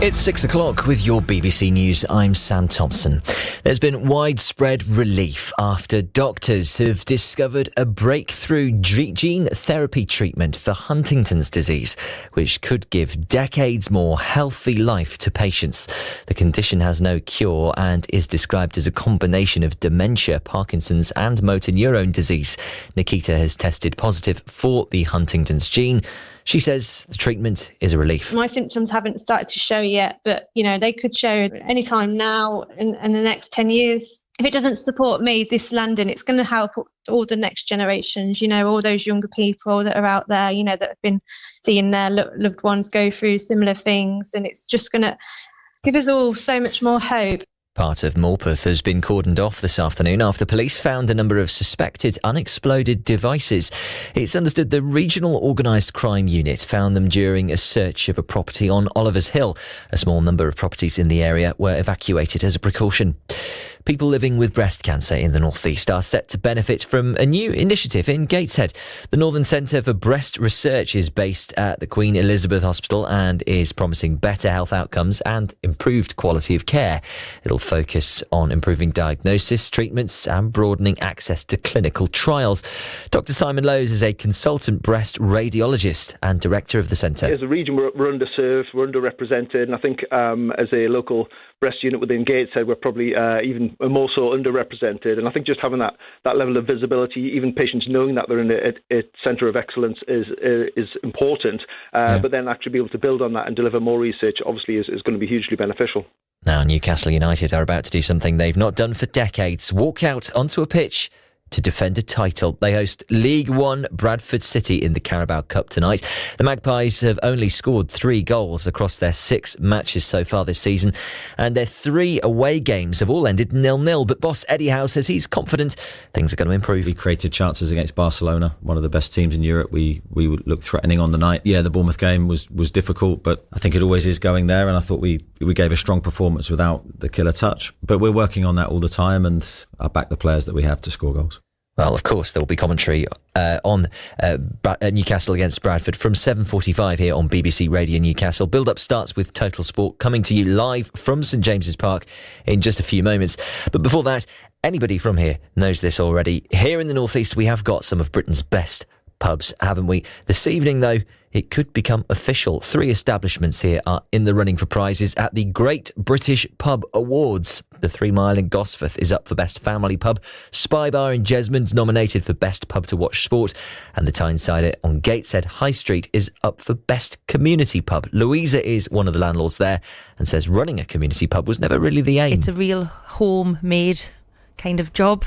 It's 6 o'clock with your BBC News. I'm Sam Thompson. There's been widespread relief after doctors have discovered a breakthrough gene therapy treatment for Huntington's disease, which could give decades more healthy life to patients. The condition has no cure and is described as a combination of dementia, Parkinson's and motor neurone disease. Nikita has tested positive for the Huntington's gene. She says the treatment is a relief. My symptoms haven't started to show yet, but, they could show anytime now in the next 10 years. If it doesn't support me, this landing, it's going to help all the next generations, all those younger people that are out there, that have been seeing their loved ones go through similar things. And it's just going to give us all so much more hope. Part of Morpeth has been cordoned off this afternoon after police found a number of suspected unexploded devices. It's understood the Regional Organised Crime Unit found them during a search of a property on Oliver's Hill. A small number of properties in the area were evacuated as a precaution. People living with breast cancer in the North East are set to benefit from a new initiative in Gateshead. The Northern Centre for Breast Research is based at the Queen Elizabeth Hospital and is promising better health outcomes and improved quality of care. It'll focus on improving diagnosis, treatments and broadening access to clinical trials. Dr Simon Lowes is a consultant breast radiologist and director of the centre. As a region, we're underserved, we're underrepresented, and I think as a local breast unit within Gateshead, we're probably even more so underrepresented. And I think just having that level of visibility, even patients knowing that they're in a centre of excellence is important. But then actually be able to build on that and deliver more research obviously is going to be hugely beneficial. Now Newcastle United are about to do something they've not done for decades. Walk out onto a pitch to defend a title. They host League One Bradford City in the Carabao Cup tonight. The Magpies have only scored 3 goals across their 6 matches so far this season, and their 3 away games have all ended 0-0. But boss Eddie Howe says he's confident things are going to improve. We created chances against Barcelona, one of the best teams in Europe. We looked threatening on the night. Yeah, the Bournemouth game was difficult, but I think it always is going there, and I thought we gave a strong performance without the killer touch. But we're working on that all the time, and I back the players that we have to score goals. Well, of course, there will be commentary on Newcastle against Bradford from 7:45 here on BBC Radio Newcastle. Build-up starts with Total Sport coming to you live from St James's Park in just a few moments. But before that, anybody from here knows this already. Here in the North East, we have got some of Britain's best pubs, haven't we? This evening, though, it could become official. 3 establishments here are in the running for prizes at the Great British Pub Awards. The 3 Mile in Gosforth is up for Best Family Pub. Spy Bar in Jesmond's nominated for Best Pub to Watch Sport. And the Tyneside on Gateshead High Street is up for Best Community Pub. Louisa is one of the landlords there and says running a community pub was never really the aim. It's a real homemade kind of job.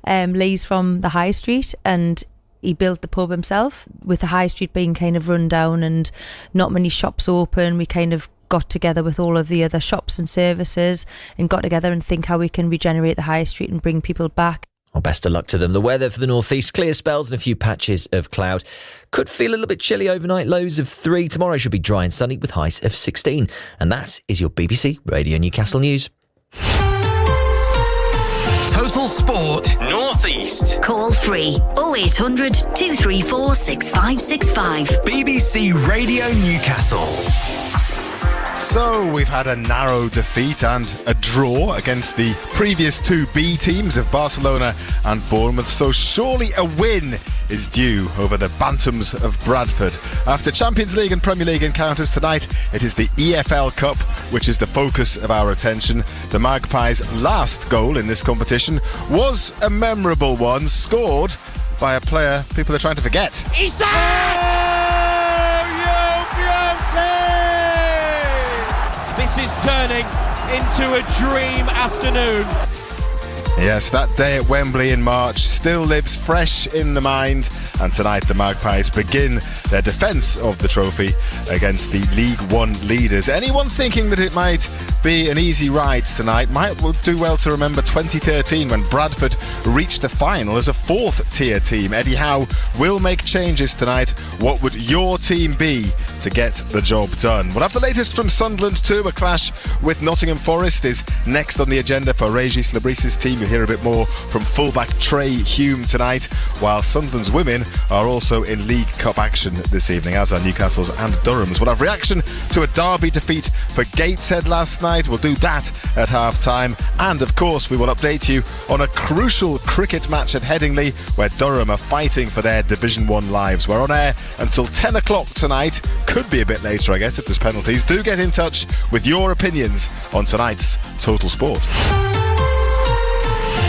Lee's from the High Street and he built the pub himself. With the High Street being kind of run down and not many shops open, we kind of got together with all of the other shops and services and got together and think how we can regenerate the High Street and bring people back. Well, best of luck to them. The weather for the North East, clear spells and a few patches of cloud. Could feel a little bit chilly overnight, lows of 3. Tomorrow should be dry and sunny with highs of 16. And that is your BBC Radio Newcastle News. Total Sport North East. Call free 0800 234 6565. BBC Radio Newcastle. So we've had a narrow defeat and a draw against the previous 2 B teams of Barcelona and Bournemouth, so surely a win is due over the Bantams of Bradford. After Champions League and Premier League encounters tonight, it is the EFL Cup which is the focus of our attention. The Magpies' last goal in this competition was a memorable one, scored by a player people are trying to forget. This is turning into a dream afternoon. Yes, that day at Wembley in March still lives fresh in the mind, and tonight the Magpies begin their defence of the trophy against the League One leaders. Anyone thinking that it might be an easy ride tonight might do well to remember 2013 when Bradford reached the final as a 4th tier team. Eddie Howe will make changes tonight. What would your team be to get the job done. We'll have the latest from Sunderland too. A clash with Nottingham Forest is next on the agenda for Régis Lebris's team. You'll hear a bit more from fullback Trey Hume tonight, while Sunderland's women are also in League Cup action this evening, as are Newcastle's and Durham's. We'll have reaction to a derby defeat for Gateshead last night. We'll do that at half-time. And, of course, we will update you on a crucial cricket match at Headingley, where Durham are fighting for their Division 1 lives. We're on air until 10 o'clock tonight. Could be a bit later, I guess, if there's penalties. Do get in touch with your opinions on tonight's Total Sport.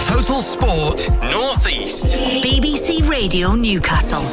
Total Sport North East. BBC Radio Newcastle.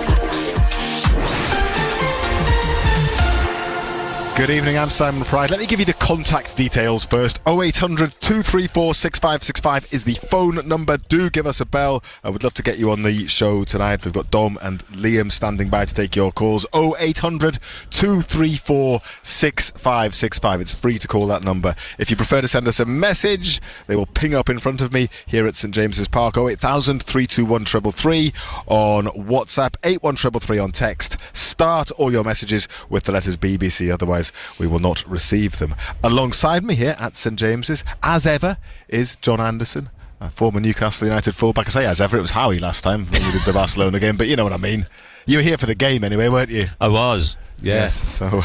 Good evening, I'm Simon Pride. Let me give you the contact details first. 0800 234 6565 is the phone number. Do give us a bell. I would love to get you on the show tonight. We've got Dom and Liam standing by to take your calls. 0800 234 6565. It's free to call that number. If you prefer to send us a message, they will ping up in front of me here at St James's Park. 08000 321 333 on WhatsApp, 81333 on text. Start all your messages with the letters BBC, otherwise we will not receive them. Alongside me here at St James's, as ever, is John Anderson, former Newcastle United fullback. I say as ever, it was Howie last time when we did the Barcelona game, but you know what I mean. You were here for the game anyway, weren't you? I was, yeah. Yes, so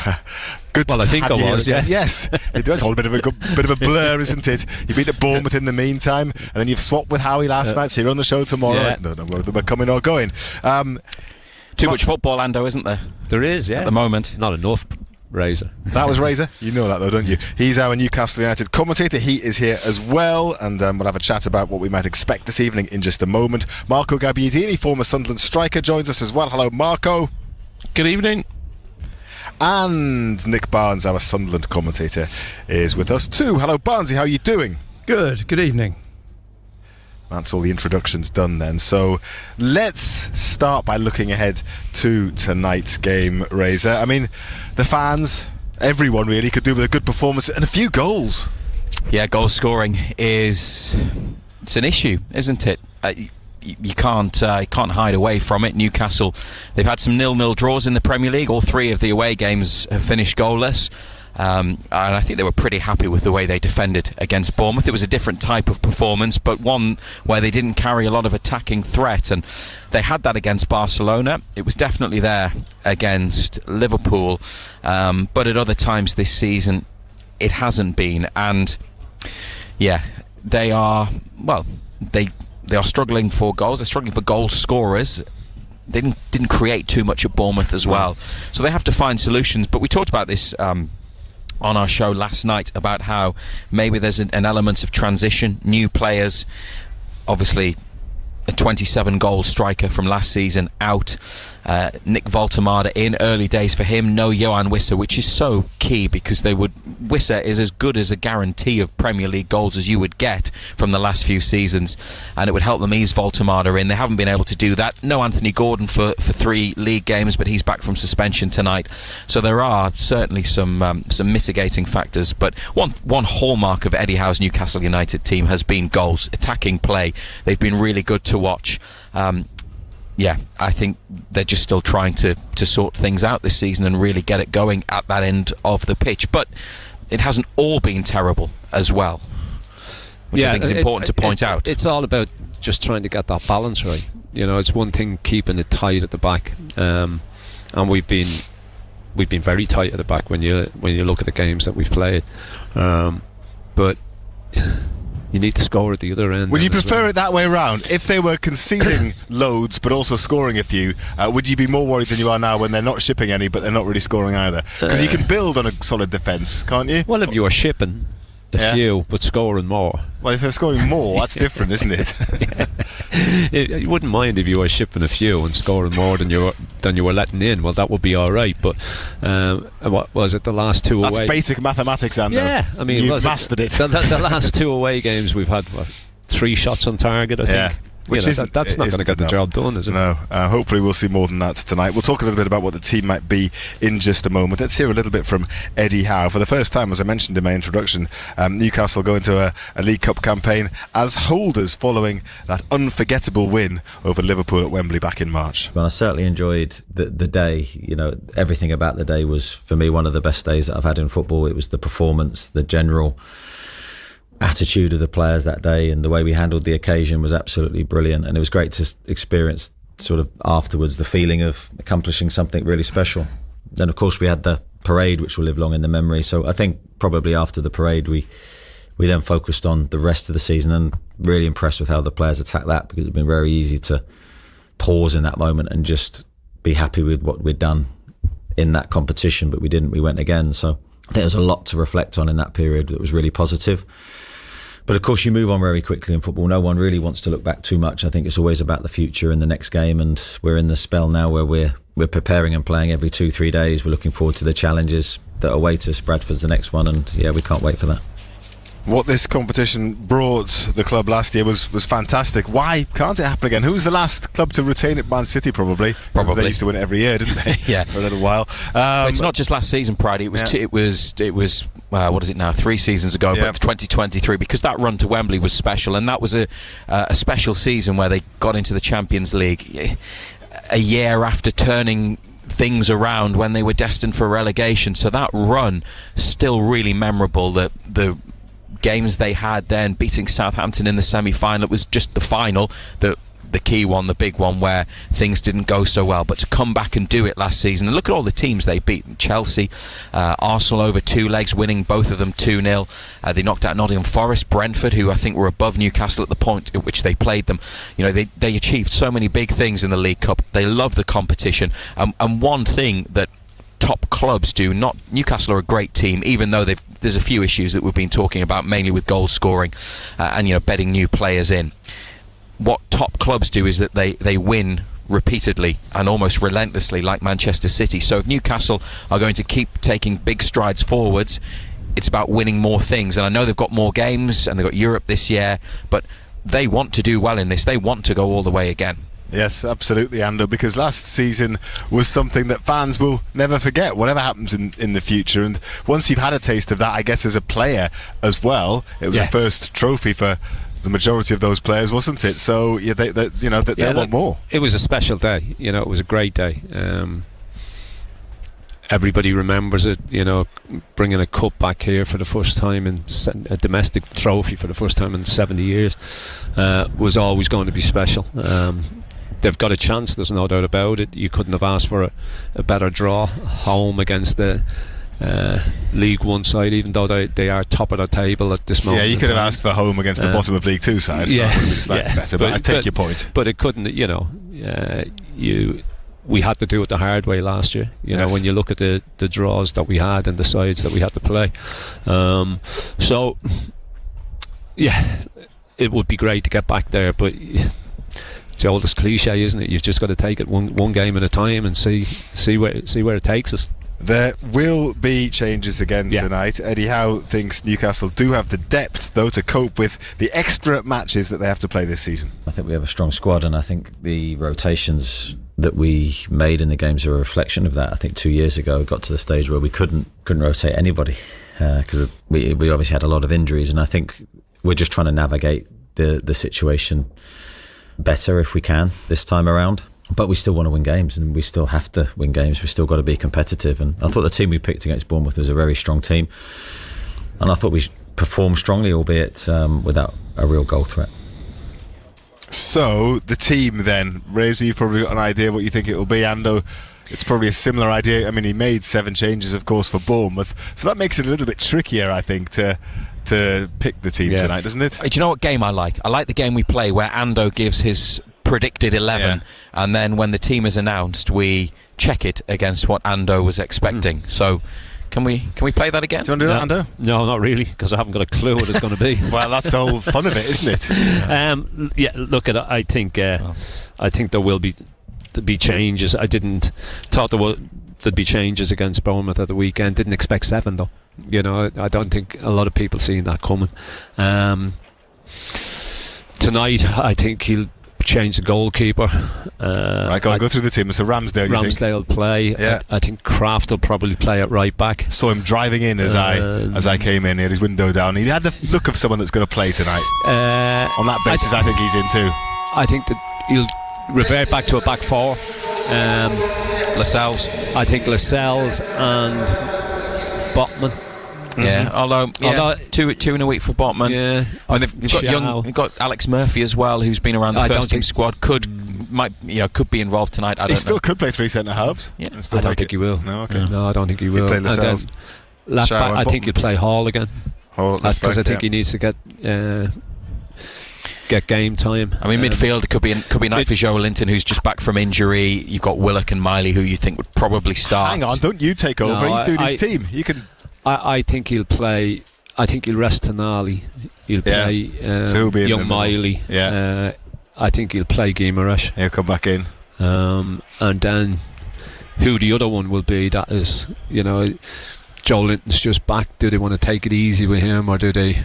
good. Well, I think I was, yeah. Yes, it's all a bit of a blur, isn't it? You've been at Bournemouth in the meantime, and then you've swapped with Howie last night, so you're on the show tomorrow. Yeah. I don't know whether we're coming or going. Too much football, Ando, isn't there? There is, yeah. At the moment. Not enough, Razor. That was Razor. You know that though, don't you? He's our Newcastle United commentator. He is here as well, and we'll have a chat about what we might expect this evening in just a moment. Marco Gabbiadini, former Sunderland striker, joins us as well. Hello, Marco. Good evening. And Nick Barnes, our Sunderland commentator, is with us too. Hello, Barnesy. How are you doing? Good evening. That's all the introductions done then. So let's start by looking ahead to tonight's game, Razor. I mean, the fans, everyone really, could do with a good performance and a few goals. Yeah, goal scoring it's an issue, isn't it? You can't hide away from it. Newcastle, they've had some 0-0 draws in the Premier League. All three of the away games have finished goalless. And I think they were pretty happy with the way they defended against Bournemouth. It was a different type of performance, but one where they didn't carry a lot of attacking threat, and they had that against Barcelona. It was definitely there against Liverpool, but at other times this season it hasn't been. And yeah, they are struggling for goals. They're struggling for goal scorers. They didn't create too much at Bournemouth as well, so they have to find solutions. But we talked about this on our show last night, about how maybe there's an element of transition, new players. Obviously, a 27-goal striker from last season out. Nick Voltemade in, early days for him. No Johan Wissa, which is so key, because Wissa is as good as a guarantee of Premier League goals as you would get from the last few seasons, and it would help them ease Voltemade in. They haven't been able to do that. No Anthony Gordon for 3 league games, but he's back from suspension tonight. So there are certainly some mitigating factors. But one hallmark of Eddie Howe's Newcastle United team has been goals, attacking play. They've been really good to watch. Yeah, I think they're just still trying to sort things out this season and really get it going at that end of the pitch. But it hasn't all been terrible as well, which I think is important to point out. It's all about just trying to get that balance right. You know, it's one thing keeping it tight at the back, and we've been very tight at the back when you look at the games that we've played, but you need to score at the other end. Would you prefer it that way around? If they were conceding loads but also scoring a few, would you be more worried than you are now when they're not shipping any but they're not really scoring either? Because you can build on a solid defence, can't you? Well, if you are shipping a few but scoring more. Well, if they're scoring more, that's different, isn't it? You wouldn't mind if you were shipping a few and scoring more than you were letting in. Well, that would be all right. But what was it? The last two away. That's basic mathematics, Andrew. Yeah, I mean, you've mastered it. The last 2 away games we've had 3 shots on target, I think. That's not going to get the job done, is it? No. Hopefully we'll see more than that tonight. We'll talk a little bit about what the team might be in just a moment. Let's hear a little bit from Eddie Howe. For the first time, as I mentioned in my introduction, Newcastle go into a League Cup campaign as holders following that unforgettable win over Liverpool at Wembley back in March. Well, I certainly enjoyed the day. Everything about the day was, for me, one of the best days that I've had in football. It was the performance, the general attitude of the players that day, and the way we handled the occasion was absolutely brilliant. And it was great to experience sort of afterwards the feeling of accomplishing something really special. Then of course we had the parade, which will live long in the memory. So I think probably after the parade we then focused on the rest of the season, and really impressed with how the players attacked that, because it's been very easy to pause in that moment and just be happy with what we'd done in that competition, but we didn't. We went again. So I think there's a lot to reflect on in that period that was really positive. But of course you move on very quickly in football. No one really wants to look back too much. I think it's always about the future and the next game, and we're in the spell now where we're preparing and playing every 2-3 days. We're looking forward to the challenges that await us. Bradford's the next one, and we can't wait for that. What this competition brought the club last year was fantastic. Why can't it happen again? Who was the last club to retain it? Man City, probably. They used to win it every year, didn't they? Yeah, for a little while. It's not just last season, Pridey. It was what is it now? 3 seasons ago, but 2023, because that run to Wembley was special, and that was a special season where they got into the Champions League a year after turning things around when they were destined for relegation. So that run still really memorable. The games they had then, beating Southampton in the semi-final, it was just the final, the key one, the big one, where things didn't go so well. But to come back and do it last season, and look at all the teams they beat: Chelsea, Arsenal over 2 legs, winning both of them 2-0. They knocked out Nottingham Forest, Brentford, who I think were above Newcastle at the point at which they played them. They achieved so many big things in the League Cup. They love the competition, and one thing that top clubs do not. Newcastle are a great team, even though there's a few issues that we've been talking about, mainly with goal scoring and bedding new players in. What top clubs do is that they win repeatedly and almost relentlessly, like Manchester City. So if Newcastle are going to keep taking big strides forwards, it's about winning more things. And I know they've got more games and they've got Europe this year, but they want to do well in this. They want to go all the way again. Yes, absolutely, Ando, because last season was something that fans will never forget, whatever happens in the future. And once you've had a taste of that, I guess as a player as well, it was the first trophy for the majority of those players, wasn't it? So they want more. It was a special day. It was a great day. Everybody remembers it. Bringing a cup back here for the first time, and a domestic trophy for the first time in 70 years was always going to be special. They've got a chance, there's no doubt about it. You couldn't have asked for a better draw home against the League One side, even though they are top of the table at this moment. Yeah, you could have asked for home against the bottom of League Two side. So it would have been slightly better, but I take your point. But it couldn't, we had to do it the hard way last year. When you look at the draws that we had and the sides that we had to play. It would be great to get back there, but it's the oldest cliche, isn't it? You've just got to take it one game at a time and see where it takes us. There will be changes again tonight. Eddie Howe thinks Newcastle do have the depth, though, to cope with the extra matches that they have to play this season. I think we have a strong squad, and I think the rotations that we made in the games are a reflection of that. I think 2 years ago it got to the stage where we couldn't rotate anybody because we obviously had a lot of injuries, and I think we're just trying to navigate the situation better if we can this time around. But we still want to win games, and we still have to win games. We've still got to be competitive, and I thought the team we picked against Bournemouth was a very strong team, and I thought we performed strongly, albeit without a real goal threat. So the team then, Razor, you've probably got an idea what you think it will be. Ando, it's probably a similar idea. I mean, he made 7 changes, of course, for Bournemouth, so that makes it a little bit trickier, I think, to pick the team tonight, doesn't it? Do you know what game I like? I like the game we play where Ando gives his predicted 11, and then when the team is announced, we check it against what Ando was expecting. So can we play that again? Do you want to do that, Ando? No, not really, because I haven't got a clue what it's going to be. Well, that's the whole fun of it, isn't it? Look at it. I think there will be changes. I didn't thought there'd be changes against Bournemouth at the weekend. Didn't expect 7 though. I don't think a lot of people seen that coming. Tonight, I think he'll change the goalkeeper. Right, go through the team. So Ramsdale, Ramsdale will play. Yeah. I think Kraft will probably play at right back. Saw him driving in as I came in. He had his window down. He had the look of someone that's going to play tonight. On that basis, I think he's in too. I think that he'll revert back to a back four. Lascelles. I think Lascelles and Botman. Yeah, although two in a week for Botman. Yeah, I mean, they've got Alex Murphy as well, who's been around the first team squad. Could be involved tonight. I don't know. He still could play 3 centre halves. Yeah, I don't think he will. No, okay. No, I don't think he will. Play Lascelles. Left back, I think he'll play Hall again. Because I think he needs to get game time. I mean, midfield could be a night for Joe Linton, who's just back from injury. You've got Willock and Miley, who you think would probably start. Hang on, don't you take over? He's doing his team. You can. I think he'll play. I think he'll rest Tonali. He'll play so young Miley. Yeah. I think he'll play Guimaraes. He'll come back in. And then who the other one will be? That is, Joe Linton's just back. Do they want to take it easy with him, or do they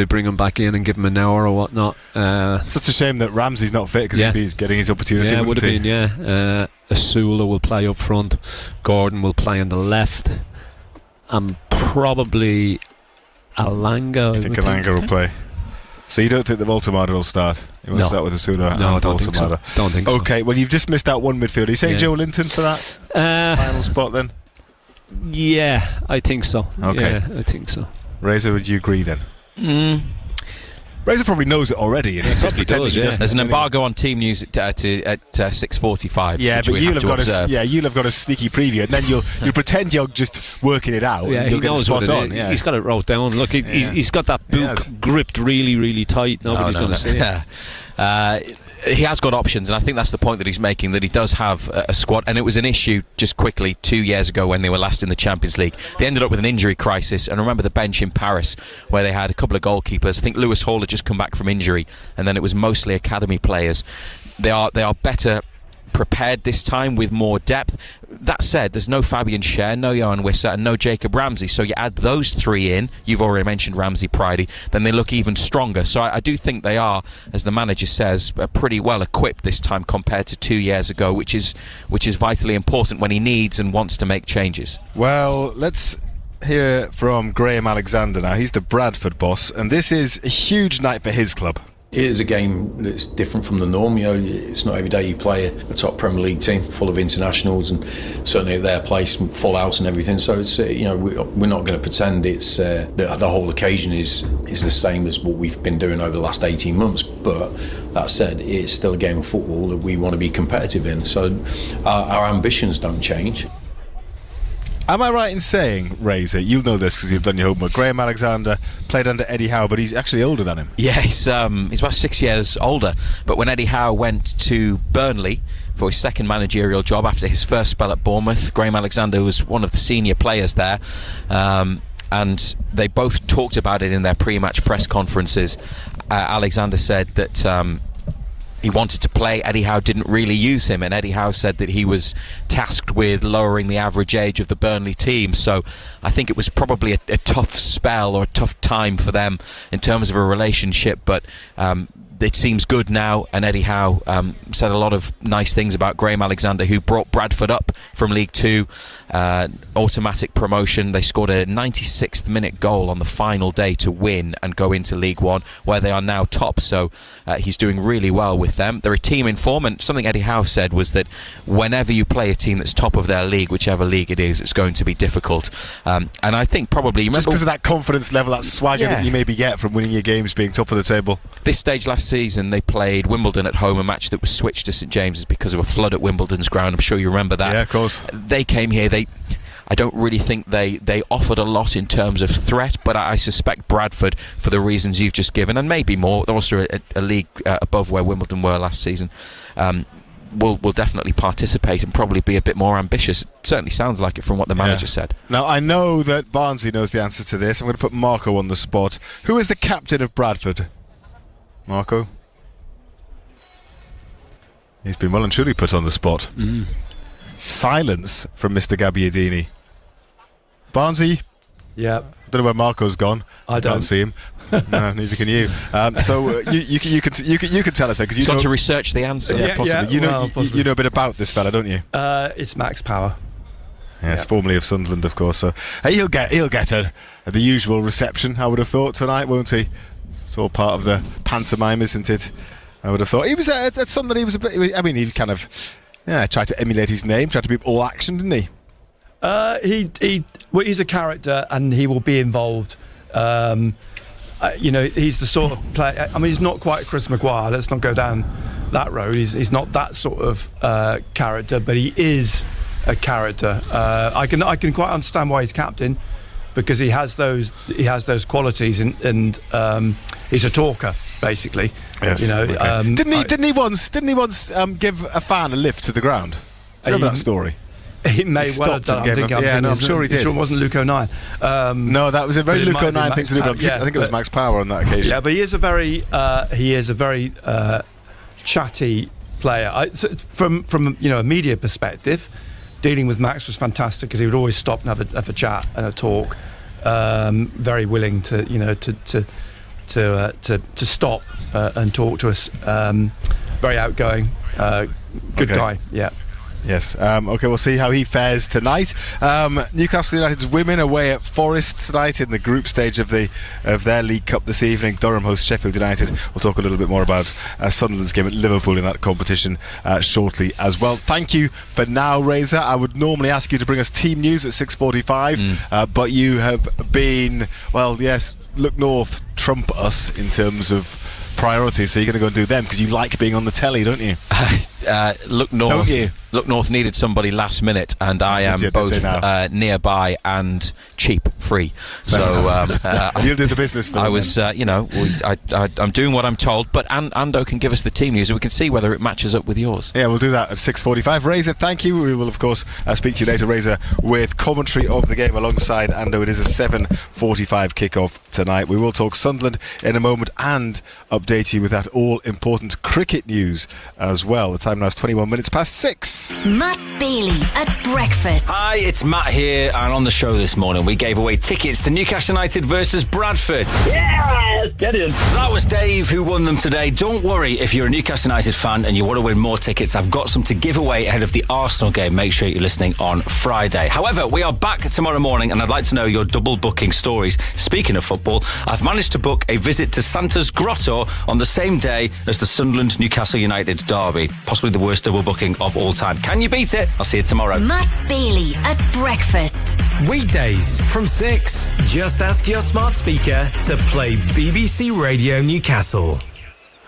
bring him back in and give him an hour or whatnot? Such a shame that Ramsey's not fit, because he'd be getting his opportunity. Yeah, it would have been. Yeah, Asula will play up front. Gordon will play on the left, and probably Alanga. I think Alanga will play. So you don't think the Voltemada will start? You want to start with Asuna and I don't think so. Don't think so. Okay, well, you've just missed out one midfielder. You saying Joe Linton for that final spot then? Yeah, I think so. Okay. Yeah, I think so. Razor, would you agree then? Razor probably knows it already, and he's just pretending he doesn't. There's an embargo on team news at 6:45. Yeah, but you'll have got a sneaky preview, and then you'll pretend you're just working it out. Yeah, and you'll he knows get the spot what on. Yeah. He's got it wrote down. Look, he's got that book gripped really, really tight. Nobody's going to see it. He has got options, and I think that's the point that he's making, that he does have a squad. And it was an issue, just quickly, 2 years ago when they were last in the Champions League. They ended up with an injury crisis, and remember the bench in Paris where they had a couple of goalkeepers. I think Lewis Hall had just come back from injury, and then it was mostly academy players. They are better prepared this time with more depth. That said, there's no Fabian Schär, no Johan Wissa, and no Jacob Ramsey. So you add those three in, you've already mentioned Ramsey Pridey, then they look even stronger. So I do think they are, as the manager says, pretty well equipped this time compared to 2 years ago, which is vitally important when he needs and wants to make changes. Well, let's hear from Graham Alexander now. He's the Bradford boss, and this is a huge night for his club. It is a game that's different from the norm. It's not every day you play a top Premier League team full of internationals, and certainly at their place, full house and everything. So it's we're not going to pretend it's the whole occasion is the same as what we've been doing over the last 18 months. But that said, it's still a game of football that we want to be competitive in. So our ambitions don't change. Am I right in saying, Razor, you'll know this because you've done your homework, Graham Alexander played under Eddie Howe, but he's actually older than him? Yeah, he's about 6 years older. But when Eddie Howe went to Burnley for his second managerial job after his first spell at Bournemouth, Graham Alexander was one of the senior players there. And they both talked about it in their pre-match press conferences. Alexander said that he wanted to play. Eddie Howe didn't really use him, and Eddie Howe said that he was tasked with lowering the average age of the Burnley team. So I think it was probably a tough spell or a tough time for them in terms of a relationship, but it seems good now. And Eddie Howe said a lot of nice things about Graham Alexander, who brought Bradford up from League 2, automatic promotion. They scored a 96th minute goal on the final day to win and go into League 1, where they are now top. So he's doing really well with them. They're a team in form, and something Eddie Howe said was that whenever you play a team that's top of their league, whichever league it is, it's going to be difficult. And I think probably just because of that confidence level, that swagger that you maybe get from winning your games, being top of the table. This stage last season they played Wimbledon at home, a match that was switched to St James's because of a flood at Wimbledon's ground. I'm sure you remember that. Yeah, of course. They came here, I don't really think they offered a lot in terms of threat, but I suspect Bradford, for the reasons you've just given, and maybe more, they're also a league above where Wimbledon were last season, will definitely participate and probably be a bit more ambitious. It certainly sounds like it from what the manager said. Now, I know that Barnsley knows the answer to this. I'm going to put Marco on the spot. Who is the captain of Bradford? Marco? He's been well and truly put on the spot. Silence from Mr. Gabbiadini. Barnsley, Yeah. I don't know where Marco's gone. I can't see him. No, neither can you. So you can tell us that because you've got to research the answer. Yeah, possibly. Possibly. You know a bit about this fella, don't you? It's Max Power. Yes, formerly of Sunderland, of course. So he'll get the usual reception, I would have thought, tonight, won't he? It's all part of the pantomime, isn't it? I would have thought he was at Sunderland. He was a bit. I mean, he kind of tried to emulate his name, tried to be all action, didn't he? He's a character, and he will be involved. He's the sort of player. I mean, he's not quite Chris Maguire. Let's not go down that road. He's not that sort of character, but he is a character. I can quite understand why he's captain, because he has those qualities, and he's a talker, basically. Yes. Okay. Didn't he once give a fan a lift to the ground? Do you remember that story? He may well have done. I'm sure he did. Sure it wasn't Luke O'Nien. No, that was a very Luke O'Nien thing to do. But I think it was Max Power on that occasion. Yeah, but he is a very chatty player. From a media perspective, dealing with Max was fantastic, because he would always stop and have a chat and a talk. Very willing to stop and talk to us. Very outgoing. Good guy. Yeah. Yes. Okay, we'll see how he fares tonight. Newcastle United's women away at Forest tonight in the group stage of their League Cup this evening. Durham hosts Sheffield United. We'll talk a little bit more about Sunderland's game at Liverpool in that competition shortly as well. Thank you for now, Razor. I would normally ask you to bring us team news at 6:45, but you have been, look north, trump us in terms of priorities, so you're going to go and do them because you like being on the telly, don't you? Look north. Don't you? Look North needed somebody last minute, and I am both nearby and cheap, free. So you'll do the business for I was, I'm doing what I'm told, but Ando can give us the team news, and we can see whether it matches up with yours. Yeah, we'll do that at 6:45. Razor, thank you. We will, of course, speak to you later, Razor, with commentary of the game alongside Ando. It is a 7:45 kickoff tonight. We will talk Sunderland in a moment and update you with that all-important cricket news as well. The time now is 21 minutes past 6. Matt Bailey at breakfast. Hi, it's Matt here, and on the show this morning we gave away tickets to Newcastle United versus Bradford. Yes, get in. That was Dave who won them today. Don't worry, if you're a Newcastle United fan and you want to win more tickets, I've got some to give away ahead of the Arsenal game. Make sure you're listening on Friday. However, we are back tomorrow morning, and I'd like to know your double booking stories. Speaking of football, I've managed to book a visit to Santa's Grotto on the same day as the Sunderland Newcastle United derby. Possibly the worst double booking of all time. Can you beat it? I'll see you tomorrow. Matt Bailey at breakfast. Weekdays from 6. Just ask your smart speaker to play BBC Radio Newcastle.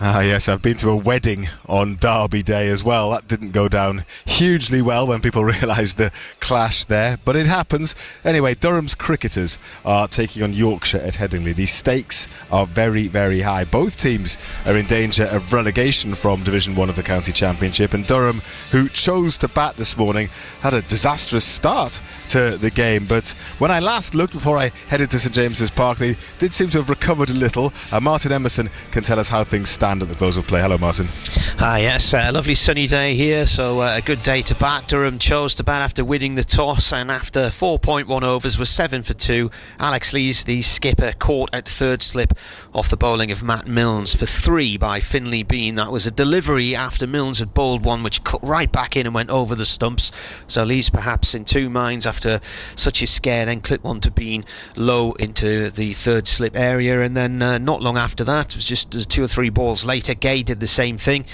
Yes, I've been to a wedding on Derby Day as well. That didn't go down hugely well when people realised the clash there, but it happens. Anyway, Durham's cricketers are taking on Yorkshire at Headingley. These stakes are very, very high. Both teams are in danger of relegation from Division 1 of the County Championship, and Durham, who chose to bat this morning, had a disastrous start to the game. But when I last looked before I headed to St James's Park, they did seem to have recovered a little. Martin Emerson can tell us how things stand at the close of play. Hello, Martin. Yes, a lovely sunny day here, so a good day to bat. Durham chose to bat after winning the toss, and after 4.1 overs was 7 for 2. Alex Lees, the skipper, caught at third slip off the bowling of Matt Milnes for 3 by Finlay Bean. That was a delivery after Milnes had bowled one which cut right back in and went over the stumps, so Lees perhaps in two minds after such a scare, then clipped one to Bean low into the third slip area, and then not long after that, it was just 2 or 3 balls later, Gay did the same thing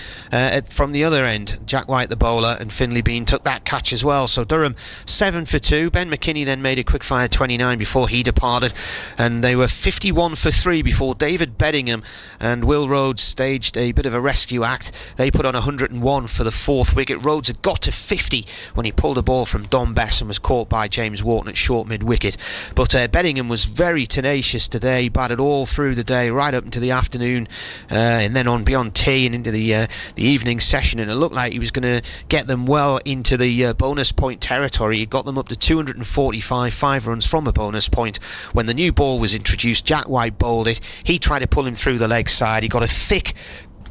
from the other end. Jack White, the bowler, and Finlay Bean took that catch as well. So Durham 7 for 2. Ben McKinney then made a quick fire 29 before he departed, and they were 51 for 3 before David Beddingham and Will Rhodes staged a bit of a rescue act. They put on 101 for the fourth wicket. Rhodes had got to 50 when he pulled a ball from Don Bess and was caught by James Wharton at short mid-wicket. But Beddingham was very tenacious today, batted all through the day right up into the afternoon, and then on beyond tea and into the evening session, and it looked like he was going to get them well into the bonus point territory. He got them up to 245, 5 runs from a bonus point. When the new ball was introduced, Jack White bowled it. He tried to pull him through the leg side. He got a thick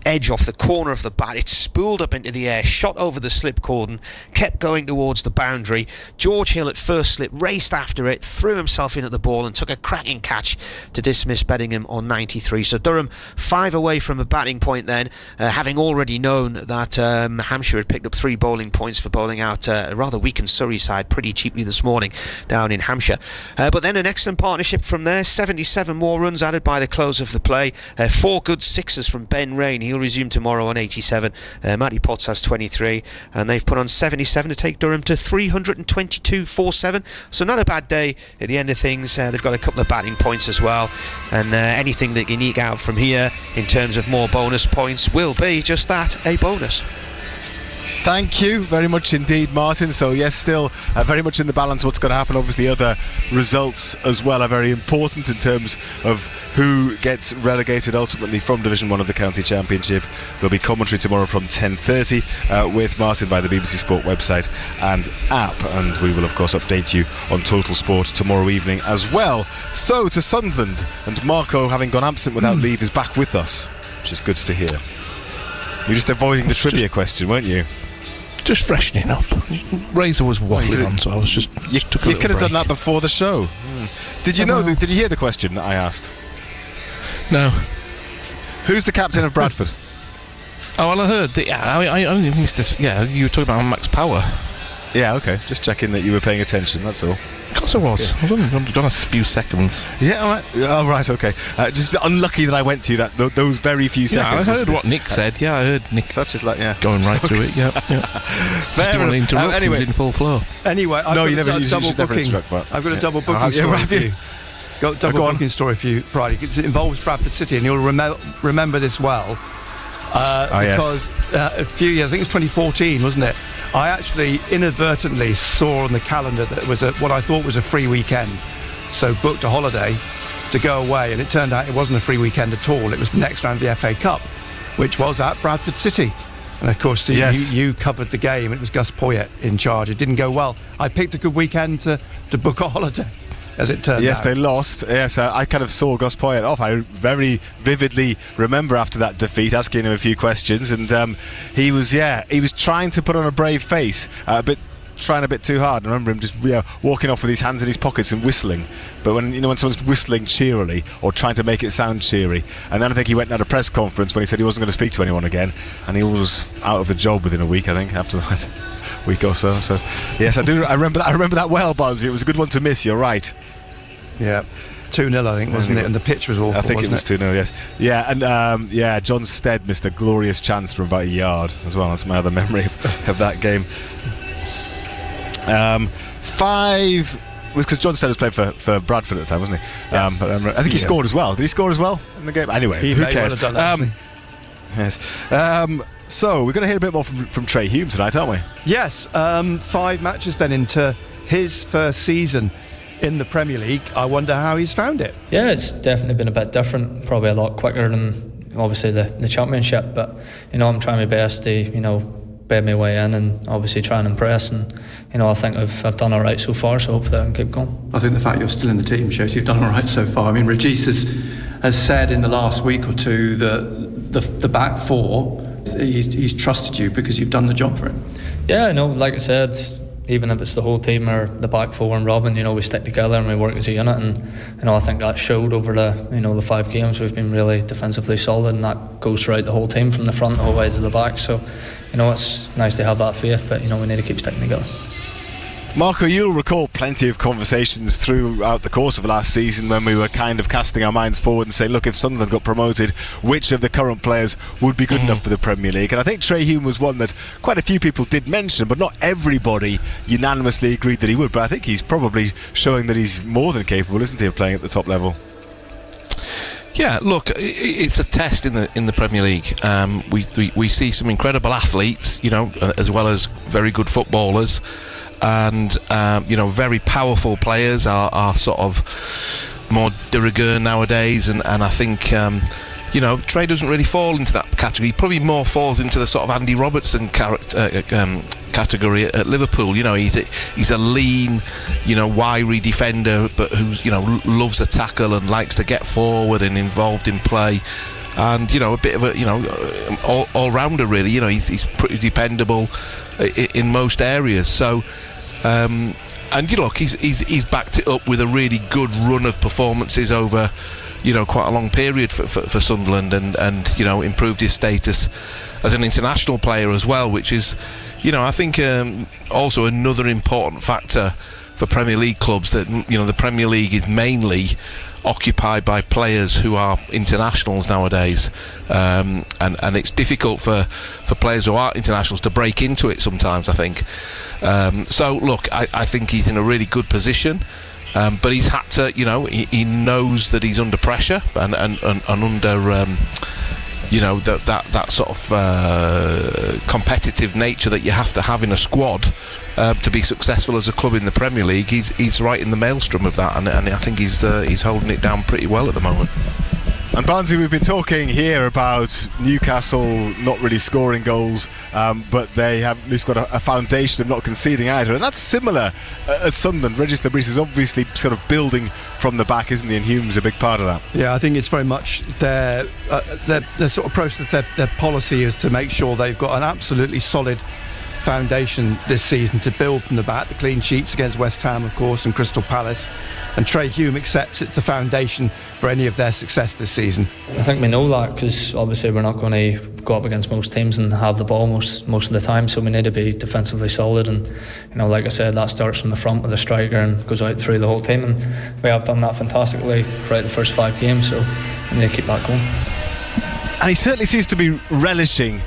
edge off the corner of the bat. It spooled up into the air, shot over the slip cordon, kept going towards the boundary. George Hill at first slip raced after it, threw himself in at the ball and took a cracking catch to dismiss Beddingham on 93. So Durham 5 away from a batting point then, having already known that Hampshire had picked up 3 bowling points for bowling out a rather weakened Surrey side pretty cheaply this morning down in Hampshire. But then an excellent partnership from there. 77 more runs added by the close of the play. 4 good sixes from Ben Rain. He'll resume tomorrow on 87. Matty Potts has 23, and they've put on 77 to take Durham to 322.47. So not a bad day at the end of things. They've got a couple of batting points as well, and anything that can eke out from here in terms of more bonus points will be just that, a bonus. Thank you very much indeed, Martin. So yes, still very much in the balance what's going to happen. Obviously other results as well are very important in terms of who gets relegated ultimately from Division 1 of the County Championship. There'll be commentary tomorrow from 10:30 with Martin by the BBC Sport website and app, and we will of course update you on Total Sport tomorrow evening as well. So to Sunderland, and Marco, having gone absent without leave, is back with us, which is good to hear. You're just avoiding the trivia question, weren't you? Just freshening up. Razor was waffling on, so I was just took a You could have break. done that before the show. Did you know? Did you hear the question that I asked? No. Who's the captain of Bradford? Oh, well, I heard that. Yeah, I only missed this. Yeah, you were talking about Max Power. Yeah, okay. Just checking that you were paying attention. That's all. Of course I was. Yeah. I was only gone a few seconds. Yeah, all right. Oh, right, okay. Just unlucky that I went to that those very few seconds. Yeah, I heard what Nick said. Yeah, I heard Nick. Such as like, yeah, going right through it. Yeah, yeah. Just didn't want to interrupt. Anyway, he was in full flow. Anyway, I've got a double booking story for you. Got a double booking story for you, Bridie, because it involves Bradford City, and you'll remember this well. Because a few years, I think it was 2014, wasn't it? I actually inadvertently saw on the calendar that it was what I thought was a free weekend, so booked a holiday to go away, and it turned out it wasn't a free weekend at all. It was the next round of the FA Cup, which was at Bradford City, and of course you covered the game. It was Gus Poyet in charge. It didn't go well. I picked a good weekend to book a holiday, as it turned out. Yes, they lost. Yes, I kind of saw Gus Poyet off. I very vividly remember after that defeat asking him a few questions, and he was trying to put on a brave face, trying a bit too hard. I remember him just walking off with his hands in his pockets and whistling. But when someone's whistling cheerily or trying to make it sound cheery, and then I think he went and had a press conference when he said he wasn't going to speak to anyone again, and he was out of the job within a week, I think, after that week or so. So yes, I do. I remember that well, Buzz. It was a good one to miss. You're right. Yeah. 2-0, I think, wasn't it? And the pitch was awful. I think it was 2-0, yes. Yeah, and John Stead missed a glorious chance from about a yard as well. That's my other memory of that game. 5 was because John Stead was playing for Bradford at the time, wasn't he? Yeah. But I think he scored as well. Did he score as well in the game? Anyway, who cares? Well have done, yes. So we're going to hear a bit more from Trey Hume tonight, aren't we? Yes. 5 matches then into his first season in the Premier League. I wonder how he's found it. Yeah, it's definitely been a bit different, probably a lot quicker than obviously the Championship, but I'm trying my best to bed my way in and obviously try and impress, and I think I've done alright so far, so hopefully I can keep going. I think the fact you're still in the team shows you've done alright so far. I mean, Regis has said in the last week or two that the back four, he's trusted you because you've done the job for him. Yeah, like I said, even if it's the whole team or the back four and Robin, we stick together and we work as a unit, and I think that showed over the 5 games. We've been really defensively solid, and that goes throughout the whole team from the front all the way to the back. So it's nice to have that faith, but we need to keep sticking together. Marco, you'll recall plenty of conversations throughout the course of last season when we were kind of casting our minds forward and saying, look, if Sunderland got promoted, which of the current players would be good enough for the Premier League? And I think Trey Hume was one that quite a few people did mention, but not everybody unanimously agreed that he would. But I think he's probably showing that he's more than capable, isn't he, of playing at the top level? Yeah, look, it's a test in the Premier League. We see some incredible athletes, as well as very good footballers, and very powerful players are sort of more de rigueur nowadays, and I think Trey doesn't really fall into that category. He probably more falls into the sort of Andy Robertson category at Liverpool. He's a lean, wiry defender, but who's loves a tackle and likes to get forward and involved in play. and a bit of a all-rounder really. He's pretty dependable in most areas. So. And look, he's backed it up with a really good run of performances over, quite a long period for Sunderland, and improved his status as an international player as well, which is, I think also another important factor for Premier League clubs, that the Premier League is mainly occupied by players who are internationals nowadays, and it's difficult for players who are internationals to break into it sometimes, I think. So look, I think he's in a really good position, but he's had to, he knows that he's under pressure and under that sort of competitive nature that you have to have in a squad to be successful as a club in the Premier League. He's right in the maelstrom of that, and I think he's holding it down pretty well at the moment. And Barnsley, we've been talking here about Newcastle not really scoring goals, but they have at least got a foundation of not conceding either, and that's similar at Sunderland. Regis Labrise is obviously sort of building from the back, isn't he? And Hume's a big part of that. Yeah, I think it's very much their sort of process, their policy is to make sure they've got an absolutely solid foundation this season to build from the back. The clean sheets against West Ham, of course, and Crystal Palace, and Trey Hume accepts it's the foundation for any of their success this season. I think we know that, because obviously we're not going to go up against most teams and have the ball most of the time, so we need to be defensively solid, and like I said, that starts from the front with the striker and goes out through the whole team, and we have done that fantastically throughout the first 5 games, so we need to keep that going. And he certainly seems to be relishing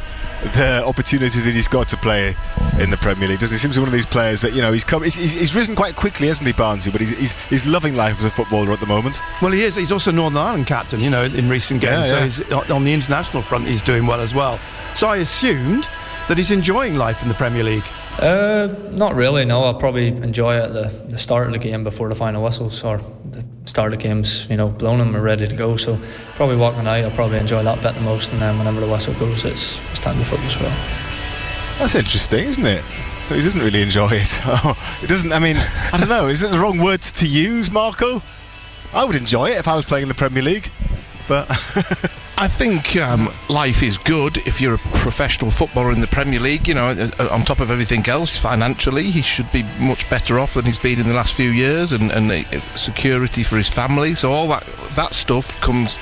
the opportunity that he's got to play in the Premier League, doesn't he? Seems to be one of these players that he's risen quite quickly, hasn't he, Barnsley? But he's loving life as a footballer at the moment. Well, he is. He's also Northern Ireland captain, in recent games. So he's, on the international front, he's doing well as well. So I assumed that he's enjoying life in the Premier League. Not really. No, I'll probably enjoy it at the start of the game before the final whistles, or the start of the game's blown and we're ready to go. So probably walking out, I'll probably enjoy that bit the most, and then whenever the whistle goes, it's time to focus. Well, that's interesting, isn't it? He doesn't really enjoy it. He doesn't. I mean, I don't know. Is it the wrong words to use, Marco? I would enjoy it if I was playing in the Premier League, but. I think life is good if you're a professional footballer in the Premier League. On top of everything else, financially, he should be much better off than he's been in the last few years, and security for his family. So all that stuff comes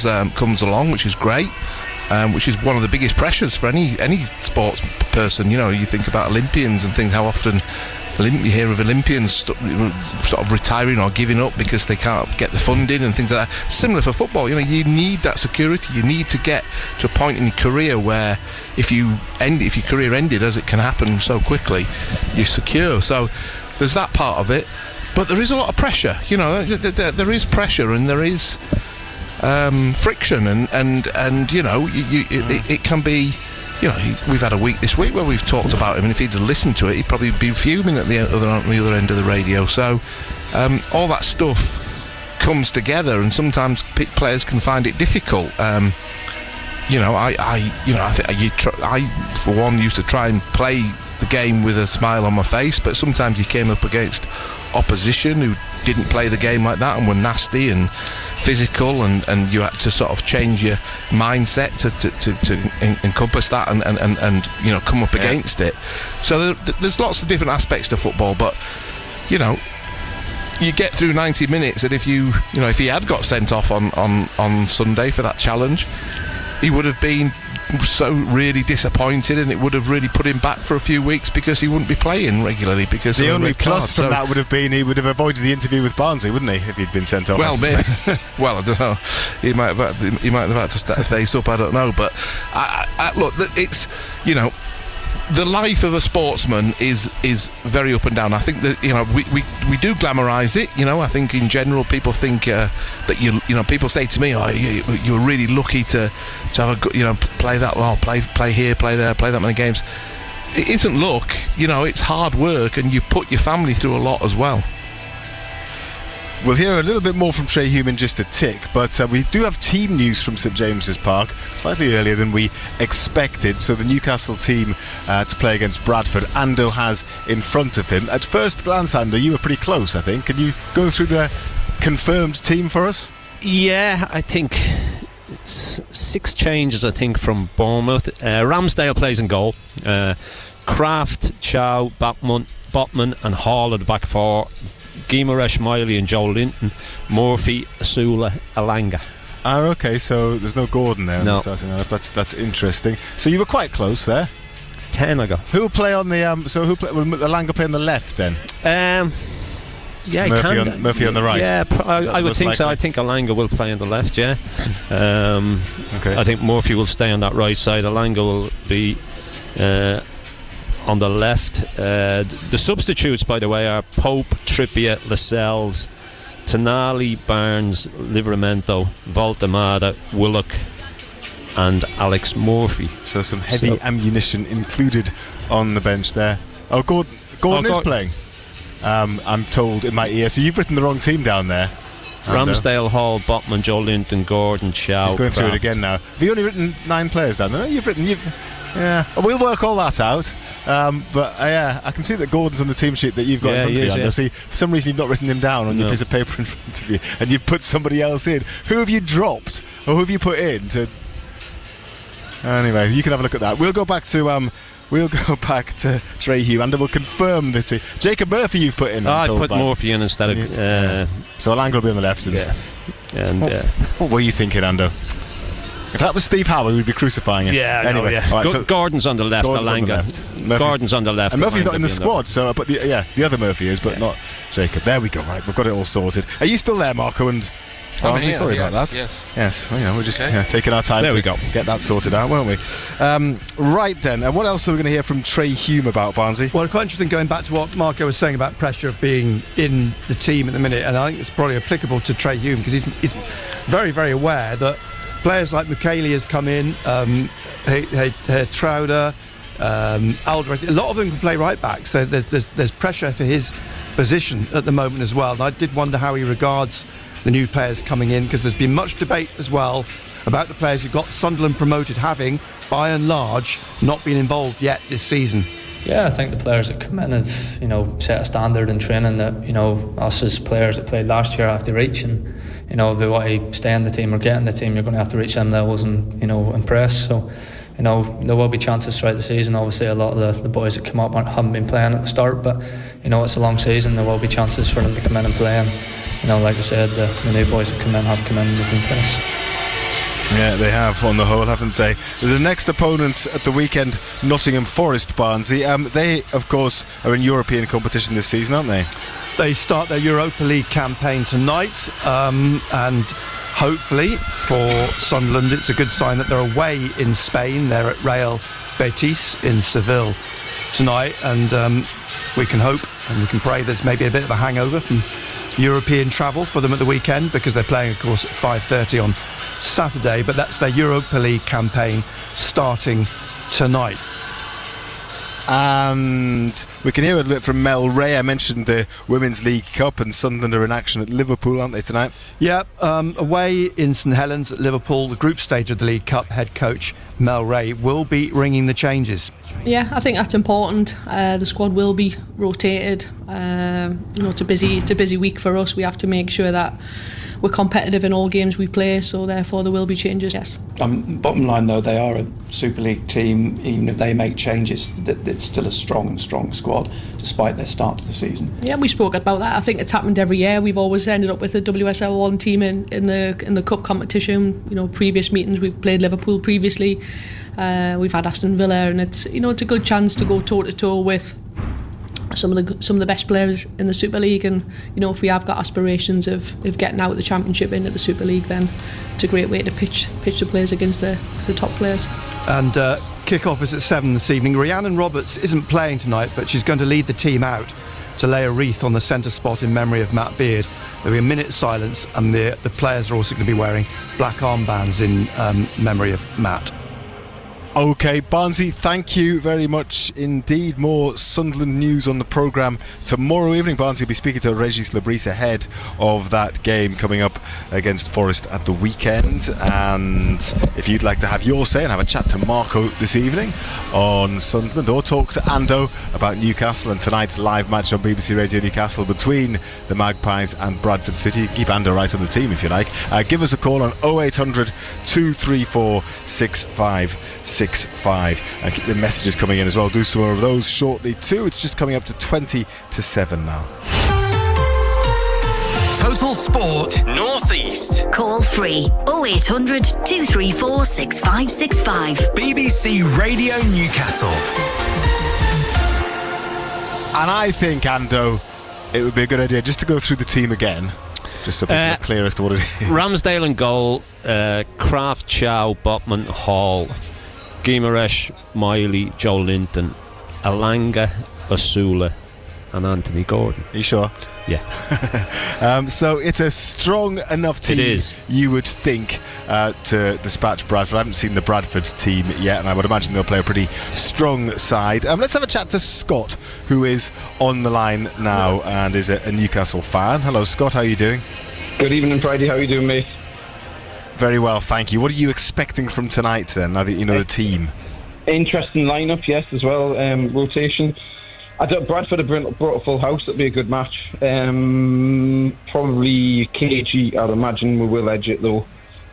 along, which is great. Which is one of the biggest pressures for any sports person. You think about Olympians and things, how often you hear of Olympians sort of retiring or giving up because they can't get the funding and things like that. Similar for football, you need that security. You need to get to a point in your career where if your career ended, as it can happen so quickly, you're secure. So there's that part of it, but there is a lot of pressure. There is pressure, and there is friction, and it can be. We've had a week this week where we've talked about him, and if he'd have listened to it, he'd probably be fuming at the other end of the radio. So all that stuff comes together, and sometimes players can find it difficult. I for one used to try and play the game with a smile on my face, but sometimes you came up against opposition who didn't play the game like that and were nasty and physical, and you had to sort of change your mindset to encompass that and come up against it. So there's lots of different aspects to football, but you get through 90 minutes, and if he had got sent off on Sunday for that challenge, he would have been so really disappointed, and it would have really put him back for a few weeks because he wouldn't be playing regularly. Because the only plus from that would have been he would have avoided the interview with Barnsley, wouldn't he, if he'd been sent off? Well, maybe. Well, I don't know. He might have had to face up. I don't know, but look, it's the life of a sportsman is very up and down. I think that we do glamorise it. I think in general people think that people say to me, "Oh, you were really lucky to have a good, play that well, play here, play there, play that many games." It isn't luck. It's hard work, and you put your family through a lot as well. We'll hear a little bit more from Trey Hume in just a tick, but we do have team news from St James's Park, slightly earlier than we expected. So the Newcastle team to play against Bradford, Ando has in front of him. At first glance, Ando, you were pretty close, I think. Can you go through the confirmed team for us? Yeah, I think it's 6 changes, I think, from Bournemouth. Ramsdale plays in goal. Kraft, Chow, Botman and Hall at the back 4. Guimaraes, Miley and Joe Linton. Murphy, Asula, Alanga. Okay, so there's no Gordon there. No. Starting lineup. That's interesting. So you were quite close there. 10 I got. Who'll play on the will Alanga play on the left then? Yeah, Murphy on the right. Yeah, I would think likely? so. I think Alanga will play on the left. Yeah. Okay. I think Murphy will stay on that right side. Alanga will be on the left. The substitutes, by the way, are Pope, Trippier, Lascelles, Tonali, Barnes, Livramento, Voltemada, Willock and Alex Murphy. So some heavy ammunition included on the bench there. Oh, Gordon is playing. I'm told in my ear. So you've written the wrong team down there. Ramsdale, Hall, Botman, Joe Linton, Gordon, Chow. He's going through it again now. Have you only written 9 players down there? Yeah. We'll work all that out. I can see that Gordon's on the team sheet that you've got in front of you. I see for some reason you've not written him down on your piece of paper in front of you, and you've put somebody else in. Who have you dropped, or who have you put in? Anyway, you can have a look at that. We'll go back to Trey Hume, and we'll confirm that Jacob Murphy you've put in. I put Murphy in instead of. So Alanga will be on the left. Yeah. And what were you thinking, Ando? If that was Steve Howard, we'd be crucifying him. Yeah, anyway. Yeah. Right, so Gordon's on the left, Alanga. Gordon's on the left. And Murphy's not in the squad, so but the other Murphy is, but not Jacob. There we go. Right, we've got it all sorted. Are you still there, Marco? And I'm sorry about that. Yes. Well, we're just taking our time to get that sorted out, weren't we? Right then. And what else are we going to hear from Trey Hume about, Barnsley? Well, quite interesting going back to what Marco was saying about pressure of being in the team at the minute, and I think it's probably applicable to Trey Hume because he's very, very aware that players like Mukiele has come in, Trauder, Alderweireld, a lot of them can play right back, so there's pressure for his position at the moment as well. And I did wonder how he regards the new players coming in, because there's been much debate as well about the players who got Sunderland promoted having, by and large, not been involved yet this season. Yeah, I think the players that come in have, set a standard in training that, us as players that played last year have to reach, and, if they want to stay in the team or get in the team, you're going to have to reach them levels and, impress. So, there will be chances throughout the season. Obviously, a lot of the boys that come up haven't been playing at the start, but, it's a long season. There will be chances for them to come in and play, and, like I said, the new boys that have come in and they've impressed. Yeah, they have on the whole, haven't they? The next opponents at the weekend, Nottingham Forest, Barnsley. They, of course, are in European competition this season, aren't they? They start their Europa League campaign tonight, and hopefully for Sunderland it's a good sign that they're away in Spain. They're at Real Betis in Seville tonight, and we can hope and we can pray there's maybe a bit of a hangover from European travel for them at the weekend, because they're playing, of course, at 5:30 on Saturday. But that's their Europa League campaign starting tonight. And we can hear a little bit from Mel Ray. I mentioned the Women's League Cup, and Sunderland are in action at Liverpool, aren't they, tonight? Yeah, away in St Helens at Liverpool, the group stage of the League Cup. Head coach Mel Ray will be ringing the changes. Yeah, I think that's important. The squad will be rotated. It's a busy week for us. We have to make sure that we're competitive in all games we play, so therefore there will be changes, yes. Bottom line though, they are a Super League team. Even if they make changes, it's still a strong squad despite their start to the season. Yeah, we spoke about that. I think it's happened every year. We've always ended up with a WSL 1 team in the cup competition. Previous meetings we've played Liverpool previously. We've had Aston Villa, and it's a good chance to go toe to toe with some of the best players in the Super League, and if we have got aspirations of getting out of the Championship into the Super League, then it's a great way to pitch the players against the top players. And kick-off is at 7 this evening. Rhiannon Roberts isn't playing tonight, but she's going to lead the team out to lay a wreath on the centre spot in memory of Matt Beard. There'll be a minute's silence, and the players are also going to be wearing black armbands in memory of Matt. OK, Barnsley, thank you very much indeed. More Sunderland news on the programme tomorrow evening. Barnsley will be speaking to Regis Lebris ahead of that game coming up against Forest at the weekend. And if you'd like to have your say and have a chat to Marco this evening on Sunderland, or talk to Ando about Newcastle and tonight's live match on BBC Radio Newcastle between the Magpies and Bradford City, keep Ando right on the team if you like, give us a call on 0800 234 6565 and keep the messages coming in as well. Do some more of those shortly too. It's just coming up to 20 to 7 now. Total Sport North East. Call free 0800 234 6565. BBC Radio Newcastle. And I think, Ando, it would be a good idea just to go through the team again, just so people are clear as to what it is. Ramsdale and goal, Kraft, Chow, Botman, Hall, Guimaraes, Miley, Joe Linton, Alanga, Asula and Anthony Gordon. Are you sure? Yeah. So it's a strong enough team, it is, you would think, to dispatch Bradford. I haven't seen the Bradford team yet, and I would imagine they'll play a pretty strong side. Let's have a chat to Scott, who is on the line now and is a Newcastle fan. Hello, Scott, how are you doing? Good evening, Friday. How are you doing, mate? Very well, thank you. What are you expecting from tonight, then, now that you know the team? Interesting lineup, yes, as well. Rotation. Bradford have brought a full house. It'll be a good match. Probably KG, I'd imagine, we will edge it, though.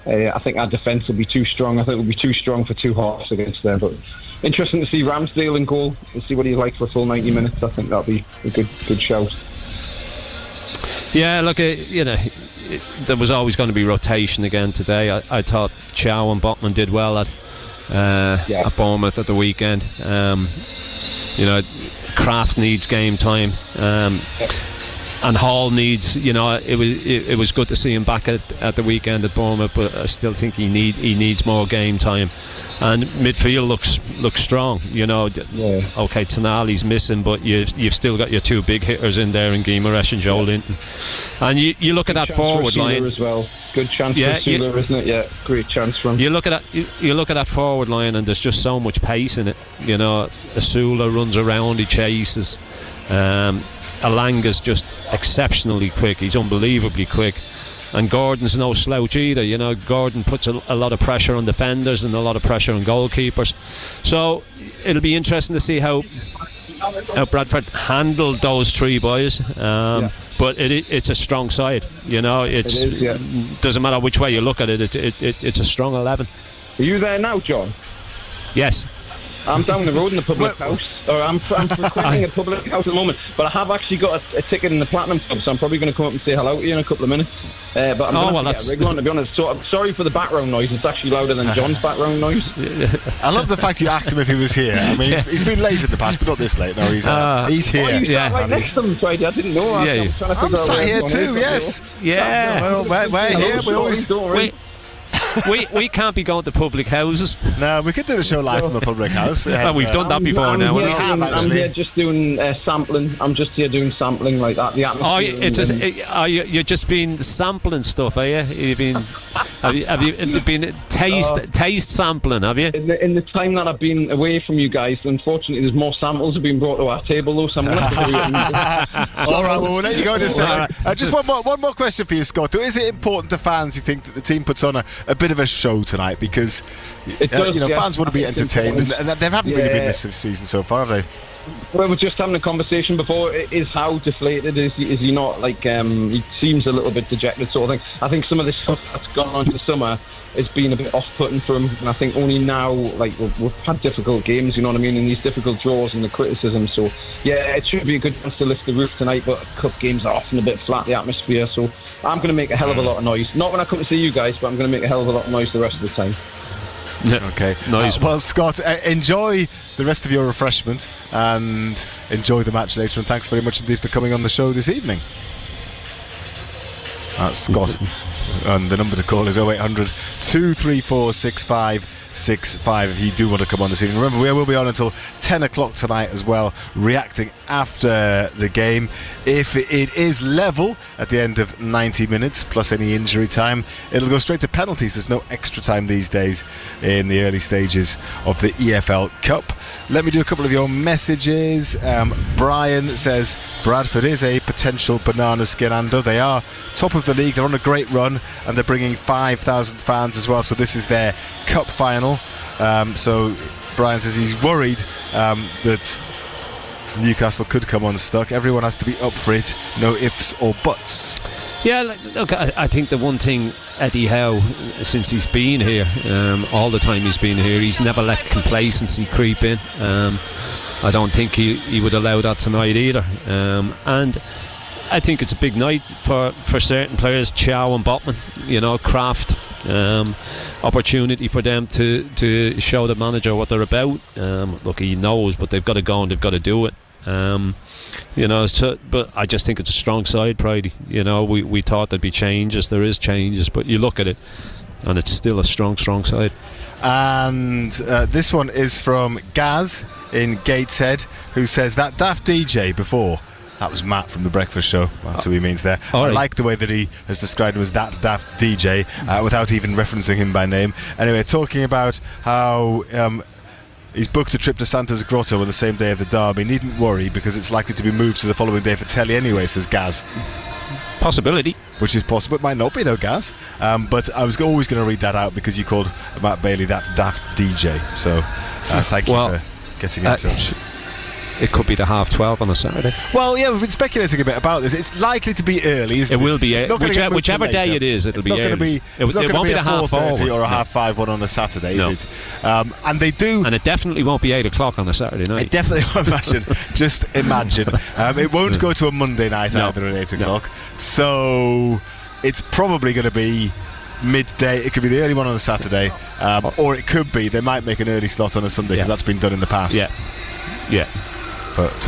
I think our defence will be too strong. I think we'll be too strong for two halves against them. But interesting to see Ramsdale in goal and see what he's like for a full 90 minutes. I think that'll be a good shout. Yeah, look, there was always going to be rotation again today. I thought Chow and Botman did well at Bournemouth at the weekend. Kraft needs game time, and Hall needs. It was good to see him back at the weekend at Bournemouth, but I still think he needs more game time. And midfield looks strong. Okay, Tonali's missing, but you've still got your two big hitters in there in Guimaraes and Joe Linton. And you look at that forward line as well. Good chance for Sula, isn't it? Yeah, great chance for him. You look at that forward line, and there's just so much pace in it. Asula runs around, he chases. Alanga's just exceptionally quick. He's unbelievably quick. And Gordon's no slouch either. Gordon puts a lot of pressure on defenders and a lot of pressure on goalkeepers. So it'll be interesting to see how Bradford handled those three boys. But it's a strong side. Doesn't matter which way you look at it. It's a strong 11. Are you there now, John? Yes. I'm down the road in the public house, or I'm frequenting a public house at the moment, but I have actually got a ticket in the Platinum Club, so I'm probably going to come up and say hello to you in a couple of minutes. But I'm going to get a wriggle on, to be honest. So I'm sorry for the background noise. It's actually louder than John's background noise. I love the fact you asked him if he was here. I mean, he's been late in the past, but not this late. No, he's here. Oh, you right next to him, Friday. I didn't know. I'm sat here too. Yes. Yeah. Well, we're here. We always. We can't be going to public houses. No, we could do the show live from a public house. We've done that before now. I'm here just doing sampling. I'm just here doing sampling like that. The atmosphere. You're just been sampling stuff, are you? Have you been taste sampling? Have you? In the time that I've been away from you guys, unfortunately, there's more samples have been brought to our table, though. So I'm going to have to All right, well, we'll let you go in a second. Just one more question for you, Scott. Is it important to fans, you think, that the team puts on a bit of a show tonight, because fans want to be entertained, and they haven't really been this season so far, have they? Well, we're just having a conversation before. Is how deflated is he not? He seems a little bit dejected, sort of thing. I think some of this stuff that's gone on to summer has been a bit off-putting for him, and I think only now, we've had difficult games, you know what I mean, and these difficult draws and the criticism. So yeah, it should be a good chance to lift the roof tonight, but cup games are often a bit flat, the atmosphere. So I'm going to make a hell of a lot of noise. Not when I come to see you guys, but I'm going to make a hell of a lot of noise the rest of the time. Okay, nice. Well, Scott, enjoy the rest of your refreshment and enjoy the match later, and thanks very much indeed for coming on the show this evening. That's Scott. And the number to call is 0800 234 65 4646465 if you do want to come on this evening. Remember, we will be on until 10 o'clock tonight as well, reacting after the game. If it is level at the end of 90 minutes plus any injury time, it'll go straight to penalties. There's no extra time these days in the early stages of the EFL Cup. Let me do a couple of your messages. Brian says Bradford is a potential banana skin under. They are top of the league, they're on a great run, and they're bringing 5,000 fans as well, so this is their cup final. So Brian says he's worried that Newcastle could come unstuck. Everyone has to be up for it, no ifs or buts. Yeah, look, I think the one thing Eddie Howe, since he's been here, all the time he's been here, he's never let complacency creep in. I don't think he would allow that tonight either. And I think it's a big night for certain players, Chow and Botman, Kraft. Opportunity for them to show the manager what they're about. Look, he knows, but they've got to go and they've got to do it. But I just think it's a strong side, Pridey. We thought there'd be changes. There is changes, but you look at it, and it's still a strong side. And this one is from Gaz in Gateshead, who says that daft DJ before. That was Matt from the Breakfast Show. That's what he means there. I like the way that he has described him as that daft DJ without even referencing him by name. Anyway, talking about how he's booked a trip to Santa's Grotto on the same day of the derby. Needn't worry because it's likely to be moved to the following day for telly anyway, says Gaz. Possibility. Which is possible. It might not be though, Gaz. But I was always going to read that out because you called Matt Bailey that daft DJ. So thank you for getting in touch. It could be the 12:30 on a Saturday. Well, yeah, we've been speculating a bit about this. It's likely to be early, isn't it? It will be. Whichever day it is, it'll be early. It's not going to be a 4:30 or a no. 5:30 one on a Saturday, is it? And they do. And it definitely won't be 8 o'clock on a Saturday night. It definitely won't. Just imagine. It won't go to a Monday night either at 8 o'clock. So it's probably going to be midday. It could be the early one on a Saturday, or it could be they might make an early slot on a Sunday because that's been done in the past. Yeah. But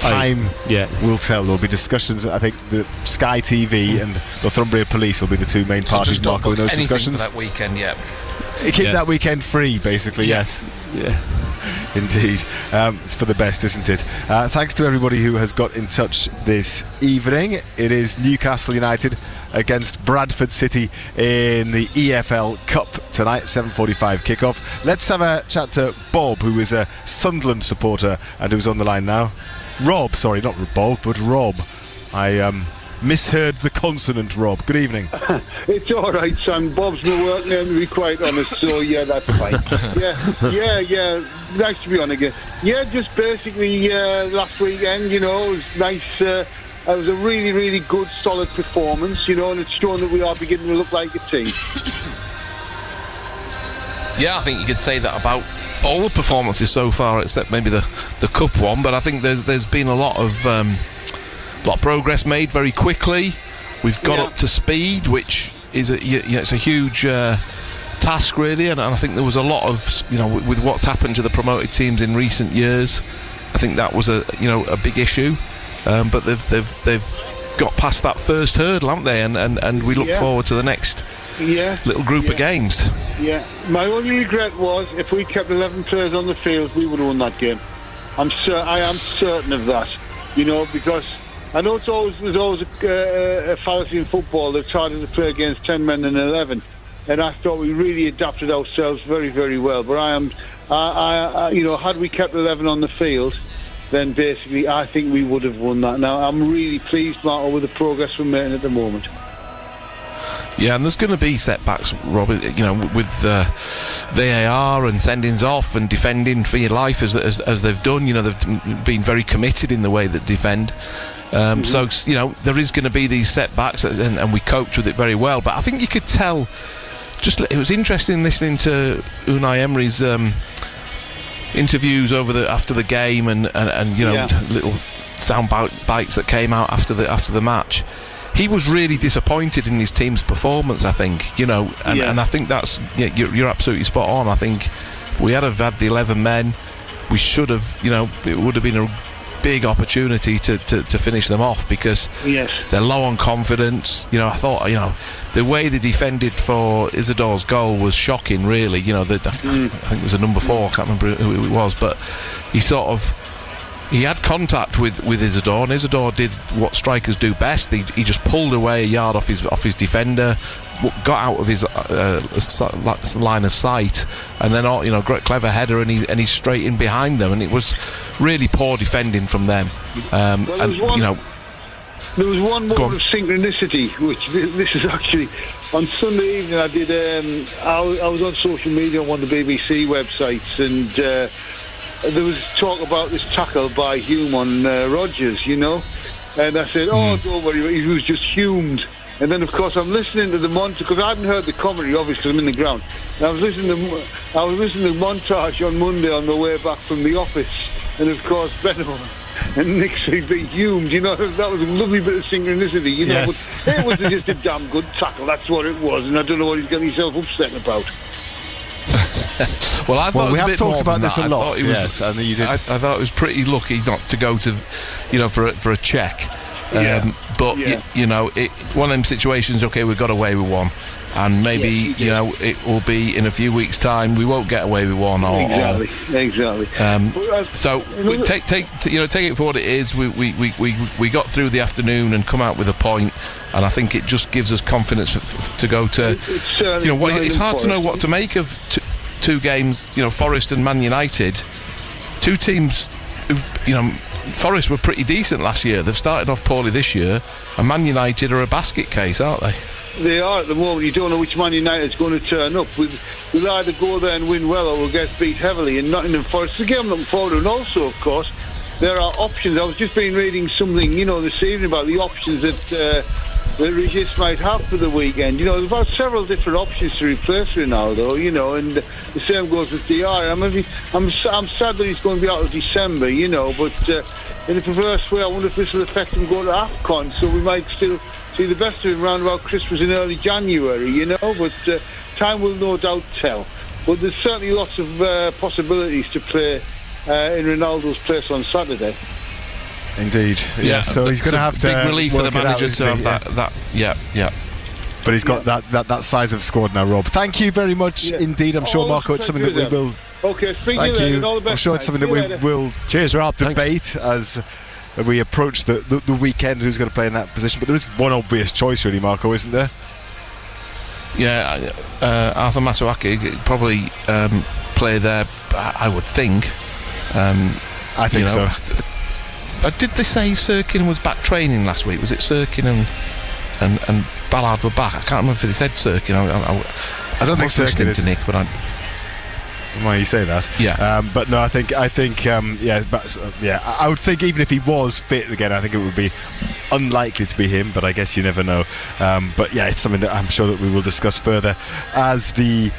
time will tell. There'll be discussions. I think the Sky TV and Northumbria Police will be the two main parties, Marco, in those discussions. For that weekend, Keep that weekend free, basically, yes. Yeah. Indeed. It's for the best, isn't it? Thanks to everybody who has got in touch this evening. It is Newcastle United against Bradford City in the EFL Cup tonight, 7:45 kickoff. Let's have a chat to Bob, who is a Sunderland supporter and who's on the line now. Rob, sorry, not Bob, but Rob. I misheard the consonant, Rob. Good evening. It's all right, son. Bob's my work name, to be quite honest, so yeah, that's fine. Yeah. Nice to be on again. Yeah, just basically last weekend, it was nice. It was a really, really good, solid performance, and it's shown that we are beginning to look like a team. Yeah, I think you could say that about all the performances so far, except maybe the cup one. But I think there's been a lot of progress made very quickly. We've got up to speed, which is it's a huge task really, and I think there was a lot of with what's happened to the promoted teams in recent years. I think that was a big issue. But they've got past that first hurdle, haven't they? And we look forward to the next little group of games. Yeah. My only regret was if we kept 11 players on the field, we would have won that game. I am certain of that. Because I know there's always a fallacy in football. They've tried to play against 10 men and 11, and I thought we really adapted ourselves very, very well. But had we kept 11 on the field, then basically I think we would have won that. Now I'm really pleased, Marco, with the progress we're making at the moment. Yeah, and there's going to be setbacks, Robert, with VAR and sendings off and defending for your life as they've done. They've been very committed in the way that defend. So there is going to be these setbacks, and we coped with it very well. But I think you could tell. It was interesting listening to Unai Emery's interviews after the game and little sound bites that came out after the match. He was really disappointed in his team's performance, I think, and I think that's you're absolutely spot on. I think if we had the 11 men, we should have, it would have been big opportunity to finish them off, because they're low on confidence. I thought, the way they defended for Isidore's goal was shocking, really. I think it was a number 4, I can't remember who it was, but he had contact with Isidore, and Isidore did what strikers do best. He just pulled away a yard off his defender, got out of his line of sight, and then great clever header, and he's straight in behind them, and it was really poor defending from them. There was one moment of synchronicity, which this is actually on Sunday evening. I did. I was on social media on one of the BBC websites, and there was talk about this tackle by Hume on Rodgers, and I said, "Oh, don't worry, he was just humed." And then, of course, I'm listening to the montage, because I haven't heard the commentary, obviously, I'm in the ground. And I was listening to montage on Monday on the way back from the office, and of course, Benno and Nick said being humed. That was a lovely bit of synchronicity. Yes. But it was just a damn good tackle. That's what it was, and I don't know what he's getting himself upset about. Well, I thought we have talked about this a lot. I thought it was pretty lucky not to go to, for a check. But one of them situations. Okay, we got away with one, and maybe it will be in a few weeks' time we won't get away with one. Exactly. So take it for what it is. We got through the afternoon and come out with a point, and I think it just gives us confidence to go to. It's hard to know what to make of two games. Forest and Man United, two teams who've Forest were pretty decent last year. They've started off poorly this year, and Man United are a basket case, aren't they? They are at the moment. You don't know which Man United's going to turn up. We'll either go there and win well, or we'll get beat heavily. And Nottingham Forest, the game I'm looking forward to. And also, of course, there are options. I was just reading something, this evening about the options that Regis might have for the weekend. There's about several different options to replace Ronaldo, and the same goes with DR. I'm sad that he's going to be out of December, but in a perverse way, I wonder if this will affect him going to AFCON, so we might still see the best of him around about Christmas in early January, but time will no doubt tell. But there's certainly lots of possibilities to play in Ronaldo's place on Saturday. Indeed, yeah. So he's going to have to big relief for the manager to have that. Yeah. But he's got that size of squad now, Rob. Thank you very much indeed. I'm sure, Marco, it's something that we will. Okay, speak to you later, and all the best. I'm sure it's something that we will. Cheers, Rob. Debate as we approach the weekend. Who's going to play in that position? But there is one obvious choice, really, Marco, isn't there? Yeah, Arthur Masuaki probably play there. I would think. I think so. Did they say Sirkin was back training last week? Was it Sirkin and Ballard were back? I can't remember if they said Sirkin. I don't think Sirkin is. To Nick, but why you say that? Yeah. But no, I think I would think even if he was fit again, I think it would be unlikely to be him. But I guess you never know. But yeah, it's something that I'm sure that we will discuss further as the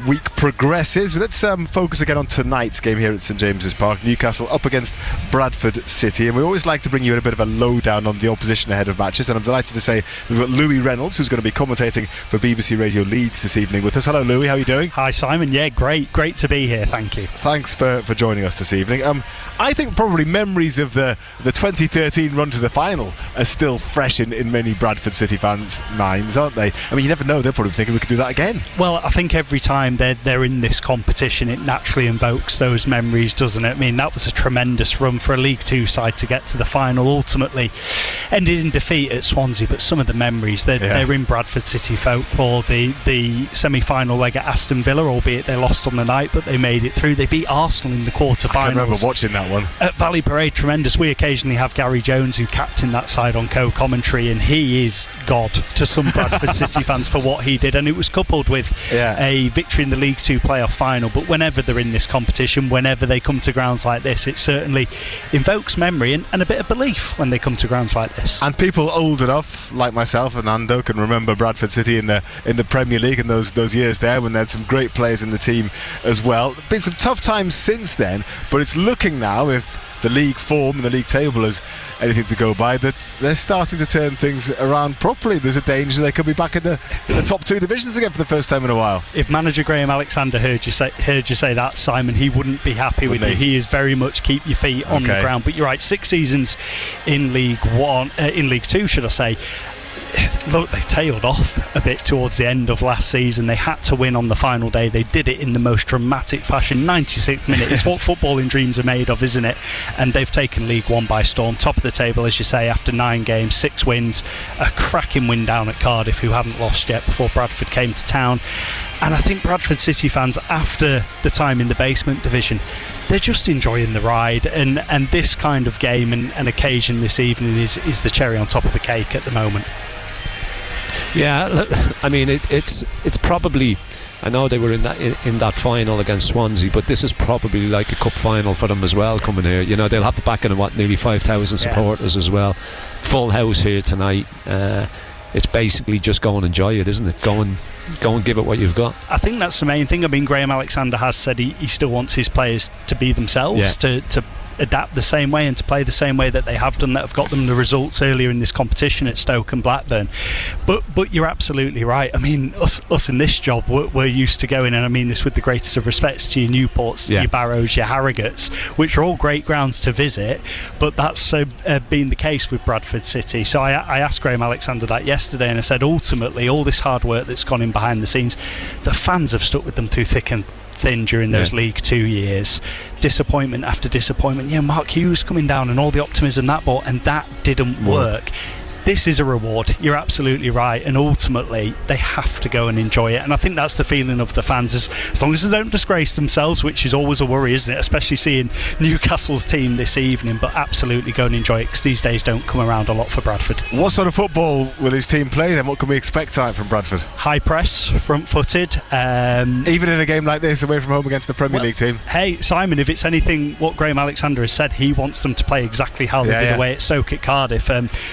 week progresses. Let's focus again on tonight's game here at St James's Park. Newcastle up against Bradford City, and we always like to bring you in a bit of a lowdown on the opposition ahead of matches. And I'm delighted to say we've got Louis Reynolds, who's going to be commentating for BBC Radio Leeds this evening with us. Hello, Louis. How are you doing? Hi, Simon. Yeah, great to be here. Thank you. Thanks for joining us this evening. I think probably memories of the 2013 run to the final are still fresh in many Bradford City fans' minds, aren't they? I mean, you never know. They're probably thinking we could do that again. Well, I think every time they're in this competition, it naturally invokes those memories, doesn't it? I mean, that was a tremendous run for a League Two side to get to the final. Ultimately, ended in defeat at Swansea, but some of the memories they're in Bradford City folklore. The semi-final leg at Aston Villa, albeit they lost on the night, but they made it through. They beat Arsenal in the quarter-finals. I remember watching that one at Valley Parade. Tremendous. We occasionally have Gary Jones, who captained that side, on co-commentary, and he is God to some Bradford City fans for what he did. And it was coupled with a victory in the League Two playoff final. But whenever they're in this competition, whenever they come to grounds like this, it certainly invokes memory and a bit of belief when they come to grounds like this. And people old enough, like myself and Ando, can remember Bradford City in the Premier League and those years there when they had some great players in the team as well. Been some tough times since then, but it's looking now, if the league form and the league table as anything to go by, that they're starting to turn things around properly. There's a danger they could be back in the top 2 divisions again for the first time in a while. If manager Graham Alexander heard you say that, Simon, he wouldn't be happy with you. He is very much keep your feet on the ground. But you're right, 6 seasons in League Two, should I say. Look, they tailed off a bit towards the end of last season. They had to win on the final day. They did it in the most dramatic fashion. 96th minute. It's what footballing dreams are made of, isn't it? And they've taken League One by storm. Top of the table, as you say, after 9 games, 6 wins. A cracking win down at Cardiff, who hadn't lost yet before Bradford came to town. And I think Bradford City fans, after the time in the basement division, they're just enjoying the ride. And this kind of game and occasion this evening is the cherry on top of the cake at the moment. Yeah, look, I mean, it's probably. I know they were in that final against Swansea, but this is probably like a cup final for them as well coming here. You know, they'll have the backing of nearly 5,000 supporters as well. Full house here tonight. It's basically just go and enjoy it, isn't it? Go and give it what you've got. I think that's the main thing. I mean, Graham Alexander has said he still wants his players to be themselves, to adapt the same way and to play the same way that they have done, that have got them the results earlier in this competition at Stoke and Blackburn. But you're absolutely right. I mean, us in this job, we're used to going, and I mean this with the greatest of respects to your Newports, your Barrows, your Harrogates, which are all great grounds to visit, but that's been the case with Bradford City. So I asked Graham Alexander that yesterday, and I said ultimately all this hard work that's gone in behind the scenes, the fans have stuck with them through thick and thin during those League 2 years. Disappointment after disappointment. Mark Hughes coming down and all the optimism that brought, and that didn't work. This is a reward. You're absolutely right, and ultimately they have to go and enjoy it. And I think that's the feeling of the fans, as long as they don't disgrace themselves, which is always a worry, isn't it, especially seeing Newcastle's team this evening. But absolutely go and enjoy it, because these days don't come around a lot for Bradford. What sort of football will his team play then? What can we expect tonight from Bradford? High press, front-footed, even in a game like this, away from home against the Premier League team. Hey Simon, if it's anything what Graham Alexander has said, he wants them to play exactly how they did away at Stoke at Cardiff.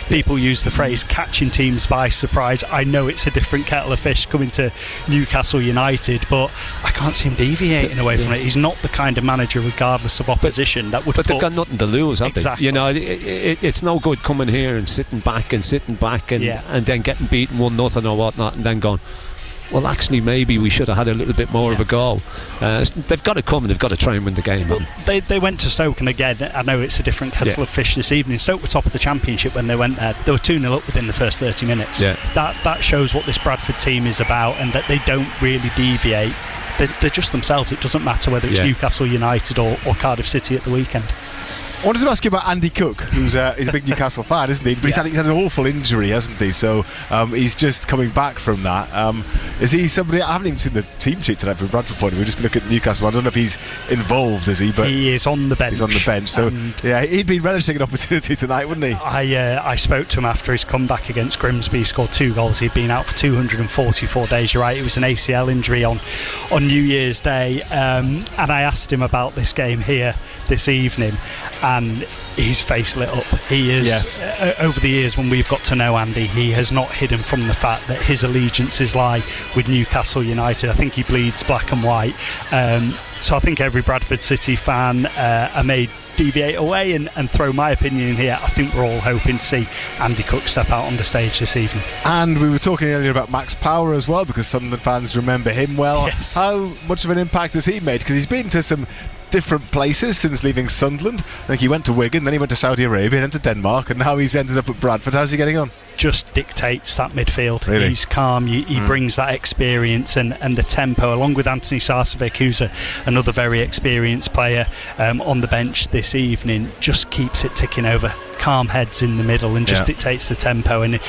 People use the phrase catching teams by surprise. I know it's a different kettle of fish coming to Newcastle United, but I can't see him deviating away from it. He's not the kind of manager, regardless of opposition, that would. But they've got nothing to lose, have they? You know, it's no good coming here and sitting back and then getting beaten 1-0 or whatnot, and then going, well, actually, maybe we should have had a little bit more of a goal. They've got to come and they've got to try and win the game. Well, they went to Stoke, and again, I know it's a different kettle of fish this evening. Stoke were top of the Championship when they went there. They were 2-0 up within the first 30 minutes. That shows what this Bradford team is about, and that they don't really deviate. They're just themselves. It doesn't matter whether it's Newcastle United or Cardiff City at the weekend. I wanted to ask you about Andy Cook, who's a big Newcastle fan, isn't he? But he's had an awful injury, hasn't he? So he's just coming back from that. Is he somebody? I haven't even seen the team sheet tonight from Bradford point of view. We've just been looking at Newcastle. I don't know if he's involved, is he? But he is on the bench. He's on the bench. So he'd be relishing an opportunity tonight, wouldn't he? I spoke to him after his comeback against Grimsby. He scored 2 goals. He'd been out for 244 days. You're right. It was an ACL injury on New Year's Day, and I asked him about this game here this evening, and his face lit up. He is, over the years when we've got to know Andy, he has not hidden from the fact that his allegiances lie with Newcastle United. I think he bleeds black and white. So I think every Bradford City fan may deviate away and throw my opinion in here. I think we're all hoping to see Andy Cook step out on the stage this evening. And we were talking earlier about Max Power as well, because Sunderland fans remember him well. Yes. How much of an impact has he made? Because he's been to some different places since leaving Sunderland. I think he went to Wigan, then he went to Saudi Arabia, then to Denmark, and now he's ended up at Bradford. How's he getting on? Just dictates that midfield. Really? He's calm, he brings that experience and the tempo, along with Anthony Sarcevic, who's another very experienced player on the bench this evening. Just keeps it ticking over. Calm heads in the middle and just dictates the tempo. And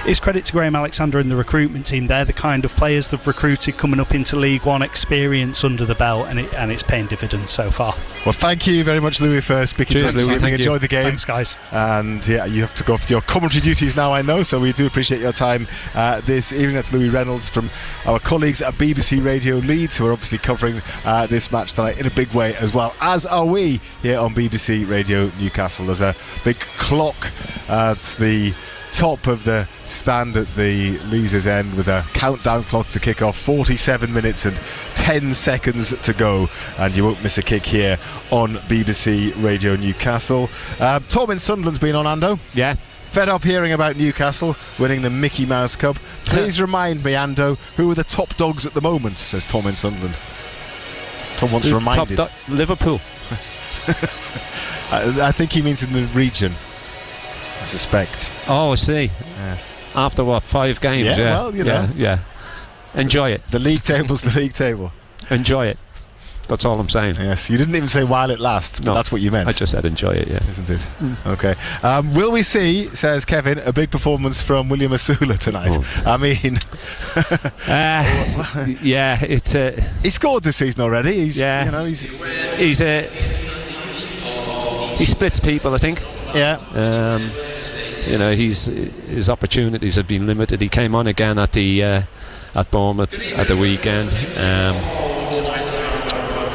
it's credit to Graham Alexander and the recruitment team. They're the kind of players they've recruited coming up into League One, experience under the belt, and it's paying dividends so far. Well, thank you very much, Louis, for speaking to us this evening. Enjoy the game. Thanks, guys. And you have to go off to your commentary duties now, I know, so we do appreciate your time this evening. That's Louis Reynolds from our colleagues at BBC Radio Leeds, who are obviously covering this match tonight in a big way, as well as are we here on BBC Radio Newcastle. There's a big clock at the top of the stand at the Leazes end with a countdown clock to kick off. 47 minutes and 10 seconds to go, and you won't miss a kick here on BBC Radio Newcastle. Tom in Sunderland's been on, Ando. Yeah. Fed up hearing about Newcastle winning the Mickey Mouse Cup. Please remind me, Ando, who are the top dogs at the moment, says Tom in Sunderland. Tom wants reminded. Liverpool. I think he means in the region, I suspect. Oh, I see. Yes. After what, 5 games? Yeah, well, you know. Yeah. Enjoy it. The league table's the league table. Enjoy it. That's all I'm saying. Yes, you didn't even say while it lasts, but that's what you meant. I just said enjoy it, yeah. Isn't it? Okay. Will we see, says Kevin, a big performance from William Asula tonight? Oh. I mean... yeah, it's... he scored this season already. He splits people, I think. Yeah. His opportunities have been limited. He came on again at Bournemouth at the weekend.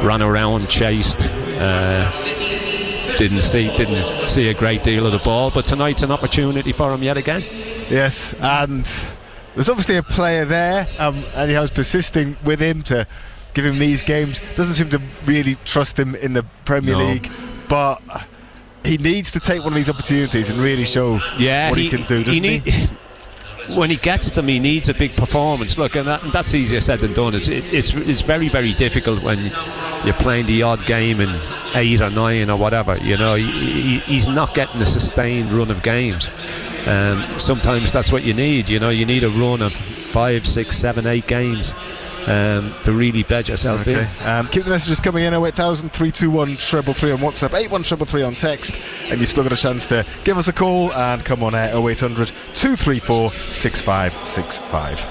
Ran around, chased. Didn't see a great deal of the ball, but tonight's an opportunity for him yet again. Yes, and there's obviously a player there, and he was persisting with him to give him these games. Doesn't seem to really trust him in the Premier League, but he needs to take one of these opportunities and really show what he can do, doesn't he? When he gets them, he needs a big performance. Look, and that's easier said than done. It's very, very difficult when you're playing the odd game in 8 or 9 or whatever. You know, he's not getting a sustained run of games. Sometimes that's what you need. You know, you need a run of 5, 6, 7, 8 games to really bed yourself in. Keep the messages coming in. 08000 321 333 on WhatsApp, 81333 on text, and you've still got a chance to give us a call and come on air. 0800 234 6565.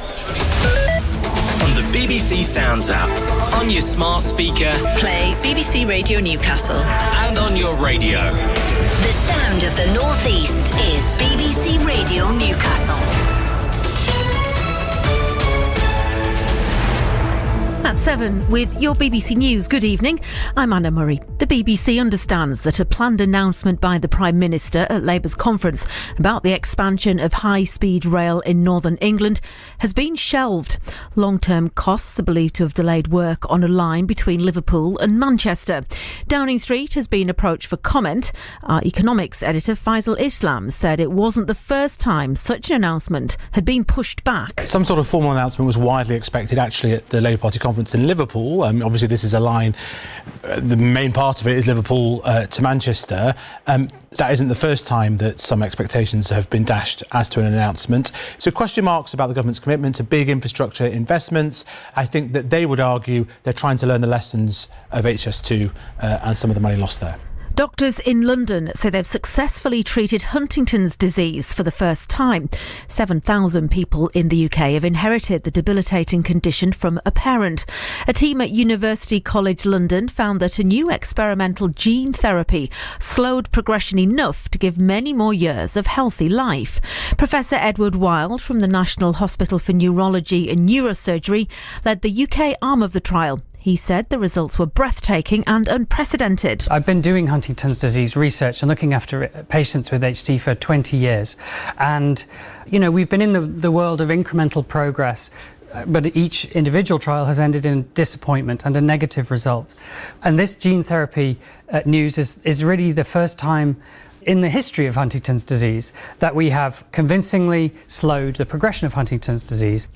On the BBC Sounds app, on your smart speaker, Play BBC Radio Newcastle. and on your radio. The sound of the North East is BBC Radio Newcastle. At 7 with your BBC News. Good evening. I'm Anna Murray. The BBC understands that a planned announcement by the Prime Minister at Labour's conference about the expansion of high-speed rail in northern England has been shelved. Long-term costs are believed to have delayed work on a line between Liverpool and Manchester. Downing Street has been approached for comment. Our economics editor Faisal Islam said it wasn't the first time such an announcement had been pushed back. Some sort of formal announcement was widely expected actually at the Labour Party conference in Liverpool. Obviously this is a line, the main part of it is Liverpool to Manchester. That isn't the first time that some expectations have been dashed as to an announcement. So question marks about the government's commitment to big infrastructure investments. I think that they would argue they're trying to learn the lessons of HS2 and some of the money lost there. Doctors in London say they've successfully treated Huntington's disease for the first time. 7,000 people in the UK have inherited the debilitating condition from a parent. A team at University College London found that a new experimental gene therapy slowed progression enough to give many more years of healthy life. Professor Edward Wild from the National Hospital for Neurology and Neurosurgery led the UK arm of the trial. He said the results were breathtaking and unprecedented. I've been doing Huntington's disease research and looking after patients with HT for 20 years. And, you know, we've been in the world of incremental progress, but each individual trial has ended in disappointment and a negative result. And this gene therapy news is really the first time in the history of Huntington's disease that we have convincingly slowed the progression of Huntington's disease.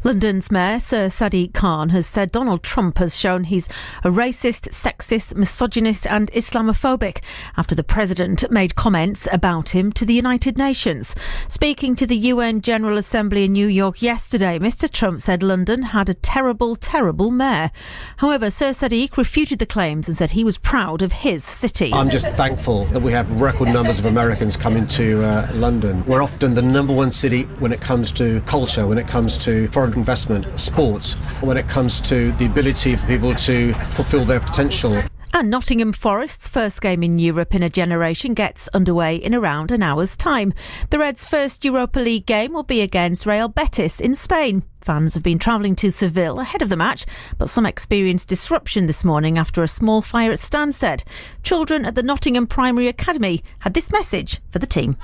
London's Mayor Sir Sadiq Khan has said Donald Trump has shown he's a racist, sexist, misogynist and Islamophobic after the president made comments about him to the United Nations. Speaking to the UN General Assembly in New York yesterday, Mr Trump said London had a terrible, terrible mayor. However, Sir Sadiq refuted the claims and said he was proud of his city. I'm just thankful that we have record numbers of Americans coming to London. We're often the number one city when it comes to culture, when it comes to foreign investment, sports, when it comes to the ability for people to fulfil their potential. And Nottingham Forest's first game in Europe in a generation gets underway in around an hour's time. The Reds' first Europa League game will be against Real Betis in Spain. Fans have been travelling to Seville ahead of the match, but some experienced disruption this morning after a small fire at Stansted. Children at the Nottingham Primary Academy had this message for the team.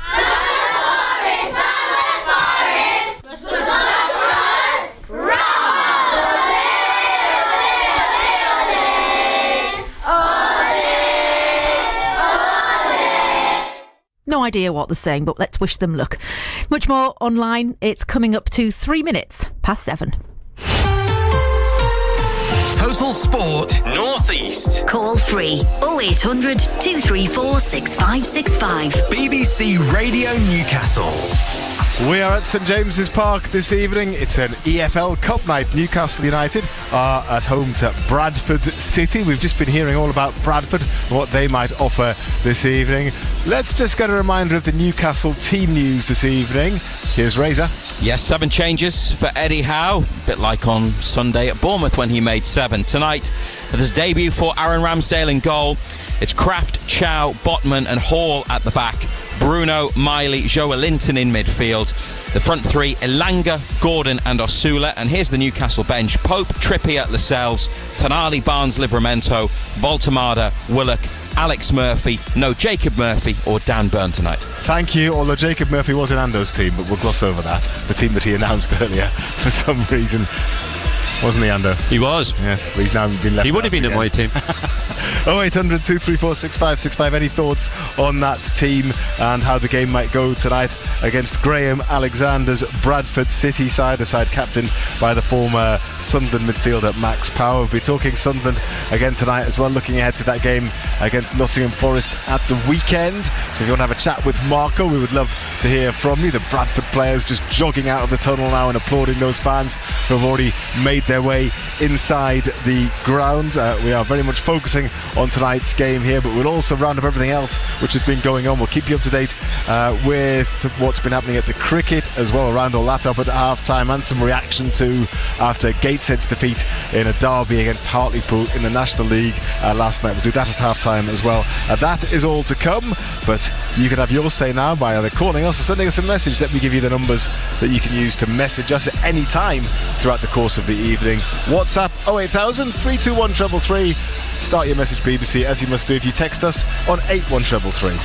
No idea what they're saying, but let's wish them luck. Much more online. It's coming up to 3 minutes past 7. Total Sport North East. Call free 0800 234 6565. BBC Radio Newcastle. We are at St James's Park this evening. It's an EFL Cup night. Newcastle United are at home to Bradford City. We've just been hearing all about Bradford and what they might offer this evening. Let's just get a reminder of the Newcastle team news this evening. Here's Razor. Yes, 7 changes for Eddie Howe, a bit like on Sunday at Bournemouth when he made 7. Tonight, there's debut for Aaron Ramsdale in goal. It's Kraft, Chow, Botman and Hall at the back. Bruno, Miley, Joelinton in midfield. The front three, Elanga, Gordon and Osula. And here's the Newcastle bench. Pope, Trippier, Lascelles, Tonali, Barnes, Livramento, Voltemada, Willock, Alex Murphy, no Jacob Murphy or Dan Burn tonight. Thank you, although Jacob Murphy was in Ando's team, but we'll gloss over that. The team that he announced earlier for some reason. Wasn't he, Ando? He was. Yes, but he's now been left. He would have been again. at my team. 0800 234 6565. Any thoughts on that team and how the game might go tonight against Graham Alexander's Bradford City side, a side captained by the former Sunderland midfielder Max Power. We'll be talking Sunderland again tonight as well, looking ahead to that game against Nottingham Forest at the weekend. So if you want to have a chat with Marco, we would love to hear from you. The Bradford players just jogging out of the tunnel now and applauding those fans who have already made their way inside the ground. We are very much focusing on tonight's game here, but we'll also round up everything else which has been going on. We'll keep you up to date with what's been happening at the cricket as well, around all that up at half-time, and some reaction to after Gateshead's defeat in a derby against Hartlepool in the National League last night. We'll do that at half-time as well. That is all to come, but you can have your say now by either calling us or sending us a message. Let me give you the numbers that you can use to message us at any time throughout the course of the evening. WhatsApp 08000 321 333. Start your message BBC as you must do if you text us on 81333.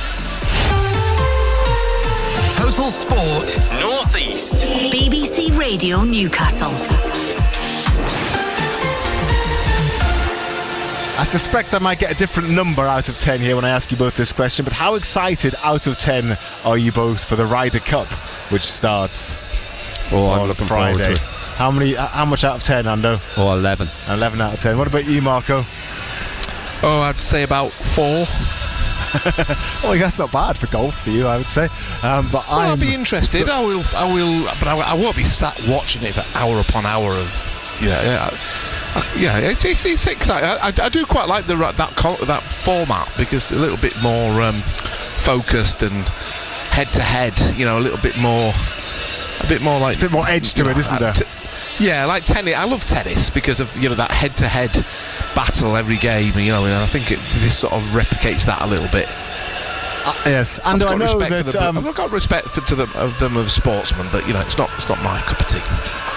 Total Sport North East. BBC Radio Newcastle. I suspect I might get a different number out of 10 here when I ask you both this question, but how excited out of 10 are you both for the Ryder Cup, which starts I'm looking Friday? forward to it. How much out of 10, Ando? 11. 11 out of 10. What about you, Marco? Oh, I'd say about 4. Oh, that's not bad for golf for you, I would say. But I'll be interested. I will, but I won't be sat watching it for hour upon hour of. It's exciting. I do quite like that format because a little bit more focused and head to head. A little bit more like a bit more edge to it, isn't there? Yeah, like tennis. I love tennis because of that head-to-head battle every game. And I think this sort of replicates that a little bit. Yes, and I know that I've got respect for them as sportsmen, but it's not my cup of tea.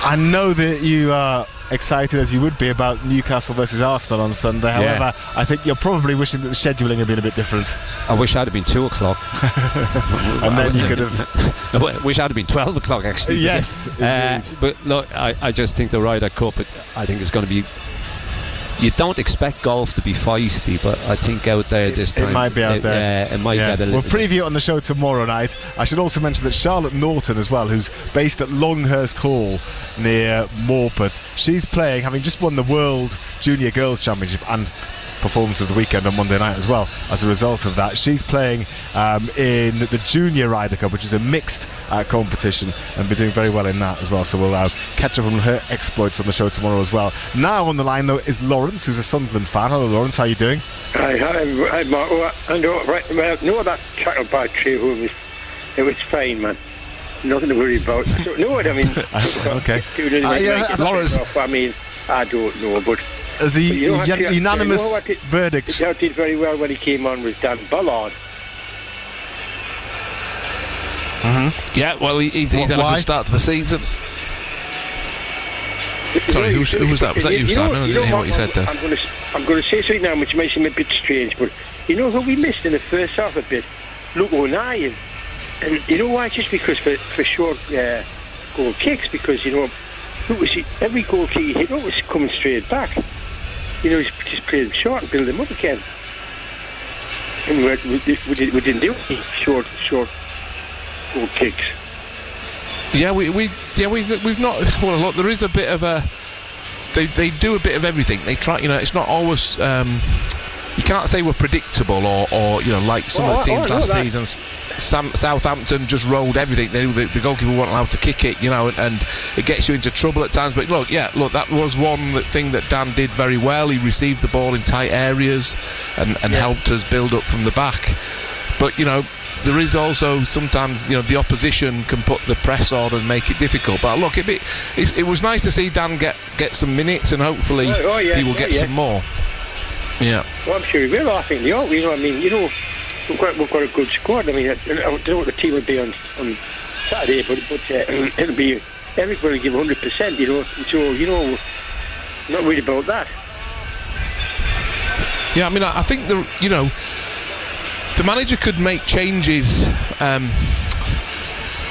I know that you are excited as you would be about Newcastle versus Arsenal on Sunday. However, I think you're probably wishing that the scheduling had been a bit different. I wish I'd have been 2 o'clock. And then you could have. I wish I'd have been 12 o'clock actually. Yes, but look, I just think the Ryder Cup, I think it's going to be. You don't expect golf to be feisty, but I think out there this time it might be out there. It might get a little. We'll preview it on the show tomorrow night. I should also mention that Charlotte Norton as well, who's based at Longhurst Hall near Morpeth, she's playing, having just won the World Junior Girls Championship and performance of the weekend on Monday night as well. As a result of that, she's playing in the Junior Ryder Cup, which is a mixed competition, and be doing very well in that as well. So we'll catch up on her exploits on the show tomorrow as well. Now on the line though is Lawrence, who's a Sunderland fan. Hello Lawrence, how are you doing? Hi Mark. I know that tackle by Tree, it was fine, man. Nothing to worry about. I don't know what I mean. Okay. Lawrence, I don't know, but as a unanimous verdict. He did very well when he came on with Dan Ballard. Mm-hmm. Yeah, well, he's had a good start to the season. Sorry, who was that? Was that you, Simon? I didn't hear what you said there. I'm going to say something now which may seem a bit strange, but you know who we missed in the first half a bit? Luke O'Neill. And you know why? Just because for short goal kicks, because every goal kick he hit was coming straight back. He's just playing short and build him up again. And we didn't do any short goal kicks. Yeah, we've not. Well, look, there is a bit of a. They do a bit of everything. They try, it's not always. You can't say we're predictable or like some of the teams last season. Southampton just rolled everything. The goalkeeper wasn't allowed to kick it, and it gets you into trouble at times. But look, that was one thing that Dan did very well. He received the ball in tight areas and helped us build up from the back. But there is also sometimes the opposition can put the press on and make it difficult. But look, it was nice to see Dan get some minutes, and hopefully he will get some more. Yeah. Well, I'm sure he will. I think they are. We've got a good squad. I mean, I don't know what the team will be on Saturday, but it'll be everybody will give 100%. So not worried about that. Yeah, I mean, I think the manager could make changes.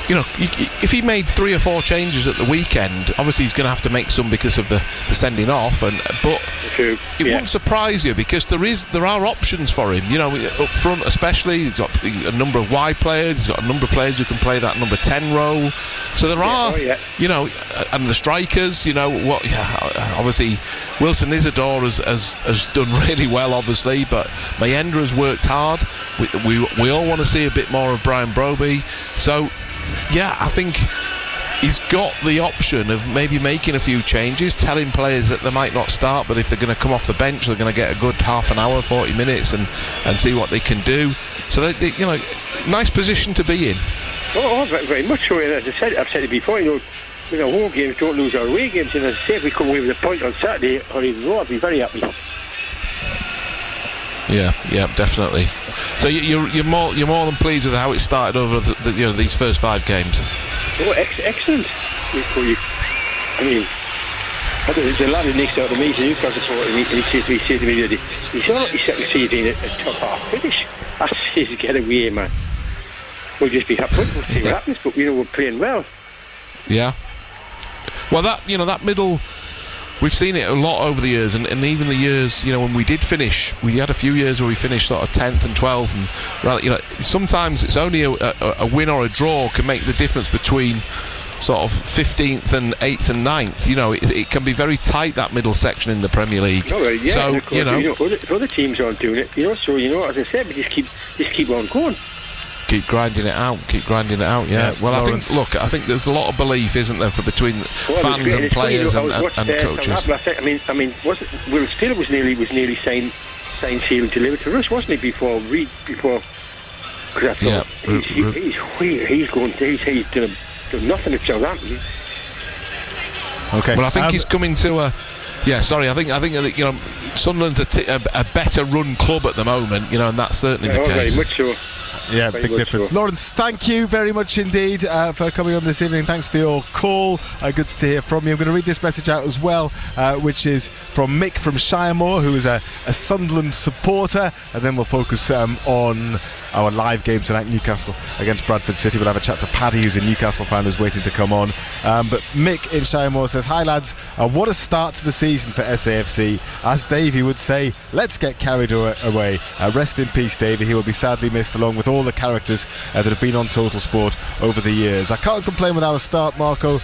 If he made 3 or 4 changes at the weekend, obviously he's going to have to make some because of the sending off. But it wouldn't surprise you because there are options for him. Up front especially, he's got a number of wide players. He's got a number of players who can play that number 10 role. So there are, and the strikers. Obviously Wilson Isidore has done really well, obviously, but Mayendra has worked hard. We all want to see a bit more of Brian Broby. So. Yeah, I think he's got the option of maybe making a few changes, telling players that they might not start, but if they're going to come off the bench, they're going to get a good half an hour, 40 minutes, and see what they can do. So, nice position to be in. Oh, very much so. As I've said it before, home games don't lose our away games. And as I say, if we come away with a point on Saturday or even more, I'd be very happy. Yeah, definitely. So you're more than pleased with how it started over these first 5 games. Oh, excellent. I mean, there's a lad who next out to me, he's a Newcastle supporter, and he said to me the other day, he said to see it being a top half finish. I said, get away, man. We'll just be happy. We'll see what happens, but we're playing well. Yeah. Well, that middle. We've seen it a lot over the years, and even the years, when we did finish, we had a few years where we finished sort of 10th and 12th, and sometimes it's only a win or a draw can make the difference between sort of 15th and 8th and 9th. It can be very tight, that middle section in the Premier League. Oh, yeah, so, of course, other teams aren't doing it, so, as I said, we just keep on going. Keep grinding it out, yeah. Well, Lawrence. I think there's a lot of belief, isn't there, between fans and players and coaches. I mean, Will Steele was nearly signed, sealed, delivered to us, wasn't he? Before, because I thought he's done nothing at Southampton. Okay. Well, I think he's coming to a. Yeah, sorry. I think Sunderland's a better run club at the moment, and that's certainly the case. Very much so. Yeah, big difference. Lawrence, thank you very much indeed for coming on this evening. Thanks for your call. Good to hear from you. I'm going to read this message out as well, which is from Mick from Shiremore, who is a Sunderland supporter, and then we'll focus on our live game tonight, Newcastle against Bradford City. We'll have a chat to Paddy, who's a Newcastle fan who's waiting to come on. But Mick in Shiremore says, hi lads, what a start to the season for SAFC. As Davey would say, let's get carried away. Rest in peace, Davey. He will be sadly missed, along with all the characters that have been on Total Sport over the years. I can't complain with our start, Marco.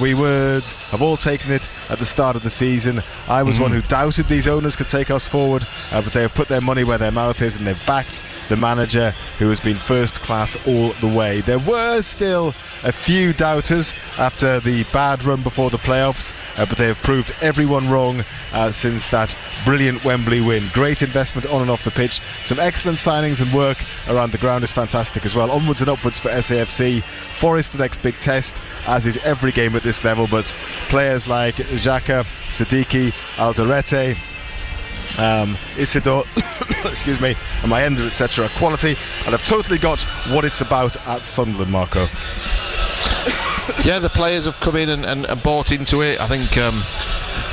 We would have all taken it at the start of the season. I was one who doubted these owners could take us forward, but they have put their money where their mouth is, and they've backed the manager who has been first class all the way. There were still a few doubters after the bad run before the playoffs, but they have proved everyone wrong since that brilliant Wembley win. Great investment on and off the pitch, some excellent signings, and work around the ground is fantastic as well. Onwards and upwards for SAFC. Forest the next big test, as is every game at this level, but players like Xhaka, Siddiqui, Alderete, Isidore excuse me, and Mayendra, etc. quality, and have totally got what it's about at Sunderland, Marco. Yeah, the players have come in and bought into it. I think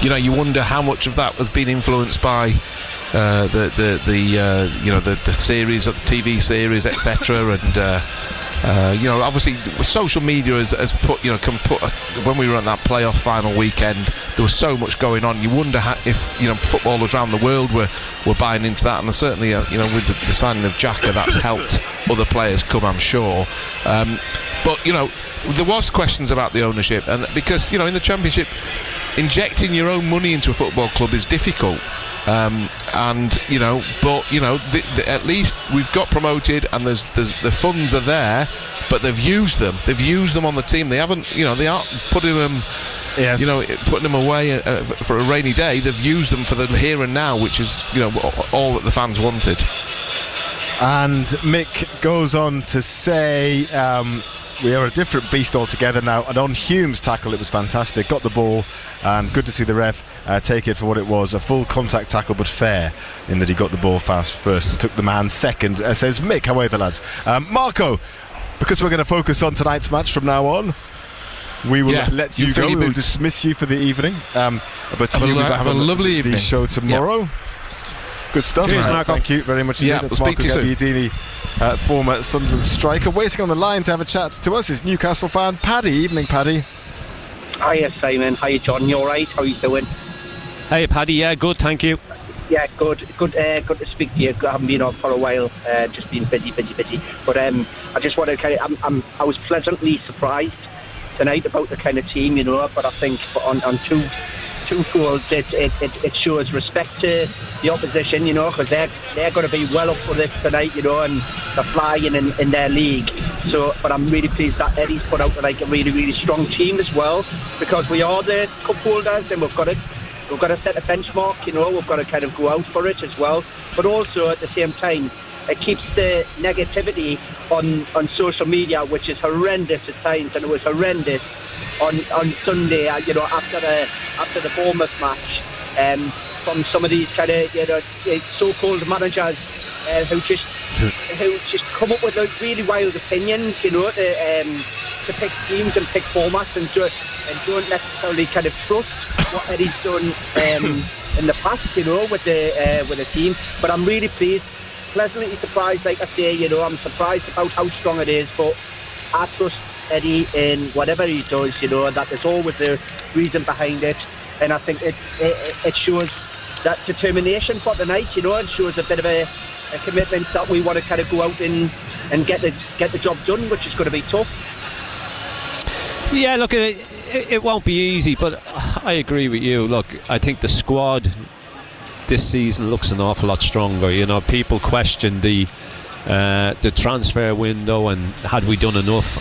you wonder how much of that has been influenced by the series, the TV series, etc. And Obviously social media has put, when we were on that playoff final weekend, there was so much going on. You wonder if footballers around the world were buying into that, and certainly with the signing of Xhaka, that's helped other players come, I'm sure. But there was questions about the ownership, and because in the Championship, injecting your own money into a football club is difficult. At least we've got promoted, and there's the funds are there, but they've used them on the team. They haven't, they aren't putting them, putting them away for a rainy day. They've used them for the here and now, which is all that the fans wanted. And Mick goes on to say, we are a different beast altogether now, and on Hume's tackle it was fantastic, got the ball, and good to see the ref take it for what it was, a full contact tackle, but fair in that he got the ball fast first and took the man second, says Mick. How are the lads? Marco, because we're going to focus on tonight's match from now on, we will let you go. We will dismiss you for the evening, but you'll be back have a lovely evening. The show tomorrow. Good stuff. Cheers, Marco. Thank you very much. Yeah, that's we'll speak to you soon. Gabbiadini, former Sunderland striker. Waiting on the line to have a chat to us is Newcastle fan Paddy. Evening, Paddy. Hiya, Simon. Hiya, John. You all right? How are you doing? Hey, Paddy. Yeah, good. Thank you. Yeah, good to speak to you. I haven't been on for a while. Just been busy. But I just want to I was pleasantly surprised tonight about the kind of team, But I think on two goals, it shows respect to the opposition, because they're going to be well up for this tonight, and they're flying in their league. So, but I'm really pleased that Eddie's put out a really, really strong team as well, because we are the cup holders, and we've got to set a benchmark, we've got to kind of go out for it as well. But also at the same time, it keeps the negativity on social media, which is horrendous at times, and it was horrendous on Sunday, after the Bournemouth match, from some of these kind of so-called managers who just come up with really wild opinions, to pick teams and pick formats and don't necessarily kind of trust what Eddie's done in the past, with the team. But I'm really pleased, pleasantly surprised, like I say, I'm surprised about how strong it is, but I trust Eddie in whatever he does, that there's always a reason behind it, and I think it shows that determination for tonight, and shows a bit of a commitment that we want to kind of go out and get the job done, which is going to be tough. Yeah, look, it won't be easy, but I agree with you. Look, I think the squad this season looks an awful lot stronger. People question the transfer window and had we done enough.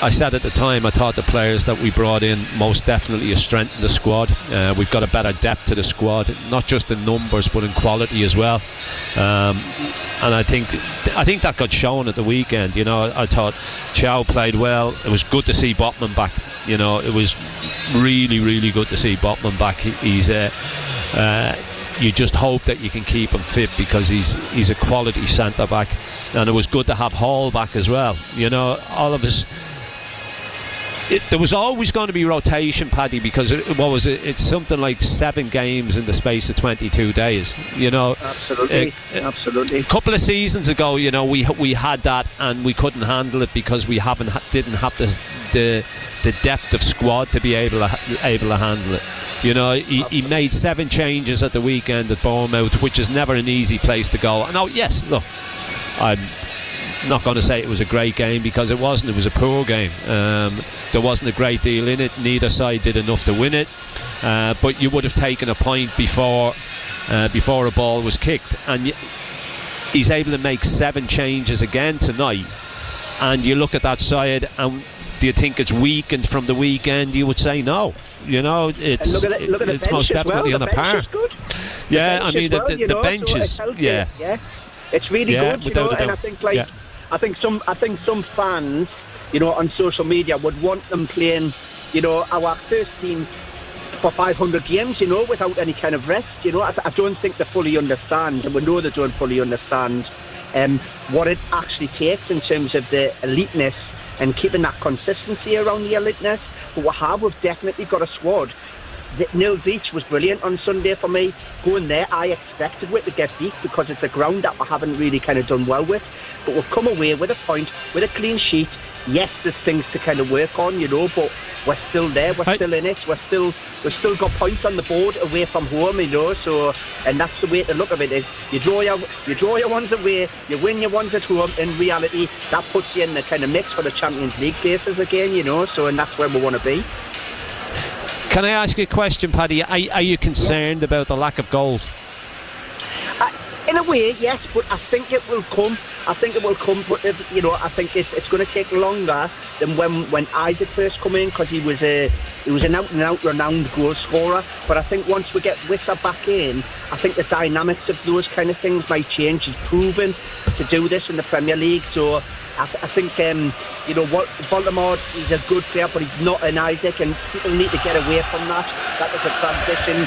I said at the time, I thought the players that we brought in most definitely have strengthened the squad. We've got a better depth to the squad, not just in numbers but in quality as well. And I think that got shown at the weekend. I thought Chow played well. It was good to see Botman back. It was really, really good to see Botman back. He's you just hope that you can keep him fit, because he's a quality centre back, and it was good to have Hall back as well. All of us. There was always going to be rotation, Paddy, because it's something like 7 games in the space of 22 days. Absolutely. A couple of seasons ago, we had that and we couldn't handle it because we didn't have the depth of squad to be able to handle it. He made 7 changes at the weekend at Bournemouth, which is never an easy place to go. Now, yes, look, I'm not going to say it was a great game, because it wasn't. It was a poor game. There wasn't a great deal in it. Neither side did enough to win it, but you would have taken a point before a ball was kicked, and he's able to make 7 changes again tonight. And you look at that side, and do you think it's weakened from the weekend? You would say no. It's it's most definitely on a par. Yeah, I mean the bench is it's really good, and I think I think some fans, on social media would want them playing, our first team for 500 games, without any kind of rest. I don't think they fully understand, and we know they don't fully understand what it actually takes in terms of the eliteness and keeping that consistency around the eliteness. But we've definitely got a squad nil beach was brilliant on Sunday for me. Going there, I expected it to get beat because it's a ground that I haven't really kind of done well with. But we've come away with a point, with a clean sheet. Yes, there's things to kind of work on, but we're still there. We're still in it. We've still got points on the board away from home, So, and that's the way to look at it. Is you draw your ones away, you win your ones at home. In reality, that puts you in the kind of mix for the Champions League places again, So, and that's where we want to be. Can I ask you a question, Paddy? Are you concerned about the lack of goals? In a way, yes, but I think it will come. But I think it's going to take longer than when Isaac first come in, because he was an out-and-out renowned goal scorer. But I think once we get Wissa back in, I think the dynamics of those kind of things might change. He's proven to do this in the Premier League, so I think Voldemort, he's a good player, but he's not an Isaac, and people need to get away from that. That was a transition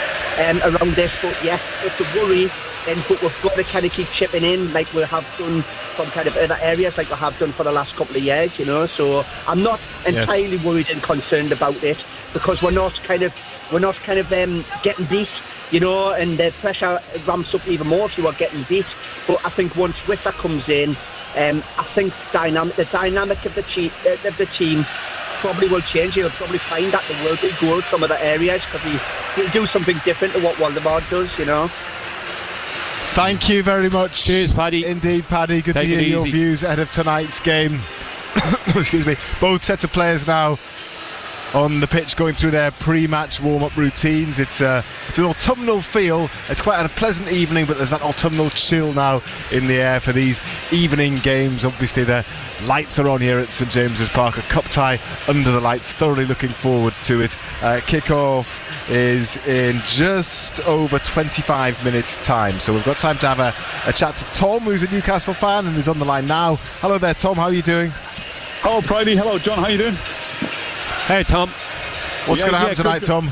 around this, but yes, it's a worry. But we've got to kind of keep chipping in like we have done from kind of other areas, like we have done for the last couple of years, So I'm not entirely worried and concerned about it, because we're not kind of getting beat, and the pressure ramps up even more if you are getting beat. But I think once Wissa comes in, I think the dynamic of the team probably will change. He'll probably find that there will be goals from other areas, because he'll do something different to what Waldemar does, Thank you very much. Cheers, Paddy. Indeed, Paddy. Good to hear your views ahead of tonight's game. Excuse me. Both sets of players now on the pitch going through their pre-match warm-up routines. It's an autumnal feel. It's quite a pleasant evening, but there's that autumnal chill now in the air for these evening games. Obviously, the lights are on here at St James's Park. A cup tie under the lights. Thoroughly looking forward to it. Kick-off is in just over 25 minutes' time. So we've got time to have a chat to Tom, who's a Newcastle fan and is on the line now. Hello there, Tom. How are you doing? Hello, Bridie. Hello, John. How are you doing? Hey, Tom. What's going to happen tonight, Tom?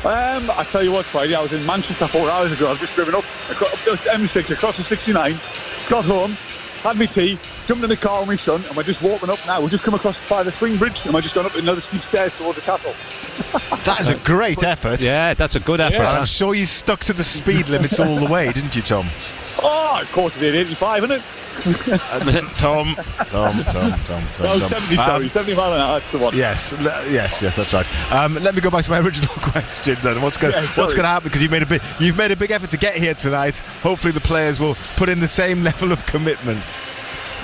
I tell you what, Friday, I was in Manchester 4 hours ago. I've just driven up the M6 across the 69, got home, had my tea, jumped in the car with my son, and we're just walking up now. We've just come across by the Spring Bridge, and we're just gone up another steep stairs towards the castle. That is a great effort. Yeah, that's a good effort. Yeah. I'm sure you stuck to the speed limits all the way, didn't you, Tom? Oh, of course I did. 85, isn't it? Tom. No, 70, sorry. 70 mile an hour, that's the one. Yes, that's right. Let me go back to my original question then. What's going to happen? Because you've made a big effort to get here tonight. Hopefully the players will put in the same level of commitment.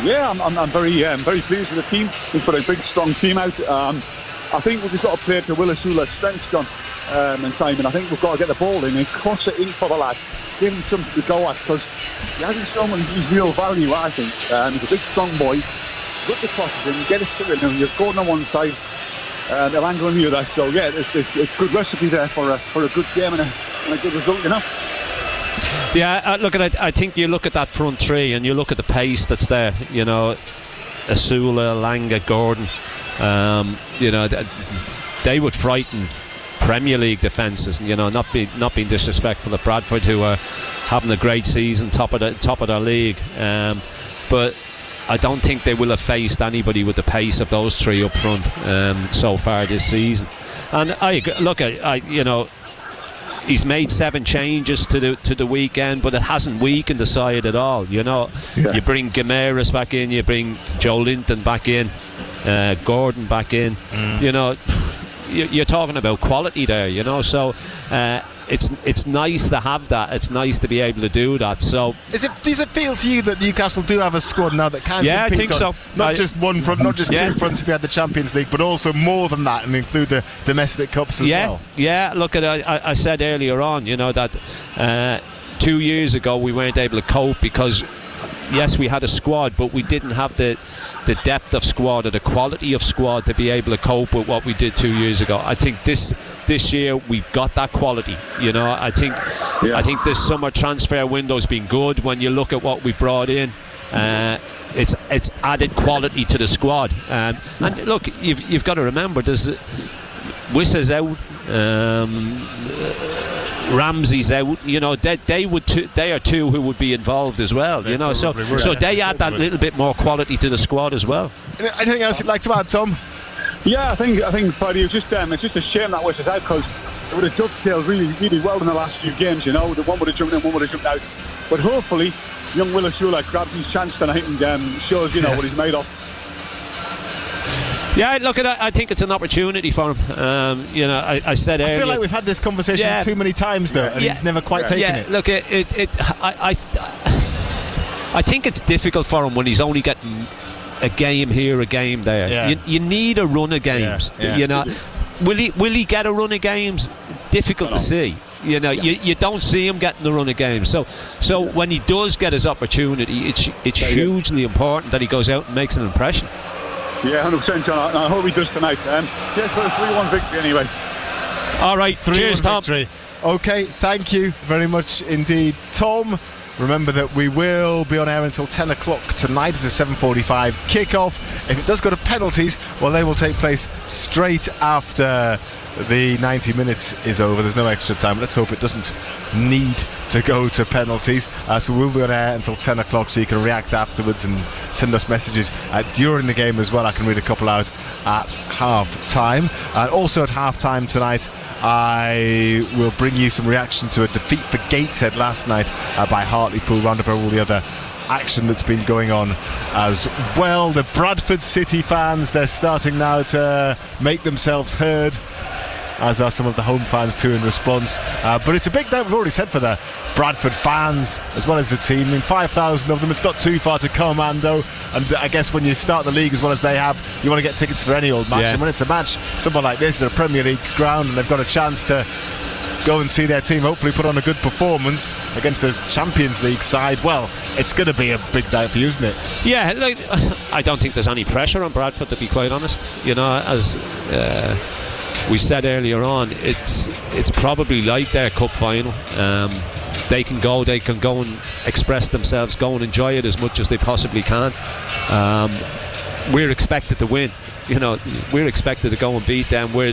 Yeah, I'm very pleased with the team. We've got a big, strong team out. I think we've got to play to Will Asula's strengths, John and Simon. I think we've got to get the ball in and cross it in for the lad. Give him something to go at, because he hasn't shown his real value, I think. He's a big, strong boy. Put the crosses in, get it to him. You've Gordon on one side, they'll angle on the other. So, yeah, it's a good recipe there for a good game and a good result, Yeah, look at it. I think you look at that front three and you look at the pace that's there. Asula, Langa, Gordon. They would frighten Premier League defences. Not being disrespectful to Bradford, who are having a great season, top of their league. But I don't think they will have faced anybody with the pace of those three up front so far this season. And he's made 7 changes to the weekend, but it hasn't weakened the side at all. You bring Gamaris back in, you bring Joe Linton back in, Gordon back in. You're talking about quality there. So it's nice to have that. It's nice to be able to do that. So does it feel to you that Newcastle do have a squad now that can compete? I think so. Not just two fronts if you had the Champions League, but also more than that, and include the domestic cups as well. Yeah, look at I said earlier on, that 2 years ago we weren't able to cope because yes, we had a squad, but we didn't have the depth of squad or the quality of squad to be able to cope with what we did 2 years ago. I think this year we've got that quality. I think this summer transfer window's been good. When you look at what we've brought in, it's added quality to the squad. And look, you've got to remember, there's Wissa's out. Ramsey's out. They are two who would be involved as well. So they add that little bit more quality to the squad as well. Anything else you'd like to add, Tom? Yeah, I think Freddie, it's just a shame that Wissa's out, because would have dovetailed really, really well in the last few games, you know. The one would have jumped in, one would have jumped out. But hopefully, young Willis Shula grabs his chance tonight and shows, what he's made of. Yeah, look, I think it's an opportunity for him. I said earlier. I feel like we've had this conversation too many times, though, and he's never quite taken it. Look, I think it's difficult for him when he's only getting a game here, a game there. Yeah. You need a run of games. Yeah. Will he get a run of games? Difficult to see. You don't see him getting the run of games. So when he does get his opportunity, it's hugely important that he goes out and makes an impression. Yeah, 100%, John. I hope he does tonight. Cheers for a 3-1 victory anyway. All right, cheers, Tom. Victory. Okay, thank you very much indeed, Tom. Remember that we will be on air until 10 o'clock tonight. It's a 7:45 kickoff. If it does go to penalties, well, they will take place straight after the 90 minutes is over. There's no extra time. Let's hope it doesn't need to go to penalties. So we'll be on air until 10 o'clock, so you can react afterwards and send us messages during the game as well. I can read a couple out at half-time. And also at half-time tonight, I will bring you some reaction to a defeat for Gateshead last night by Hartlepool, round up all the other action that's been going on as well. The Bradford City fans, they're starting now to make themselves heard, as are some of the home fans too in response. But it's a big night, we've already said, for the Bradford fans as well as the team. I mean, 5,000 of them, it's not too far to come, Ando. And I guess when you start the league as well as they have, you want to get tickets for any old match. Yeah. And when it's a match, someone like this, at a Premier League ground, and they've got a chance to go and see their team hopefully put on a good performance against the Champions League side, well, it's going to be a big day for you, isn't it? Yeah, I don't think there's any pressure on Bradford, to be quite honest. As we said earlier on, it's probably like their cup final. They can go and express themselves, go and enjoy it as much as they possibly can. We're expected to win. We're expected to go and beat them. We're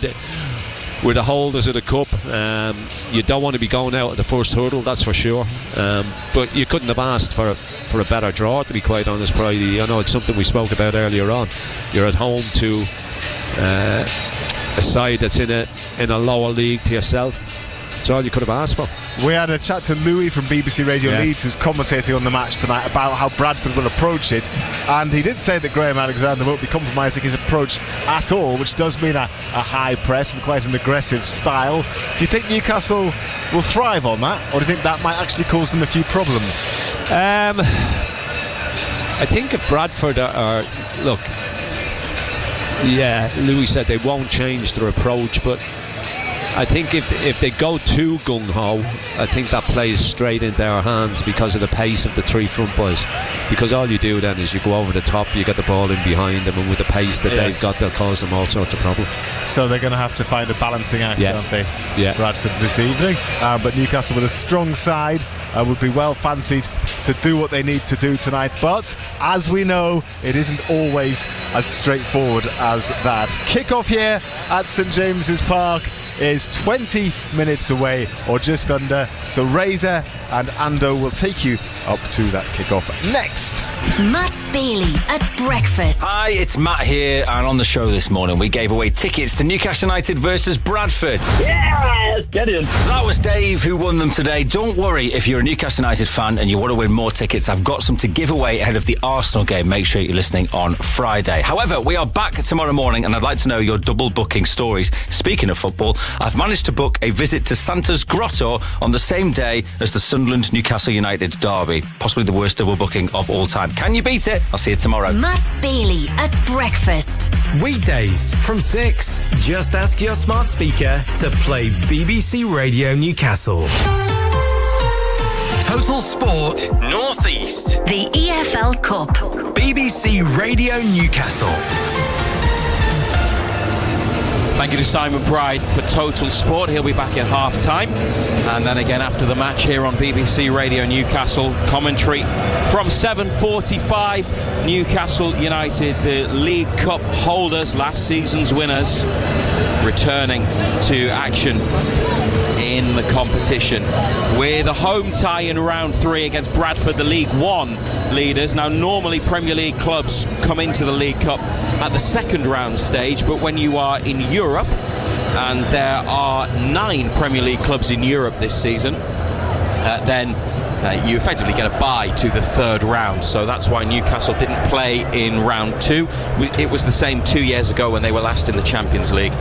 the holders of the cup. You don't want to be going out at the first hurdle, that's for sure. But you couldn't have asked for a better draw, to be quite honest, Bridie. It's something we spoke about earlier on. You're at home to a side that's in a lower league to yourself. That's all you could have asked for. We had a chat to Louis from BBC Radio Leeds, who's commentating on the match tonight, about how Bradford will approach it, and he did say that Graham Alexander won't be compromising his approach at all, which does mean a high press and quite an aggressive style. Do you think Newcastle will thrive on that, or do you think that might actually cause them a few problems? I think if Bradford are look, Louis said they won't change their approach, but I think if they go too gung-ho, I think that plays straight into our hands because of the pace of the three front boys. Because all you do then is you go over the top, you get the ball in behind them, and with the pace that they've got, they'll cause them all sorts of problems. So they're going to have to find a balancing act, aren't they? Yeah. Bradford this evening. But Newcastle with a strong side would be well fancied to do what they need to do tonight. But as we know, it isn't always as straightforward as that. Kick-off here at St James's Park is 20 minutes away, or just under. So Razor and Ando will take you up to that kick-off next. Matt Bailey at breakfast. Hi, it's Matt here, and on the show this morning we gave away tickets to Newcastle United versus Bradford. Yeah, get in. That was Dave who won them today. Don't worry, if you're a Newcastle United fan and you want to win more tickets, I've got some to give away ahead of the Arsenal game. Make sure you're listening on Friday. However, we are back tomorrow morning, and I'd like to know your double booking stories. Speaking of football, I've managed to book a visit to Santa's Grotto on the same day as the Sunderland Newcastle United derby. Possibly the worst double booking of all time. Can you beat it? I'll see you tomorrow. Matt Bailey at breakfast. Weekdays from 6. Just ask your smart speaker to play BBC Radio Newcastle. Total Sport Northeast. The EFL Cup. BBC Radio Newcastle. Thank you to Simon Pride for Total Sport. He'll be back at half-time. And then again after the match here on BBC Radio Newcastle. Commentary from 7:45. Newcastle United, the League Cup holders, last season's winners, returning to action in the competition with a home tie in round 3 against Bradford, the League One leaders. Now, normally Premier League clubs come into the League Cup at the second round stage, but when you are in Europe, and there are 9 Premier League clubs in Europe this season, then you effectively get a bye to the third round. So that's why Newcastle didn't play in round 2. It was the same 2 years ago when they were last in the Champions League.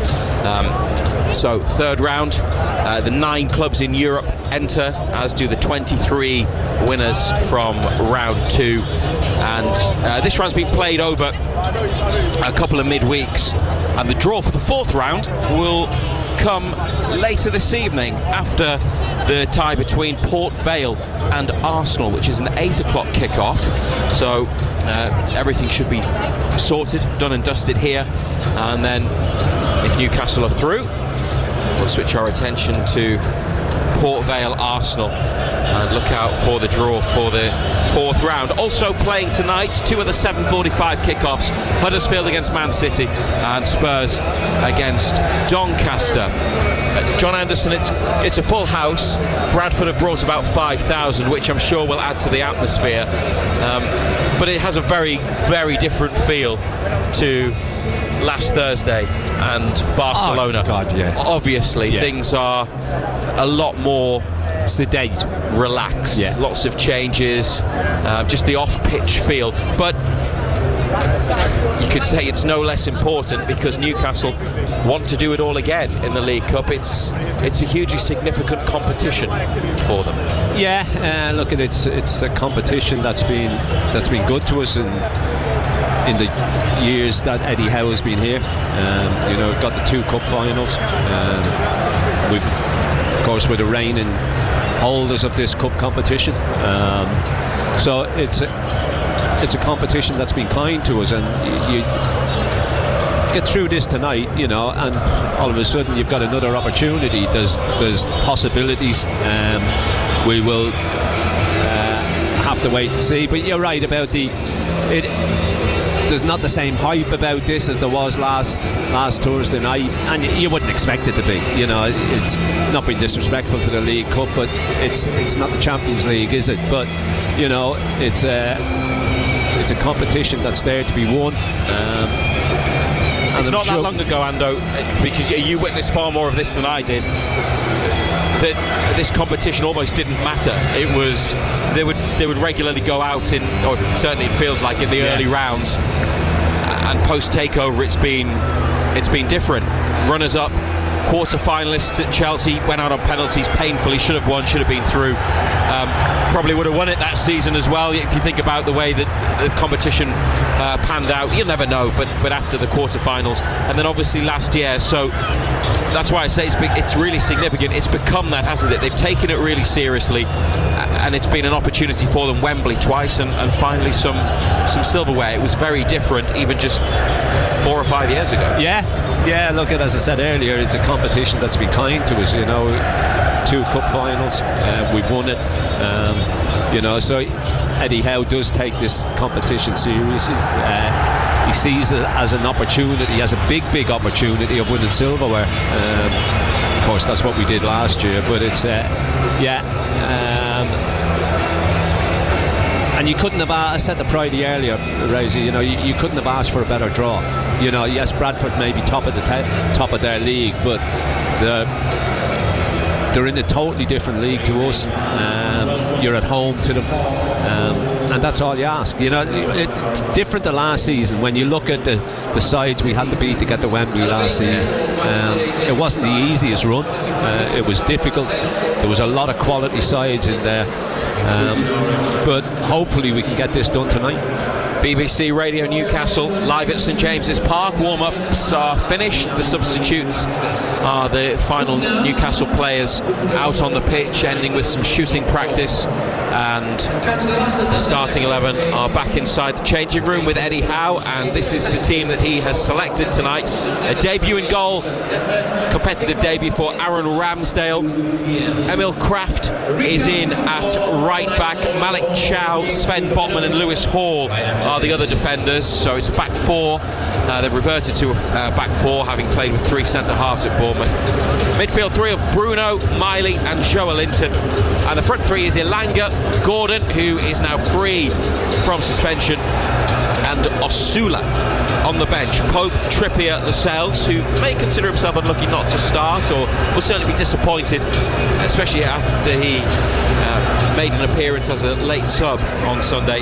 So third round, the 9 clubs in Europe enter, as do the 23 winners from round 2. And this round's been played over a couple of midweeks, and the draw for the 4th round will come later this evening after the tie between Port Vale and Arsenal, which is an 8 o'clock kick-off. So everything should be sorted, done and dusted here, and then if Newcastle are through, we'll switch our attention to Port Vale Arsenal and look out for the draw for the 4th round. Also playing tonight, 2 of the 7:45 kickoffs: Huddersfield against Man City and Spurs against Doncaster. John Anderson, it's a full house. Bradford have brought about 5,000, which I'm sure will add to the atmosphere, but it has a very, very different feel to last Thursday and Barcelona. Oh, God, yeah. Obviously, things are a lot more sedate, relaxed, lots of changes, just the off-pitch feel. But you could say it's no less important because Newcastle want to do it all again in the League Cup. It's a hugely significant competition for them. Yeah, look, it's a competition that's been good to us in the years that Eddie Howe has been here. Got the 2 cup finals. We've, of course, we're the reigning holders of this cup competition. So it's a competition that's been kind to us, and you get through this tonight, and all of a sudden you've got another opportunity. There's possibilities. We will have to wait and see. But you're right about there's not the same hype about this as there was last Thursday night, and you wouldn't expect it to be. It's not being disrespectful to the League Cup, but it's not the Champions League, is it? But it's a competition that's there to be won. It's not that long ago, Ando, because you witnessed far more of this than I did, that this competition almost didn't matter. It was they would regularly go out in, or certainly it feels like in the early rounds, and post takeover it's been different. Runners up, quarter finalists at Chelsea went out on penalties painfully, should have won, should have been through. Probably would have won it that season as well if you think about the way that the competition panned out. You'll never know, but after the quarter-finals, and then obviously last year. So that's why I say it's really significant. It's become that, hasn't it? They've taken it really seriously, and it's been an opportunity for them. Wembley twice, and finally some silverware. It was very different even just 4 or 5 years ago. Yeah, look, as I said earlier, it's a competition that's been kind to us. 2 cup finals, we've won it. So Eddie Howe does take this competition seriously. He sees it as an opportunity, as a big opportunity of winning silverware. Of course, that's what we did last year, but it's and you couldn't have I said to Pridey earlier, Rosie, you couldn't have asked for a better draw. Yes, Bradford may be top of their league, but they're in a totally different league to us. You're at home to them, and that's all you ask. It's different to last season. When you look at the sides we had to beat to get to Wembley last season, it wasn't the easiest run. It was difficult. There was a lot of quality sides in there, but hopefully we can get this done tonight. BBC Radio Newcastle live at St James's Park. Warm-ups are finished. The substitutes are the final Newcastle players out on the pitch, ending with some shooting practice, and the starting 11 are back inside the changing room with Eddie Howe, and this is the team that he has selected tonight. A debut in goal, competitive debut for Aaron Ramsdale. Emil Kraft is in at right back. Malik Chow, Sven Botman and Lewis Hall are the other defenders, so it's a back 4. They've reverted to a back 4, having played with 3 centre-halves at Bournemouth. Midfield 3 of Bruno, Miley and Joe Linton, and the front 3 is Elanga, Gordon, who is now free from suspension, and Osula. on the bench. Pope, Trippier, Lascelles, who may consider himself unlucky not to start, or will certainly be disappointed, especially after he made an appearance as a late sub on Sunday.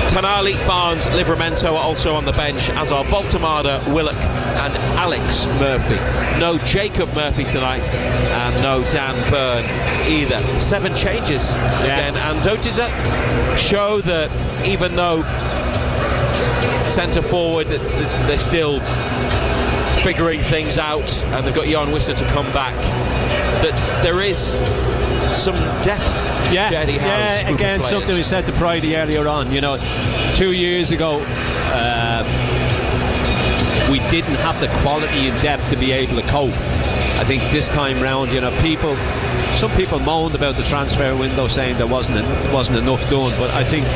Tonali, Barnes, Livramento are also on the bench, as are Voltemada, Willock and Alex Murphy. No Jacob Murphy tonight, and no Dan Burn either. 7 changes again, and does that show that even though centre forward they're still figuring things out and they've got Jan Wisser to come back, that there is some depth to Eddie Howe's group again, of players. something we said to Pridey earlier on. 2 years ago we didn't have the quality and depth to be able to cope. I think this time round, some people moaned about the transfer window, saying there wasn't enough done, but I think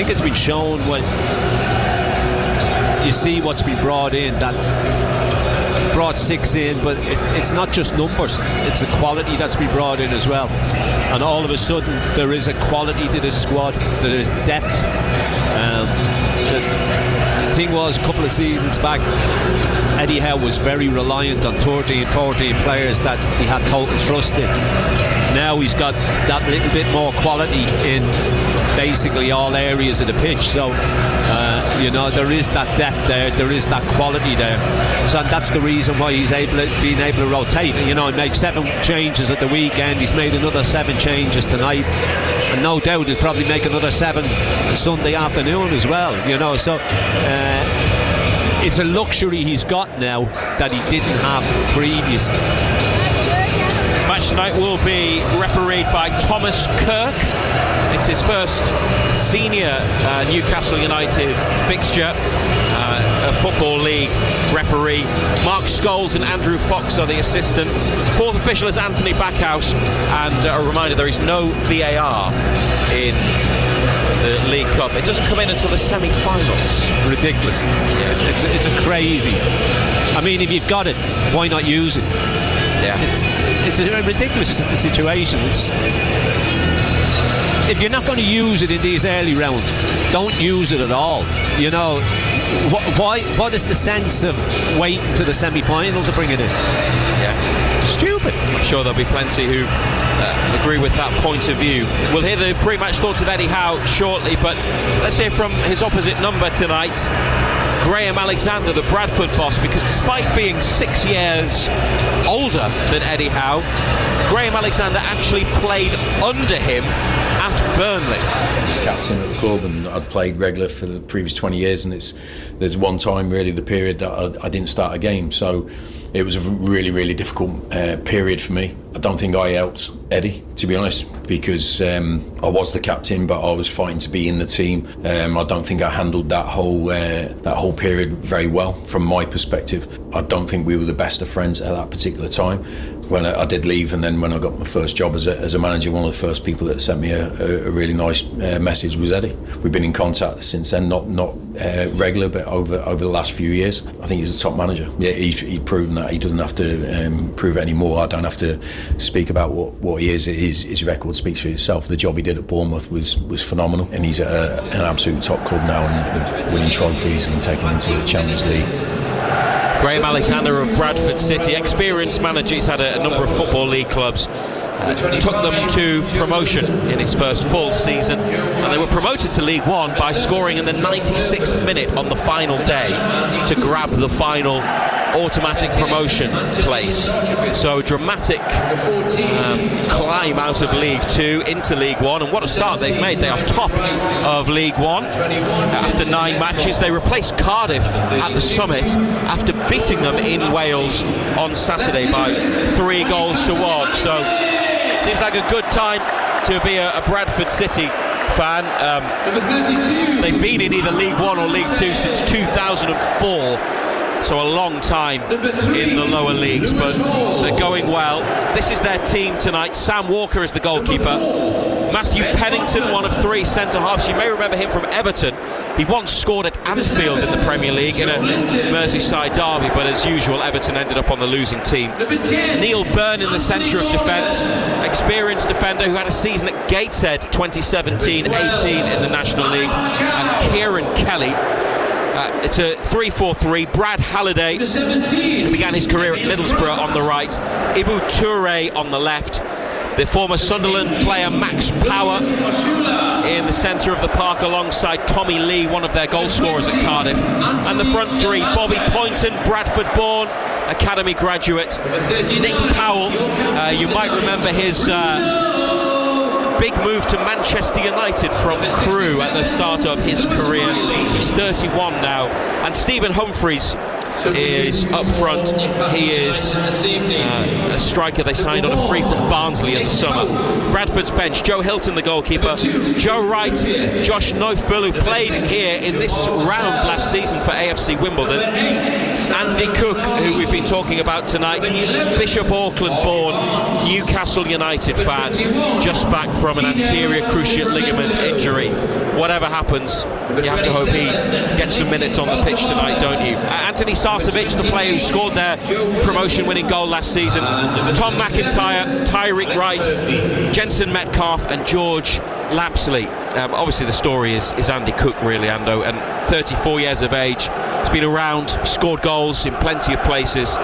it's been shown when you see what's been brought in, that brought 6 in, but it's not just numbers, it's the quality that's been brought in as well. And all of a sudden there is a quality to this squad, there is depth. The thing was, a couple of seasons back, Eddie Howe was very reliant on 13, 14 players that he had total trust in. Now he's got that little bit more quality in basically all areas of the pitch, so there is that depth there is that quality there, so that's the reason why he's been able to rotate. He made 7 changes at the weekend, he's made another 7 changes tonight, and no doubt he'll probably make another 7 Sunday afternoon as well, so it's a luxury he's got now that he didn't have previously. Match tonight will be refereed by Thomas Kirk. It's his first senior Newcastle United fixture. A Football League referee. Mark Scholes and Andrew Fox are the assistants. 4th official is Anthony Backhouse. And a reminder, there is no VAR in the League Cup. It doesn't come in until the semi-finals. Ridiculous. Yeah. It's a crazy. I mean, if you've got it, why not use it? Yeah. It's a ridiculous situation. If you're not going to use it in these early rounds, don't use it at all. What is the sense of waiting to the semi-final to bring it in? Yeah. Stupid. I'm sure there'll be plenty who agree with that point of view. We'll hear the pre-match thoughts of Eddie Howe shortly, but let's hear from his opposite number tonight, Graham Alexander, the Bradford boss, because despite being 6 years older than Eddie Howe, Graham Alexander actually played under him at Burnley. Captain at the club, and I'd played regular for the previous 20 years, and there's one time really the period that I didn't start a game, so it was a really, really difficult period for me. I don't think I helped Eddie, to be honest, because I was the captain, but I was fighting to be in the team. I don't think I handled that whole period very well from my perspective. I don't think we were the best of friends at that particular time. When I did leave, and then when I got my first job as a manager, one of the first people that sent me a really nice message was Eddie. We've been in contact since then, not regular, but over the last few years. I think he's a top manager. Yeah, he's proven that. He doesn't have to prove it anymore. I don't have to speak about what he is. His record speaks for itself. The job he did at Bournemouth was phenomenal, and he's at an absolute top club now, and winning trophies and taking him to the Champions League. Graham Alexander of Bradford City, experienced manager. He's had a number of Football League clubs. Took them to promotion in his first full season, and they were promoted to League One by scoring in the 96th minute on the final day to grab the final automatic promotion place. So dramatic climb out of League Two into League One, and what a start they've made. They are top of League One after 9 matches. They replaced Cardiff at the Summit after beating them in Wales on Saturday by 3 goals to 1. So seems like a good time to be a Bradford City fan. They've been in either League One or League Two since 2004, so a long time in the lower leagues, but they're going well. This is their team tonight. Sam Walker is the goalkeeper. Matthew Pennington, one of 3 centre-halves. You may remember him from Everton. He once scored at Anfield in the Premier League in a Merseyside derby, but as usual, Everton ended up on the losing team. Neil Byrne in the centre of defence, experienced defender who had a season at Gateshead 2017-18 in the National League. And Kieran Kelly, It's a 3-4-3. Brad Halliday, who began his career at Middlesbrough, on the right. Ibu Toure on the left. The former Sunderland player Max Power in the centre of the park alongside Tommy Lee, one of their goal scorers at Cardiff. And the front three, Bobby Poynton, Bradford-born academy graduate. Nick Powell, you might remember his big move to Manchester United from Crewe at the start of his career. He's 31 now. And Stephen Humphreys is up front. He is a striker they signed on a free from Barnsley in the summer. Bradford's bench, Joe Hilton the goalkeeper, Joe Wright, Josh Neufville, who played here in this round last season for AFC Wimbledon, Andy Cook, who we've been talking about tonight, Bishop Auckland born Newcastle United fan, just back from an anterior cruciate ligament injury. Whatever happens, you have to hope he gets some minutes on the pitch tonight, don't you? Anthony Sarcevic, the player who scored their promotion-winning goal last season, Tom McIntyre, Tyreek Wright, Jensen Metcalf and George Lapsley. Obviously the story is Andy Cook, really, Ando, and 34 years of age. He's been around, scored goals in plenty of places.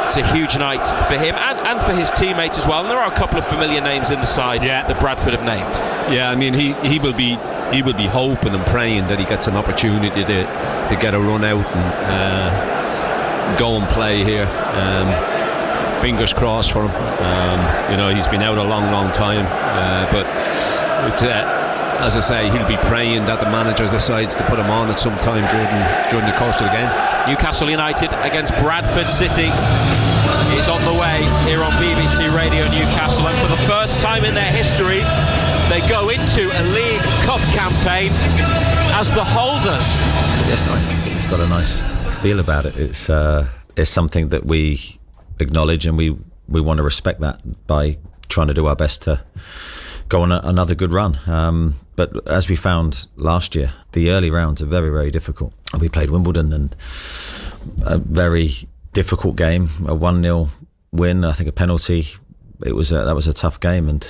It's a huge night for him and for his teammates as well. And there are a couple of familiar names in the side that Bradford have named. Yeah, I mean, he will be hoping and praying that he gets an opportunity to get a run out and go and play here. Fingers crossed for him. He's been out a long time, but it's, as I say, he'll be praying that the manager decides to put him on at some time during the course of the game. Newcastle United against Bradford City is on the way here on BBC Radio Newcastle, and for the first time in their history they go into a League Cup campaign as the holders. It's nice. It's got a nice feel about it. It's something that we acknowledge, and we want to respect that by trying to do our best to go on another good run. But as we found last year, the early rounds are very, very difficult. We played Wimbledon, and a very difficult game, a 1-0 win, I think a penalty. That was a tough game, and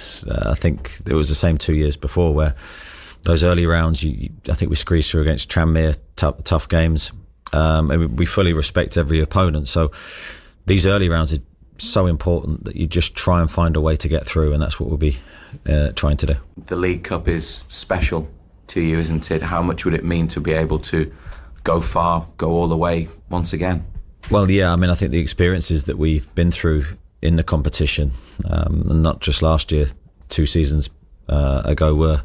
I think it was the same 2 years before, where those early rounds, I think we squeezed through against Tranmere, tough games. And we fully respect every opponent. So these early rounds are so important that you just try and find a way to get through, and that's what we'll be trying to do. The League Cup is special to you, isn't it? How much would it mean to be able to go far, go all the way once again? Well, yeah, I mean, I think the experiences that we've been through in the competition, and not just last year, 2 seasons ago, were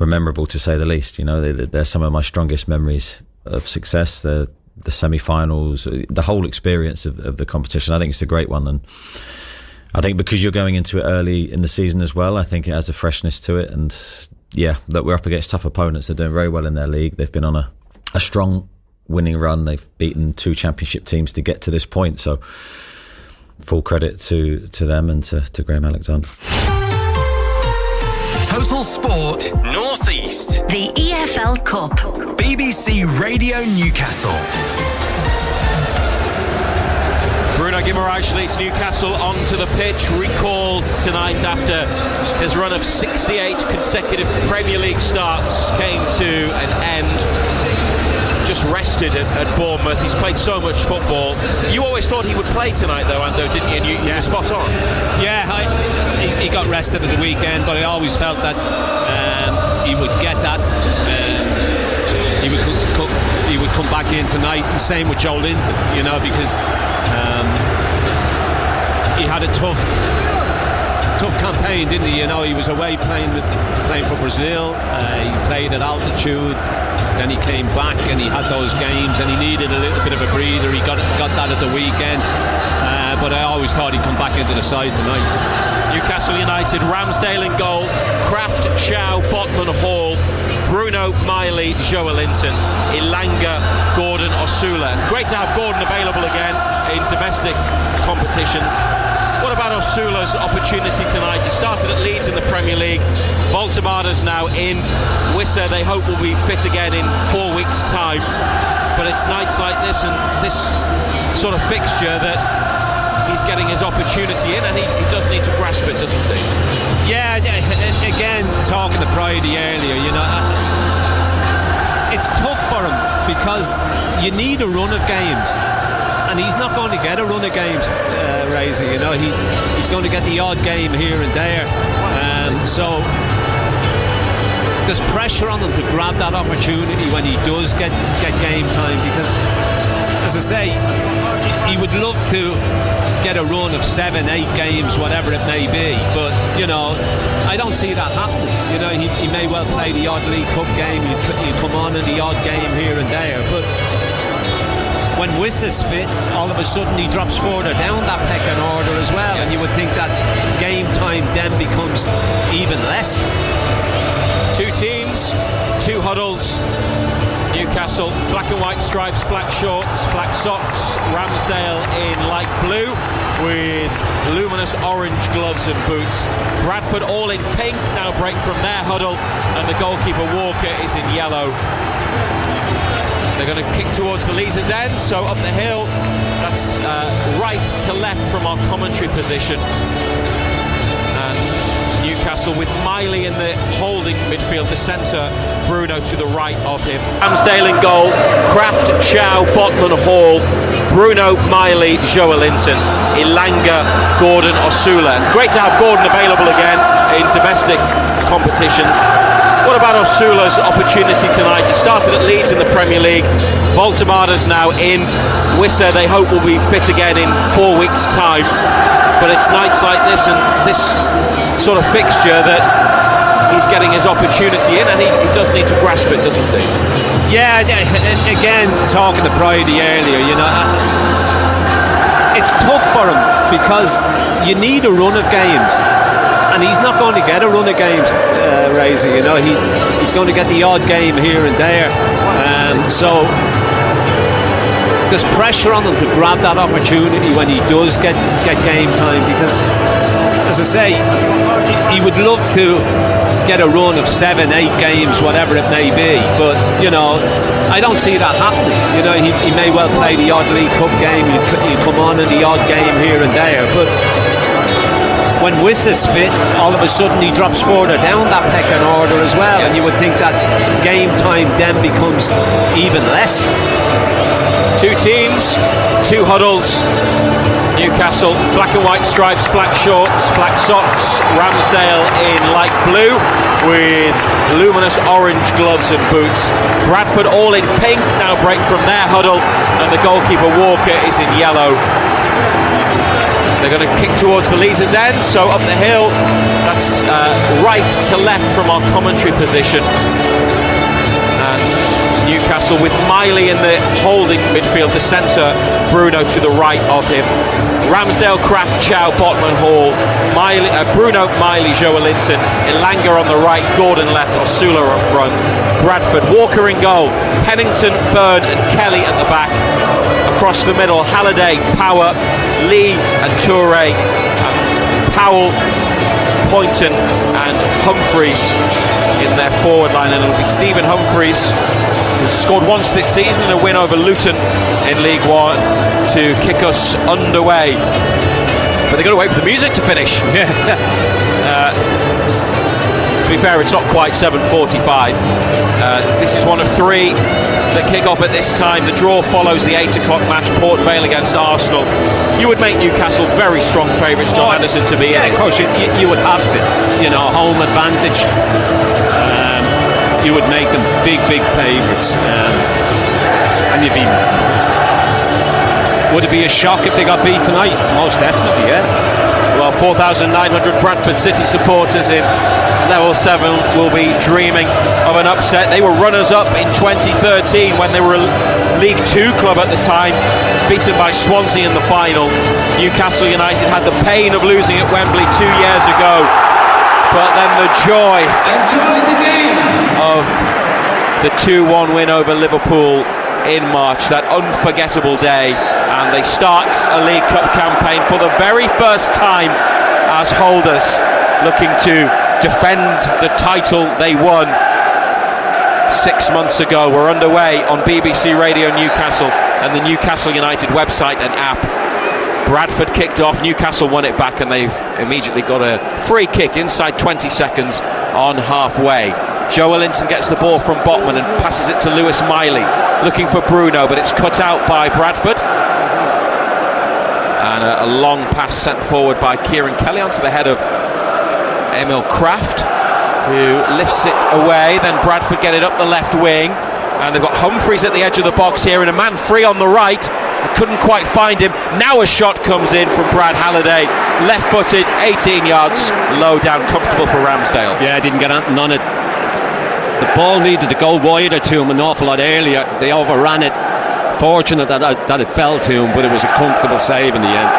memorable to say the least. They're some of my strongest memories of success. The semi-finals, the whole experience of the competition. I think it's a great one, and I think because you're going into it early in the season as well, I think it has a freshness to it. And yeah, that we're up against tough opponents. They're doing very well in their league. They've been on a strong winning run. They've beaten 2 championship teams to get to this point. So full credit to them and to Graham Alexander. Total Sport North East. The EFL Cup. BBC Radio Newcastle. Bruno Guimaraes leads Newcastle onto the pitch, recalled tonight after his run of 68 consecutive Premier League starts came to an end. Just rested at Bournemouth. He's played so much football. You always thought he would play tonight, though, Ando, didn't you? And you were spot on. Yeah, he got rested at the weekend, but I always felt that he would get that. He would come back in tonight, and same with Joe Linton, because he had a tough campaign, didn't he? He was away playing for Brazil. He played at altitude. Then he came back and he had those games, and he needed a little bit of a breather. He got that at the weekend, but I always thought he'd come back into the side tonight. Newcastle United, Ramsdale in goal, Kraft, Chow, Botman, Hall, Bruno, Miley, Joelinton, Ilanga, Gordon, Osula. Great to have Gordon available again in domestic competitions. What about Osula's opportunity tonight? He started at Leeds in the Premier League. Voltemada's now in. Wissa, they hope, will be fit again in 4 weeks' time. But it's nights like this and this sort of fixture that he's getting his opportunity in, and he does need to grasp it, doesn't he? Yeah, and again, talking to Bridie earlier, it's tough for him because you need a run of games, and he's not going to get a run of games, Razor. You know, he's going to get the odd game here and there, so there's pressure on him to grab that opportunity when he does get game time, because, as I say, he would love to get a run of 7-8 games, whatever it may be, but you know, I don't see that happening. You know, he may well play the odd League Cup game, he'll come on in the odd game here and there, but when Wiss is fit, all of a sudden he drops further down that pecking order as well, and you would think that game time then becomes even less. Two teams, two huddles. Newcastle, black and white stripes, black shorts, black socks. Ramsdale in light blue with luminous orange gloves and boots. Bradford all in pink, now break from their huddle, and the goalkeeper Walker is in yellow. They're going to kick towards the Leazes end, so up the hill, that's right to left from our commentary position. And Newcastle with Miley in the holding midfield, the centre, Bruno to the right of him. Ramsdale in goal, Kraft, Chow, Botman, Hall, Bruno, Miley, Joelinton, Ilanga, Gordon, Osula. Great to have Gordon available again in domestic competitions. What about Osula's opportunity tonight? He started at Leeds in the Premier League. Baltimore's now in. Wissa, they hope, will be fit again in 4 weeks' time. But it's nights like this and this sort of fixture that he's getting his opportunity in, and he does need to grasp it, doesn't he? Yeah, and again, talking to Bridie earlier, you know, it's tough for him because you need a run of games, and he's not going to get a run of games, Razor. You know, he's going to get the odd game here and there, so there's pressure on him to grab that opportunity when he does get game time, because, as I say, he would love to get a run of 7-8 games, whatever it may be, but you know, I don't see that happening. You know, he may well play the odd League Cup game, he'll come on in the odd game here and there, but when Wiss is fit, all of a sudden he drops further down that pecking order as well, and you would think that game time then becomes even less. Two teams, two huddles. Newcastle, black and white stripes, black shorts, black socks. Ramsdale in light blue with luminous orange gloves and boots. Bradford all in pink, now break from their huddle, and the goalkeeper Walker is in yellow. They're going to kick towards the Leazes end, so up the hill, that's right to left from our commentary position. And Newcastle with Miley in the holding midfield, the centre, Bruno to the right of him. Ramsdale, Kraft, Chow, Botman, Hall, Bruno, Miley, Joelinton, Ilanga on the right, Gordon left, Osula up front, Bradford, Walker in goal, Pennington, Byrne and Kelly at the back. Across the middle, Halliday, Power, Lee and Toure, and Powell, Poynton and Humphreys in their forward line, and it'll be Stephen Humphreys, who's scored once this season in a win over Luton in League One, to kick us underway. But they're going to wait for the music to finish. To be fair, it's not quite 7:45. This is one of three that kick off at this time. The draw follows the 8 o'clock match, Port Vale against Arsenal. You would make Newcastle very strong favourites, John Anderson, to be in it. Of course, you would have to. You know, home advantage. You would make them big favourites, and you'd be. Would it be a shock if they got beat tonight? Most definitely, yeah. Well, 4,900 Bradford City supporters in Level 7 will be dreaming of an upset. They were runners-up in 2013 when they were a League 2 club at the time, beaten by Swansea in the final. Newcastle United had the pain of losing at Wembley 2 years ago, but then the joy of the 2-1 win over Liverpool in March, that unforgettable day, and they start a League Cup campaign for the very first time as holders, looking to defend the title they won 6 months ago. We're underway on BBC Radio Newcastle and the Newcastle United website and app. Bradford kicked off, Newcastle won it back, and they've immediately got a free kick inside 20 seconds on halfway. Joelinton gets the ball from Botman and passes it to Lewis Miley, looking for Bruno, but it's cut out by Bradford. And a long pass sent forward by Kieran Kelly onto the head of Emil Kraft, who lifts it away. Then Bradford get it up the left wing, and they've got Humphreys at the edge of the box here, and a man free on the right. I couldn't quite find him. Now a shot comes in from Brad Halliday, left-footed, 18 yards, low down, comfortable for Ramsdale. Yeah, didn't get none of. The ball needed to go wider to him an awful lot earlier. They overran it. Fortunate that it fell to him, but it was a comfortable save in the end.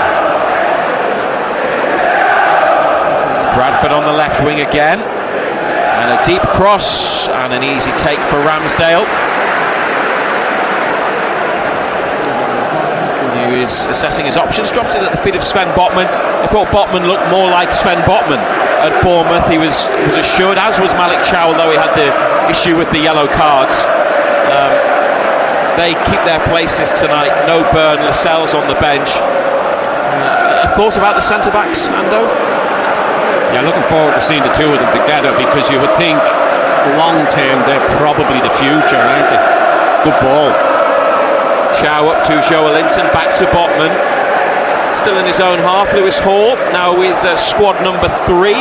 Bradford on the left wing again, and a deep cross and an easy take for Ramsdale, who is assessing his options. Drops it at the feet of Sven Botman. I thought Botman looked more like Sven Botman at Bournemouth. He was assured, as was Malik Chow, although he had the issue with the yellow cards. They keep their places tonight. No Byrne, Lascelles on the bench. A thought about the centre-backs, Ando? Yeah, looking forward to seeing the two of them together, because you would think long-term they're probably the future, aren't they? Good ball. Chow up to Joelinton, back to Botman. Still in his own half, Lewis Hall, now with squad number 3.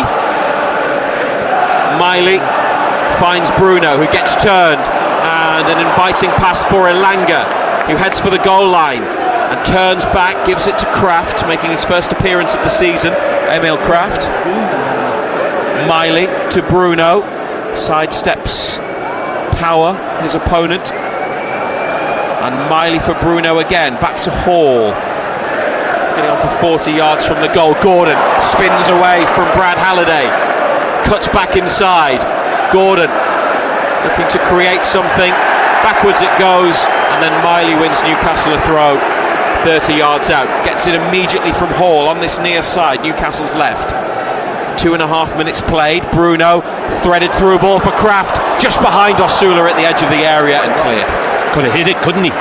Miley finds Bruno, who gets turned, and an inviting pass for Elanga, who heads for the goal line and turns back, gives it to Kraft, making his first appearance of the season. Emil Kraft. Miley to Bruno, sidesteps Power, his opponent, and Miley for Bruno again, back to Hall, getting on for 40 yards from the goal. Gordon spins away from Brad Halliday, cuts back inside. Gordon looking to create something, backwards it goes, and then Miley wins Newcastle a throw 30 yards out, gets it immediately from Hall on this near side, Newcastle's left. 2.5 minutes played. Bruno threaded through a ball for Kraft, just behind Osula at the edge of the area, and cleared. Could have hit it, couldn't he?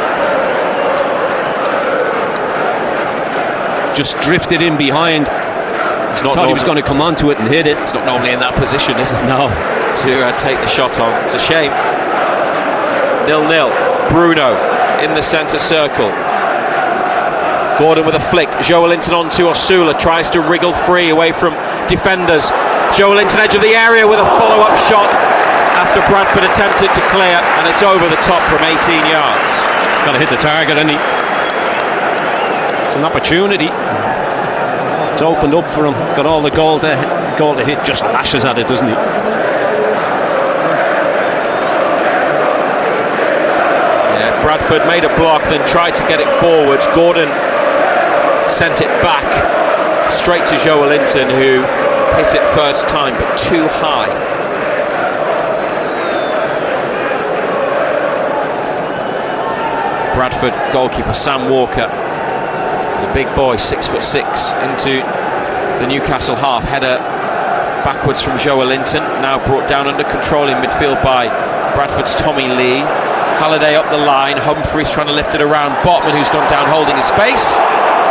Just drifted in behind. Thought he was going to come onto it and hit it. It's not normally in that position, is it? No. To take the shot on. It's a shame. 0-0. Bruno in the centre circle. Gordon with a flick. Joelinton on to Osula. Tries to wriggle free away from defenders. Joelinton edge of the area with a follow-up shot after Bradford attempted to clear, and it's over the top from 18 yards. Got to hit the target, hasn't he? It's an opportunity. It's opened up for him. Got all the goal to hit. Just lashes at it, doesn't he? Yeah, Bradford made a block, then tried to get it forwards. Gordon sent it back straight to Joelinton, who hit it first time, but too high. Bradford goalkeeper Sam Walker, the big boy, 6'6", into the Newcastle half. Header backwards from Joelinton, now brought down under control in midfield by Bradford's Tommy Lee. Halliday up the line, Humphreys trying to lift it around Botman, who's gone down holding his face,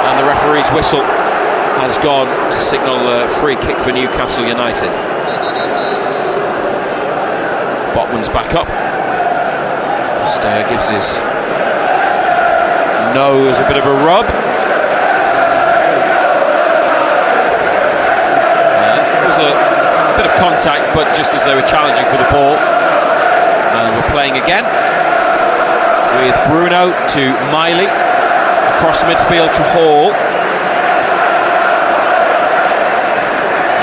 and the referee's whistle has gone to signal a free kick for Newcastle United. Botman's back up. Stair gives his nose a bit of a rub. There was a bit of contact, but just as they were challenging for the ball. And we're playing again with Bruno to Miley, across midfield to Hall,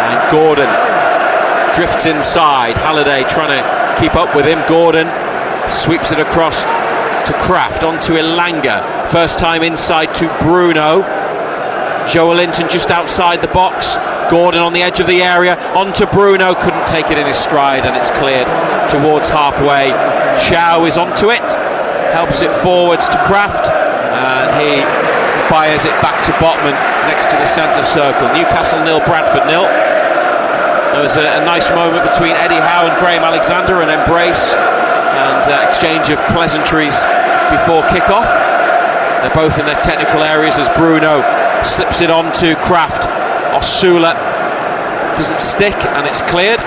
and Gordon drifts inside. Halliday trying to keep up with him. Gordon sweeps it across to Kraft, onto Elanga, first time inside to Bruno. Joelinton just outside the box. Gordon on the edge of the area, onto Bruno, couldn't take it in his stride, and it's cleared towards halfway. Chow is onto it, helps it forwards to Kraft, and he fires it back to Botman next to the centre circle. Newcastle 0, Bradford 0. There was a nice moment between Eddie Howe and Graham Alexander, an embrace and exchange of pleasantries before kick-off. They're both in their technical areas as Bruno slips it on to Kraft. Osula doesn't stick, and it's cleared.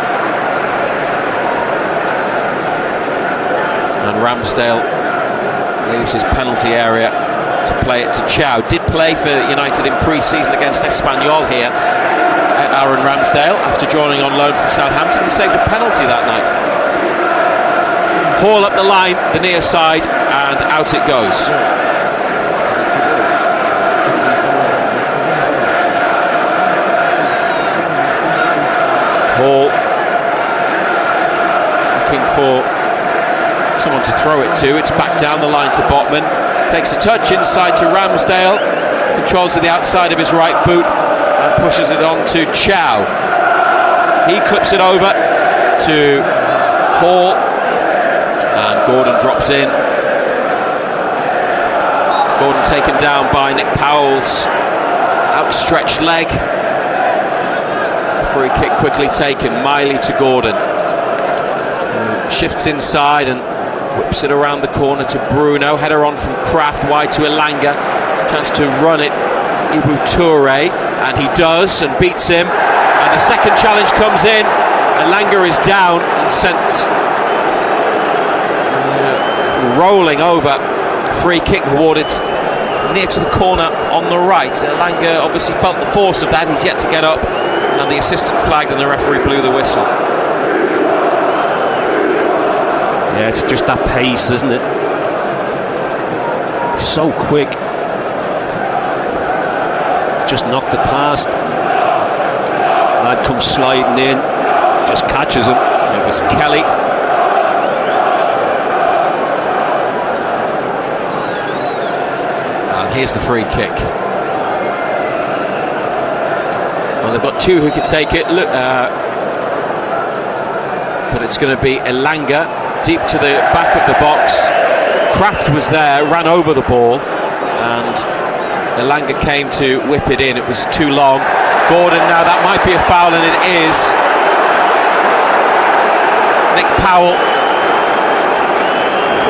And Ramsdale leaves his penalty area to play it to Chow. Did play for United in pre-season against Espanyol here. Aaron Ramsdale, after joining on loan from Southampton, he saved a penalty that night. Hall up the line, the near side, and out it goes. Hall looking for someone to throw it to. It's back down the line to Botman. Takes a touch inside to Ramsdale. Controls to the outside of his right boot and pushes it on to Chow. He clips it over to Hall, and Gordon drops in. Gordon taken down by Nick Powell's outstretched leg. Free kick quickly taken. Miley to Gordon. Shifts inside and whips it around the corner to Bruno. Header on from Kraft, wide to Elanga. Chance to run it. Ibu Toure, and he does and beats him. And the second challenge comes in. Elanga is down and sent rolling over. Free kick awarded near to the corner on the right. Elanga obviously felt the force of that. He's yet to get up, and the assistant flagged and the referee blew the whistle. Yeah, it's just that pace, isn't it? So quick. Just knocked it past. Lad comes sliding in, just catches him. It was Kelly. And here's the free kick. Well, they've got two who could take it. Look, but it's going to be Elanga deep to the back of the box. Kraft was there, ran over the ball, and Elanga came to whip it in. It was too long. Gordon, now that might be a foul, and it is. Nick Powell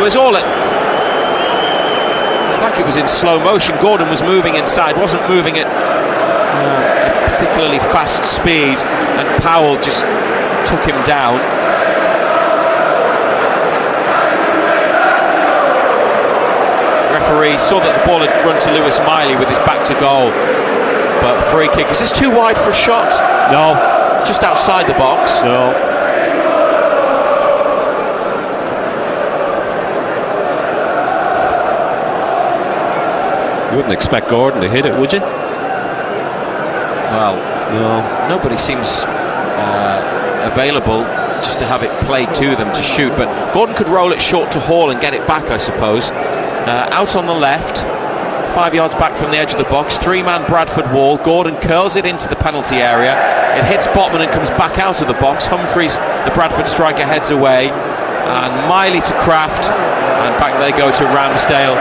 was all it. It's like it was in slow motion. Gordon was moving inside, wasn't moving at a particularly fast speed, and Powell just took him down. Referee saw that the ball had run to Lewis Miley with his back to goal, but free kick. Is this too wide for a shot? No, just outside the box. No. You wouldn't expect Gordon to hit it, would you? Well, no. Nobody seems available just to have it played to them to shoot, but Gordon could roll it short to Hall and get it back, I suppose. Out on the left, 5 yards back from the edge of the box, three-man Bradford wall. Gordon curls it into the penalty area. It hits Botman and comes back out of the box. Humphreys, the Bradford striker, heads away, and Miley to Kraft, and back they go to Ramsdale,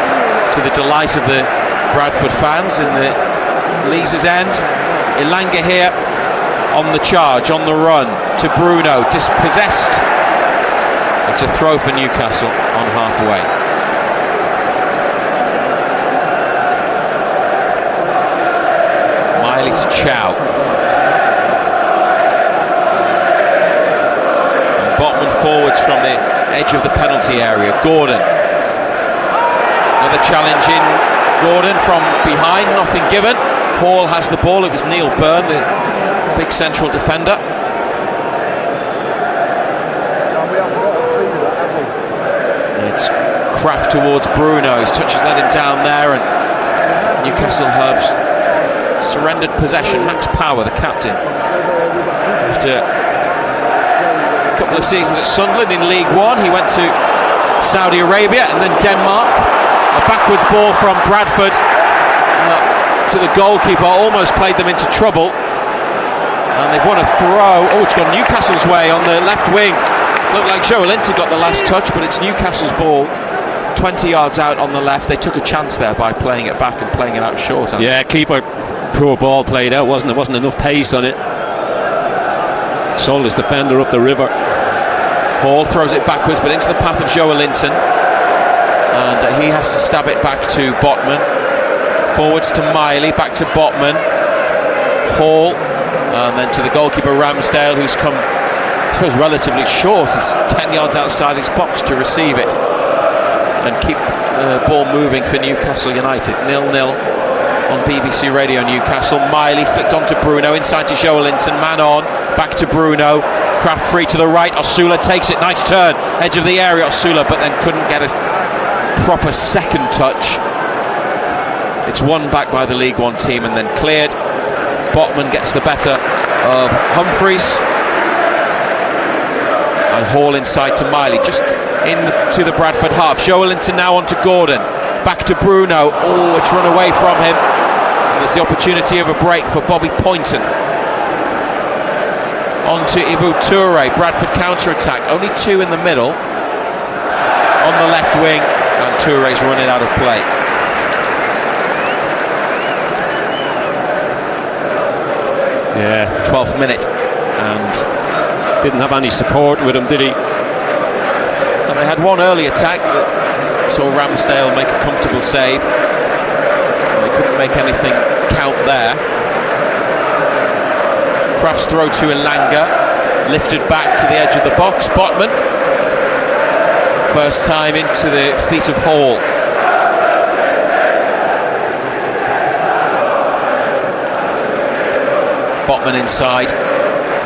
to the delight of the Bradford fans in the Lees' end. Elanga here on the charge, on the run to Bruno, dispossessed. It's a throw for Newcastle on halfway. Miley to Chow. And Botman forwards from the edge of the penalty area. Gordon. Another challenge in. Gordon from behind, nothing given. Hall has the ball. It was Neil Byrne, the big central defender. It's Kraft towards Bruno. His touches let him down there, and Newcastle have surrendered possession. Max Power, the captain, after a couple of seasons at Sunderland in League One, he went to Saudi Arabia and then Denmark. A backwards ball from Bradford to the goalkeeper, almost played them into trouble, and they've won a throw. Oh, it's gone Newcastle's way on the left wing. Looked like Joe Linton got the last touch, but it's Newcastle's ball 20 yards out on the left. They took a chance there by playing it back and playing it out short. Yeah, keeper, poor ball played out, wasn't it? Wasn't enough pace on it. Sold his defender up the river. Hall throws it backwards, but into the path of Joe Linton, and he has to stab it back to Botman. Forwards to Miley, back to Botman. Hall, and then to the goalkeeper Ramsdale, who's come, I suppose, relatively short. He's 10 yards outside his box to receive it. and keep the ball moving for Newcastle United. 0-0 on BBC Radio Newcastle. Miley flicked on to Bruno, inside to Joelinton, man on, back to Bruno, Kraft free to the right, Osula takes it, nice turn, edge of the area, Osula, but then couldn't get a proper second touch. It's won back by the League One team and then cleared. Botman gets the better of Humphreys, and Hall inside to Miley, just to the Bradford half. Joelinton now on to Gordon, back to Bruno, oh, it's run away from him, and there's the opportunity of a break for Bobby Poynton. On to Ibu Toure, Bradford counter-attack, only two in the middle, on the left wing, and Toure's running out of play. Yeah, 12th minute, and didn't have any support with him, did he? And they had one early attack that saw Ramsdale make a comfortable save. They couldn't make anything count there. Kraft's throw to Elanga, lifted back to the edge of the box. Botman, first time into the feet of Hall. Botman inside,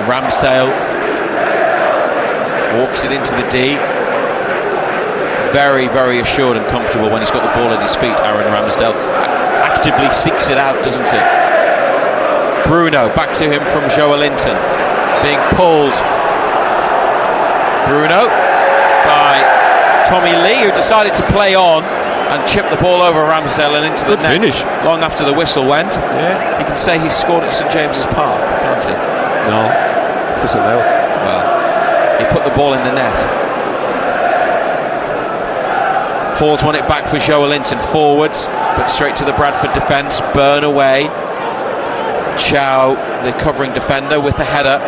Ramsdale walks it into the D. Very, very assured and comfortable when he's got the ball at his feet. Aaron Ramsdale actively seeks it out, doesn't he? Bruno, back to him from Joelinton, being pulled. Bruno by Tommy Lee, who decided to play on and chip the ball over Ramsdale and into the net. Finish. Long after the whistle went. Yeah. You can say he scored at St James's Park, can't he? No, doesn't know. Well, he put the ball in the net. Hall's won it back for Joelinton, forwards, but straight to the Bradford defence. Burn away. Chow, the covering defender, with the header.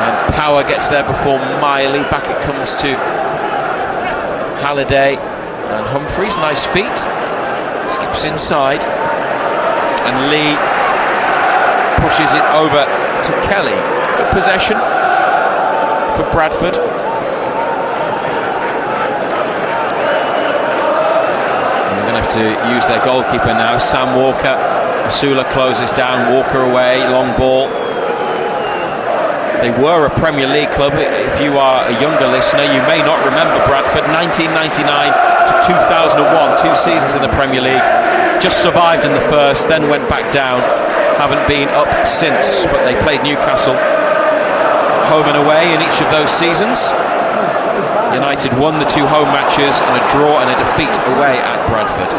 And Power gets there before Miley. Back it comes to Halliday and Humphreys, nice feet, skips inside, and Lee pushes it over to Kelly. Good possession for Bradford. And they're going to have to use their goalkeeper now, Sam Walker. Osula closes down, Walker away, long ball. They were a Premier League club. If you are a younger listener, you may not remember Bradford. 1999 to 2001, 2 seasons in the Premier League. Just survived in the first, then went back down. Haven't been up since, but they played Newcastle home and away in each of those seasons. United won the 2 home matches and a draw and a defeat away at Bradford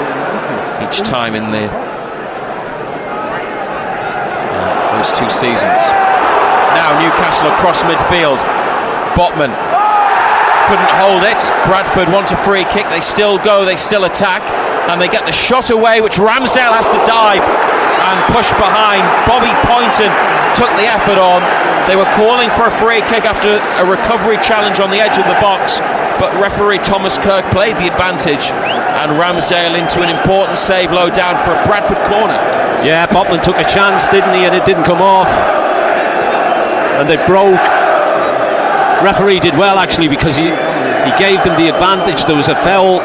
each time in those 2 seasons. Now Newcastle across midfield. Botman couldn't hold it. Bradford want a free kick. They still go, they still attack, and they get the shot away, which Ramsdale has to dive and push behind. Bobby Poynton took the effort on. They were calling for a free kick after a recovery challenge on the edge of the box, but referee Thomas Kirk played the advantage, and Ramsdale into an important save low down for a Bradford corner. Yeah, Botman took a chance, didn't he, and it didn't come off. And they broke. Referee did well actually, because he gave them the advantage. There was a foul.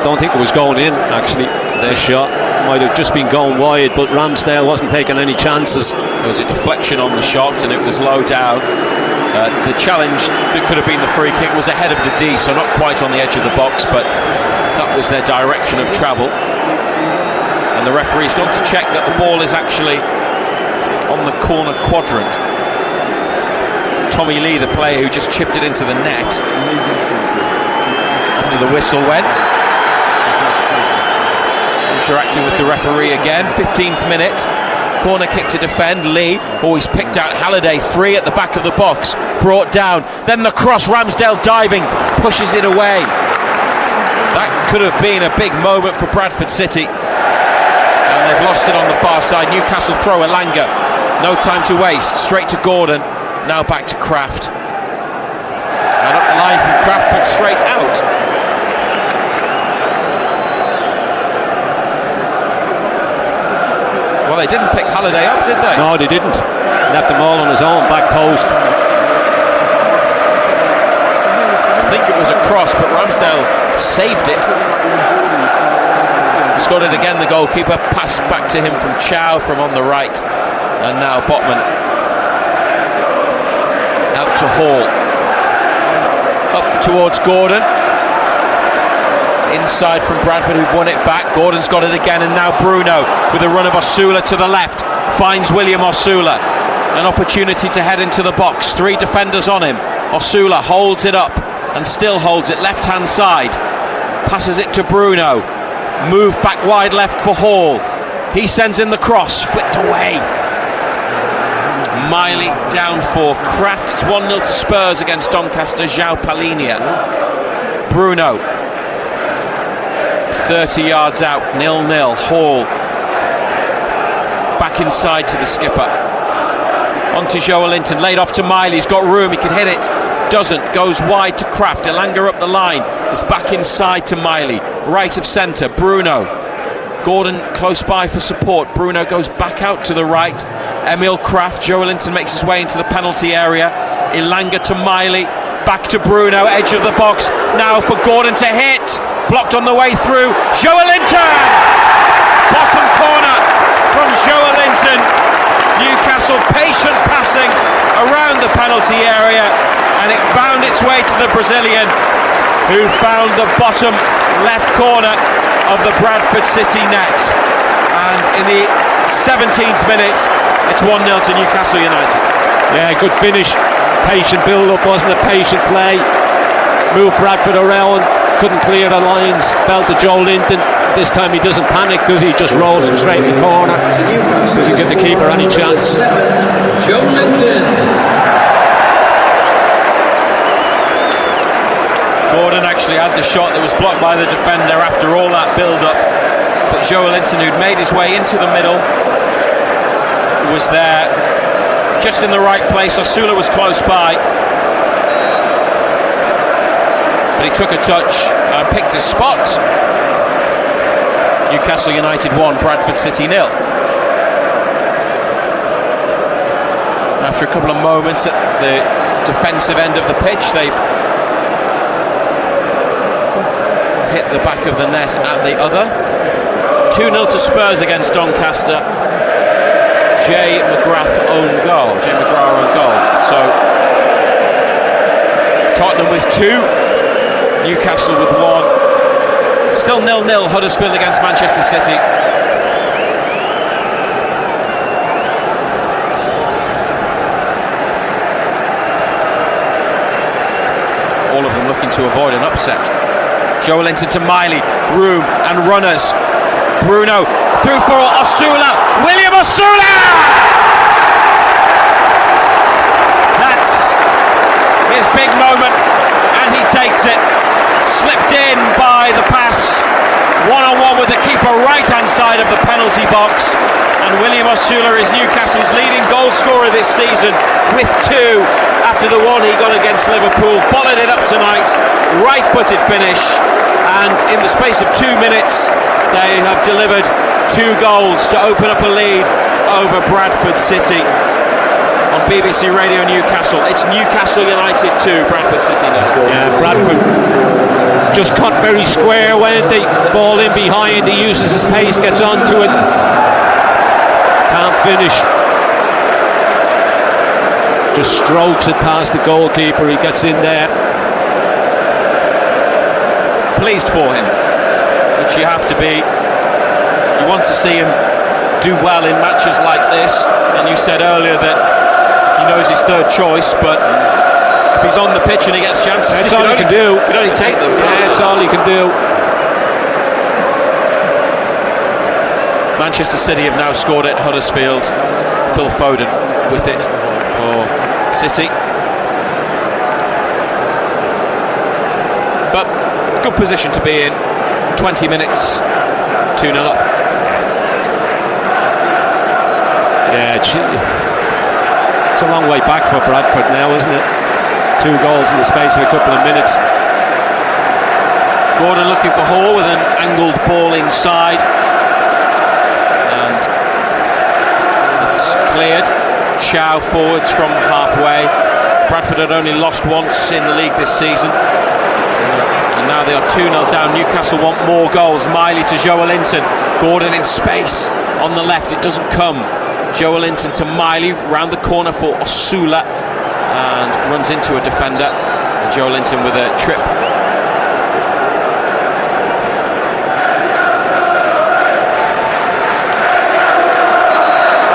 Don't think it was going in actually. Their shot might have just been going wide, but Ramsdale wasn't taking any chances. There was a deflection on the shot and it was low down. The challenge that could have been the free kick was ahead of the D, so not quite on the edge of the box, but that was their direction of travel. And the referee's gone to check that the ball is actually on the corner quadrant. Tommy Lee, the player who just chipped it into the net after the whistle went, interacting with the referee again. 15th minute, corner kick to defend. Lee always picked out. Halliday free at the back of the box, brought down, then the cross. Ramsdale diving, pushes it away. That could have been a big moment for Bradford City, and they've lost it on the far side. Newcastle throw Elanga. No time to waste, straight to Gordon, now back to Kraft. And up the line from Kraft, but straight out. Well, they didn't pick Halliday up, did they? No, they didn't. Left them all on his own back post. think it was a cross, but Ramsdale saved it. Scored it again, the goalkeeper. Pass back to him from Chow from on the right. And now Botman out to Hall. Up towards Gordon. Inside from Bradford, who've won it back. Gordon's got it again, and now Bruno with a run of Osula to the left. Finds William Osula. An opportunity to head into the box. 3 defenders on him. Osula holds it up and still holds it left hand side. Passes it to Bruno. Move back wide left for Hall. He sends in the cross. Flicked away. Miley down for Kraft. It's 1-0 to Spurs against Doncaster. João Palhinha. Bruno 30 yards out. 0-0. Hall back inside to the skipper. On to Joelinton, laid off to Miley. He's got room, he can hit it. Doesn't, goes wide to Kraft. Elanga up the line. It's back inside to Miley. Right of centre, Bruno. Gordon close by for support. Bruno goes back out to the right. Emil Kraft. Joelinton makes his way into the penalty area. Elanga to Miley. Back to Bruno, edge of the box. Now for Gordon to hit. Blocked on the way through. Joelinton! Bottom corner from Joelinton. Newcastle patient passing around the penalty area, and it found its way to the Brazilian, who found the bottom left corner of the Bradford City net. And in the 17th minute, it's 1-0 to Newcastle United. Yeah, good finish. Patient build-up, wasn't it? Patient play. Moved Bradford around, couldn't clear the lines. Fell to Joelinton. This time he doesn't panic, does he? Just rolls him straight in the corner. Doesn't give the keeper any chance. Joelinton. Gordon actually had the shot that was blocked by the defender after all that build-up. But Joelinton, who'd made his way into the middle, was there just in the right place. Osula was close by. But he took a touch and picked his spot. Newcastle United 1, Bradford City 0. After a couple of moments at the defensive end of the pitch, they've hit the back of the net at the other. 2-0 to Spurs against Doncaster. Jay McGrath own goal. So Tottenham with 2, Newcastle with 1. Still 0-0 Huddersfield against Manchester City. All of them looking to avoid an upset. Joelinton to Miley. Room and runners. Bruno through for Osula. William Osula! That's his big moment, and he takes it. Slipped in by the pass, one-on-one with the keeper right hand side of the penalty box, and William Osula is Newcastle's leading goal scorer this season with 2 after the one he got against Liverpool. Followed it up tonight, right-footed finish, and in the space of 2 minutes they have delivered 2 goals to open up a lead over Bradford City. On BBC Radio Newcastle, it's Newcastle United 2, Bradford City 0. Yeah, Bradford just cut very square, when they ball in behind, he uses his pace, gets onto it, can't finish, just strokes it past the goalkeeper. He gets in there. Pleased for him, which you have to be. You want to see him do well in matches like this, and you said earlier that he knows his third choice, but if he's on the pitch and he gets chances, that's all he can do. You can only take them. Yeah, that's all he can do. Manchester City have now scored at Huddersfield. Phil Foden with it for City. But good position to be in. 20 minutes, 2-0 up. Yeah, it's a long way back for Bradford now, isn't it? 2 goals in the space of a couple of minutes. Gordon looking for Hall with an angled ball inside, and it's cleared. Chow forwards from halfway. Bradford had only lost once in the league this season. now they are 2-0 down. Newcastle want more goals. Miley to Joelinton. Gordon in space on the left. It doesn't come. Joelinton to Miley, round the corner for Osula, and runs into a defender. And Joelinton with a trip.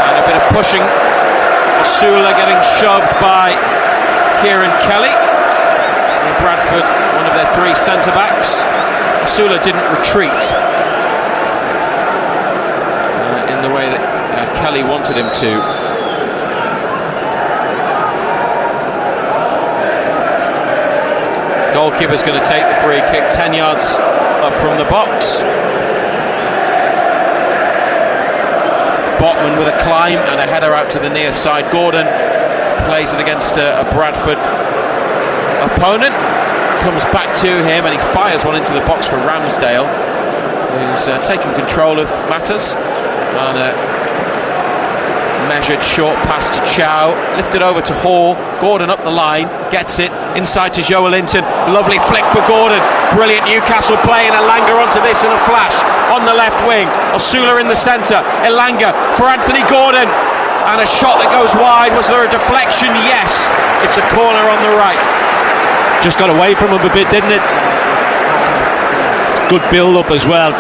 And a bit of pushing. Osula getting shoved by Kieran Kelly. And Bradford, one of their 3 centre-backs. Osula didn't retreat in the way that Kelly wanted him to. Goalkeeper's going to take the free kick 10 yards up from the box. Botman with a climb and a header out to the near side. Gordon plays it against a Bradford opponent. Comes back to him and he fires one into the box for Ramsdale, who's taking control of matters. And measured short pass to Chow, lifted over to Hall. Gordon up the line, gets it inside to Joelinton. Lovely flick for Gordon. Brilliant Newcastle play, and Elanga onto this in a flash on the left wing. Osula in the centre. Elanga for Anthony Gordon, and a shot that goes wide. Was there a deflection? Yes. It's a corner on the right. Just got away from him a bit, didn't it? Good build-up as well.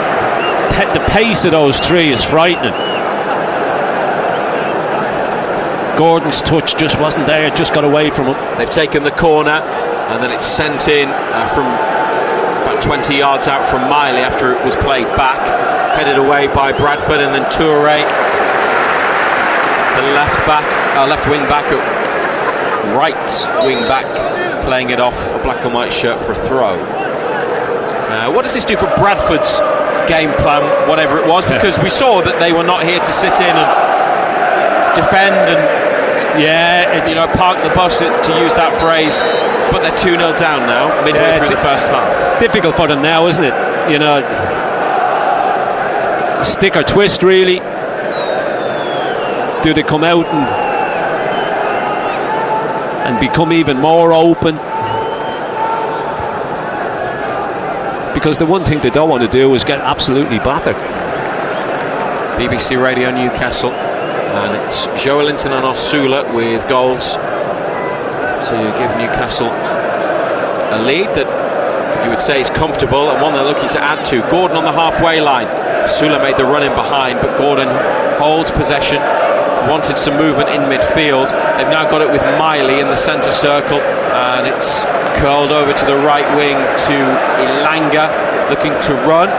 The pace of those 3 is frightening. Gordon's touch just wasn't there, just got away from him. They've taken the corner, and then it's sent in from about 20 yards out from Miley after it was played back. Headed away by Bradford, and then Toure, the left wing back, right wing back, playing it off a black and white shirt for a throw. What does this do for Bradford's game plan, whatever it was? Because we saw that they were not here to sit in and defend and park the bus, to use that phrase. But they're 2-0 down now, midway through the first half. Difficult for them now, isn't it? You know, stick or twist, really. Do they come out and become even more open? Because the one thing they don't want to do is get absolutely battered. BBC Radio Newcastle, and it's Joelinton and Osula with goals to give Newcastle a lead that you would say is comfortable, and one they're looking to add to. Gordon on the halfway line. Osula made the run in behind, but Gordon holds possession. Wanted some movement in midfield. They've now got it with Miley in the centre circle, and it's curled over to the right wing to Elanga, looking to run.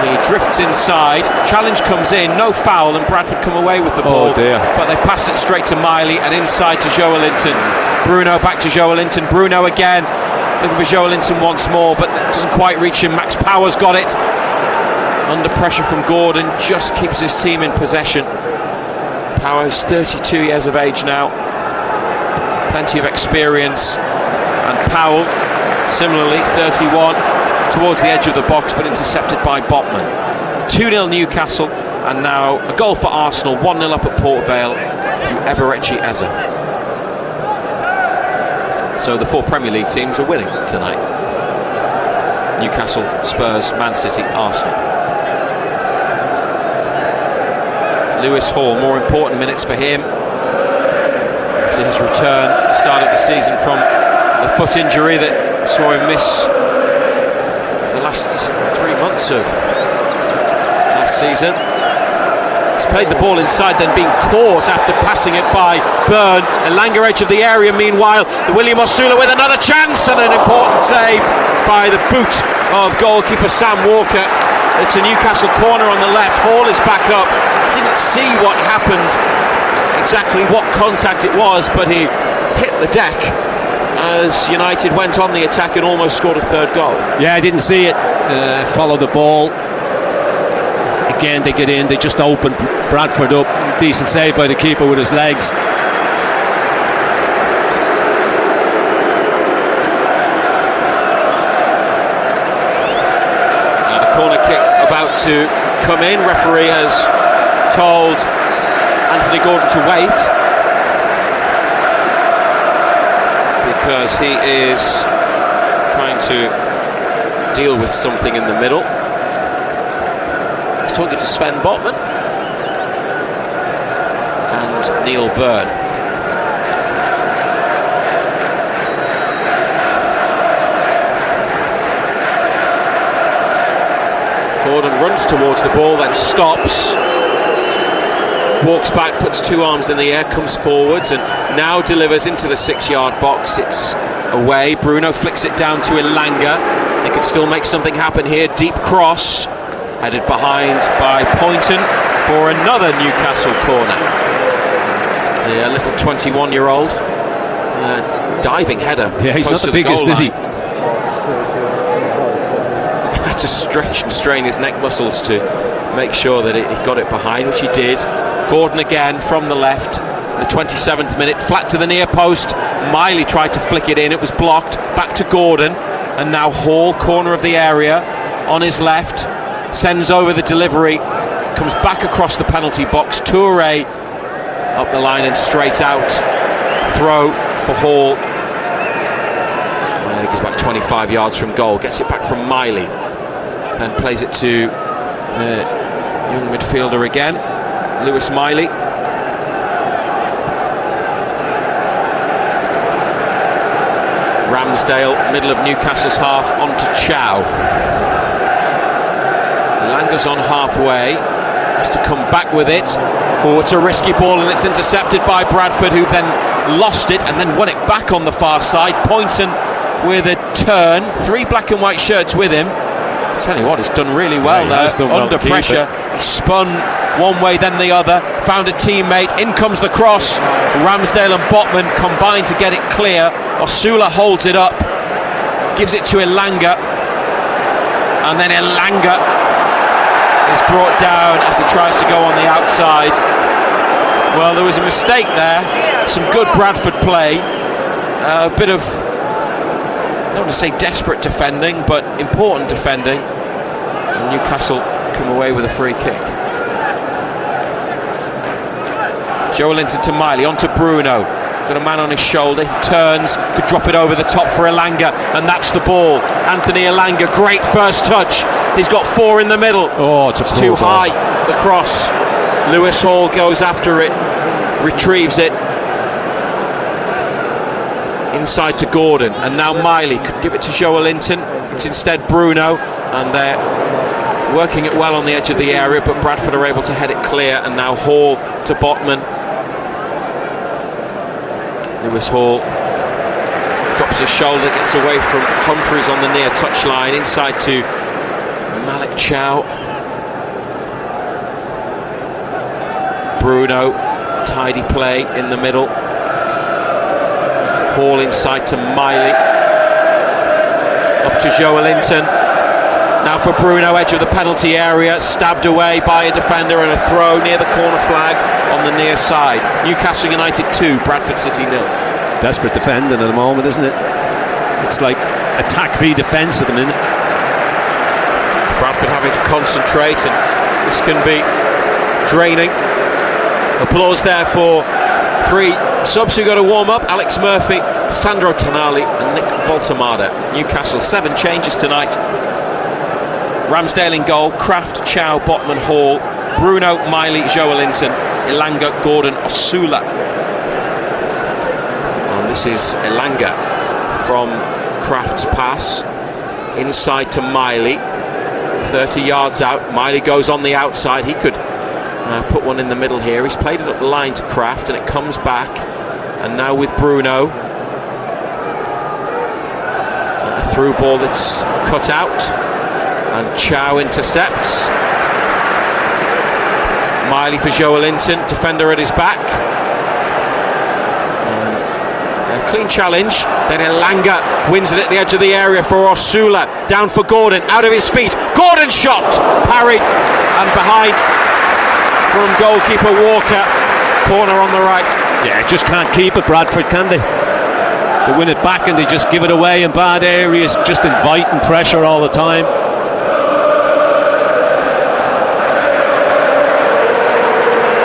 He drifts inside, challenge comes in, no foul, and Bradford come away with the ball. Oh dear. But they pass it straight to Miley and inside to Joelinton. Bruno back to Joelinton, Bruno again, looking for Joelinton once more, but it doesn't quite reach him. Max Power's got it. Under pressure from Gordon, just keeps his team in possession. Power is 32 years of age now, plenty of experience, and Powell, similarly 31, towards the edge of the box, but intercepted by Botman. 2-0 Newcastle, and now a goal for Arsenal, 1-0 up at Port Vale through Eberechi Eze. So the 4 Premier League teams are winning tonight. Newcastle, Spurs, Man City, Arsenal. Lewis Hall, more important minutes for him after his return, start of the season from the foot injury that saw him miss the last 3 months of last season. He's played the ball inside, then being caught after passing it by Byrne. Elanga edge of the area, meanwhile. William Osula with another chance, and an important save by the boot of goalkeeper Sam Walker. It's a Newcastle corner on the left. Hall is back up. Didn't see what happened, exactly what contact it was, but he hit the deck as United went on the attack and almost scored a third goal. Yeah, I didn't see it. Follow the ball. Again, they get in, they just open Bradford up. Decent save by the keeper with his legs. And a corner kick about to come in. Referee has told Anthony Gordon to wait because he is trying to deal with something in the middle. He's talking to Sven Botman and Neil Byrne. Gordon runs towards the ball, then stops, walks back, puts two arms in the air, comes forwards, and now delivers into the 6-yard box. It's away. Bruno flicks it down to Elanga. They could still make something happen here. Deep cross, headed behind by Poynton for another Newcastle corner. The little 21-year-old diving header. Yeah, he's not the biggest, is he? To stretch and strain his neck muscles to make sure that he got it behind, which he did. Gordon again from the left, the 27th minute, flat to the near post. Miley tried to flick it in, it was blocked. Back to Gordon, and now Hall, corner of the area, on his left, sends over the delivery, comes back across the penalty box. Toure up the line and straight out. Throw for Hall. I think he's about 25 yards from goal. Gets it back from Miley. Then plays it to young midfielder again, Lewis Miley. Ramsdale, middle of Newcastle's half, on to Chow. Langa's on halfway, has to come back with it. Oh, it's a risky ball and it's intercepted by Bradford, who then lost it and then won it back on the far side. Poynton with a turn, 3 black and white shirts with him. I tell you what, he's done really well there, under pressure. He spun one way then the other, found a teammate, in comes the cross. Ramsdale and Botman combine to get it clear. Osula holds it up, gives it to Elanga, and then Elanga is brought down as he tries to go on the outside. Well, there was a mistake there, some good Bradford play, a bit of, I don't want to say desperate defending, but important defending. And Newcastle come away with a free kick. Joelinton to Miley, on to Bruno. Got a man on his shoulder, he turns, could drop it over the top for Elanga, and that's the ball. Anthony Elanga, great first touch. He's got 4 in the middle. Oh, it's too high, the cross. Lewis Hall goes after it, retrieves it. Inside to Gordon, and now Miley could give it to Joelinton. It's instead Bruno, and they're working it well on the edge of the area, but Bradford are able to head it clear. And now Hall to Botman. Lewis Hall drops his shoulder, gets away from Humphreys on the near touchline. Inside to Malik Chow. Bruno, tidy play in the middle. Hall inside to Miley, up to Joelinton. Now for Bruno, edge of the penalty area, stabbed away by a defender, and a throw near the corner flag on the near side. Newcastle United 2, Bradford City 0. Desperate defending at the moment, isn't it? It's like attack v defence at the minute. Bradford having to concentrate, and this can be draining. Applause there for 3 subs who got to warm up: Alex Murphy, Sandro Tonali and Nick Voltemada. Newcastle 7 changes tonight. Ramsdale in goal, Kraft, Chow, Botman, Hall, Bruno, Miley, Joelinton, Elanga, Gordon, Osula. And this is Elanga from Kraft's pass, inside to Miley, 30 yards out. Miley goes on the outside. He could put one in the middle here. He's played it up the line to Kraft, and it comes back. And now with Bruno, a through ball that's cut out, and Chow intercepts. Miley for Joelinton, defender at his back. And a clean challenge. Then Elanga wins it at the edge of the area for Osula. Down for Gordon, out of his feet. Gordon shot, parried and behind from goalkeeper Walker. Corner on the right. Yeah, just can't keep it, Bradford, can they? They win it back and they just give it away in bad areas, just inviting pressure all the time.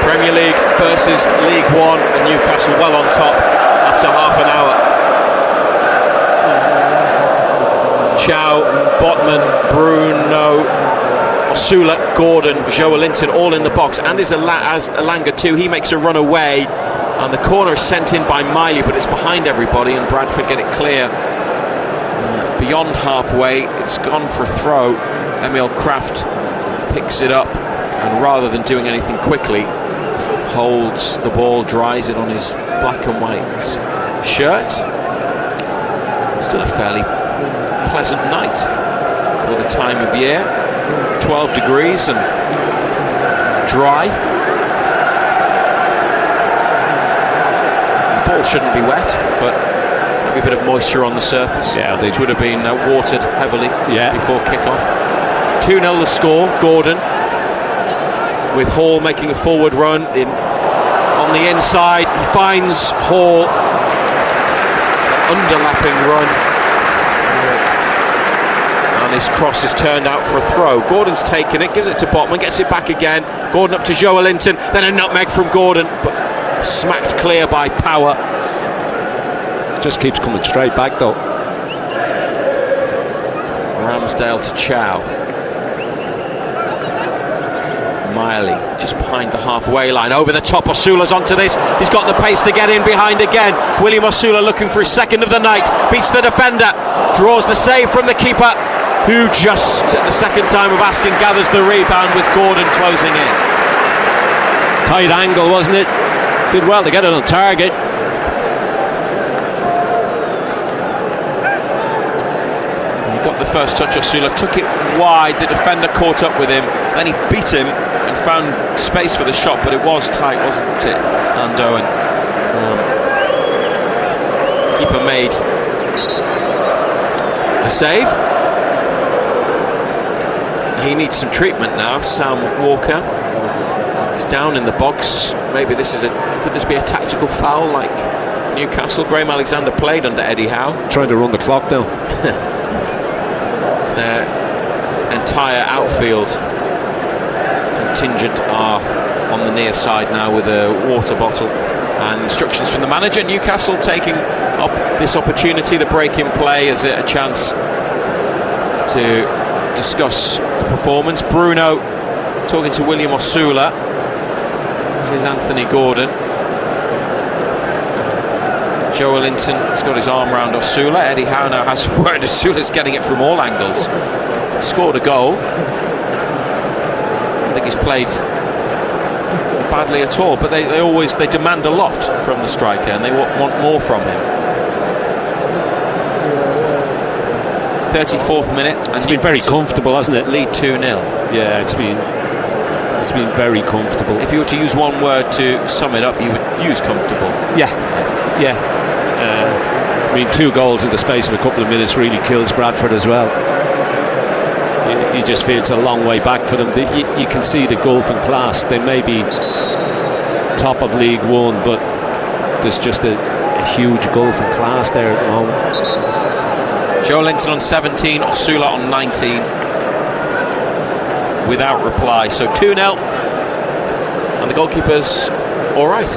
Premier League versus League One, and Newcastle well on top after half an hour. Chow, Botman, Bruno, Osula, Gordon, Joelinton all in the box, and as Elanga too. He makes a run away, and the corner is sent in by Miley, but it's behind everybody, and Bradford get it clear. Beyond halfway, it's gone for a throw. Emil Kraft picks it up, and rather than doing anything quickly, holds the ball, dries it on his black and white shirt. Still a fairly pleasant night for the time of year. 12 degrees and dry. The ball shouldn't be wet, but maybe a bit of moisture on the surface. Yeah, they would have been watered heavily before kick-off. 2-0 the score. Gordon with Hall making a forward run on the inside. He finds Hall. Underlapping run. And his cross is turned out for a throw. Gordon's taken it, gives it to Botman, gets it back again. Gordon up to Joelinton, then a nutmeg from Gordon, but smacked clear by Power. Just keeps coming straight back though. Ramsdale to Chow. Miley just behind the halfway line, over the top. Osula's onto this. He's got the pace to get in behind again. William Osula looking for his second of the night, beats the defender, draws the save from the keeper, who just at the second time of asking gathers the rebound with Gordon closing in. Tight angle, wasn't it? Did well to get it on target. He got the first touch. Osula took it wide, the defender caught up with him, then he beat him and found space for the shot, but it was tight, wasn't it, Andoan? Keeper made the save. He needs some treatment now. Sam Walker is down in the box. Maybe this is could this be a tactical foul like Newcastle? Graham Alexander played under Eddie Howe. Trying to run the clock now. Their entire outfield contingent are on the near side now with a water bottle and instructions from the manager. Newcastle taking up this opportunity, the break in play, as a chance to discuss the performance. Bruno talking to William Osula. This is Anthony Gordon. Joelinton has got his arm round Osula. Eddie Howe now has word. Osula's getting it from all angles. Scored a goal. I think he's played badly at all, but they always demand a lot from the striker, and they want more from him. 34th minute, and it's been very comfortable, hasn't it? Lead 2-0. Yeah, it's been very comfortable. If you were to use one word to sum it up, you would use comfortable. Yeah. I mean, 2 goals in the space of a couple of minutes really kills Bradford as well. You just feel it's a long way back for them. You can see the gulf in class. They may be top of League One, but there's just a huge gulf in class there at the moment. Joelinton on 17, Osula on 19. Without reply. So 2-0. And the goalkeeper's all right.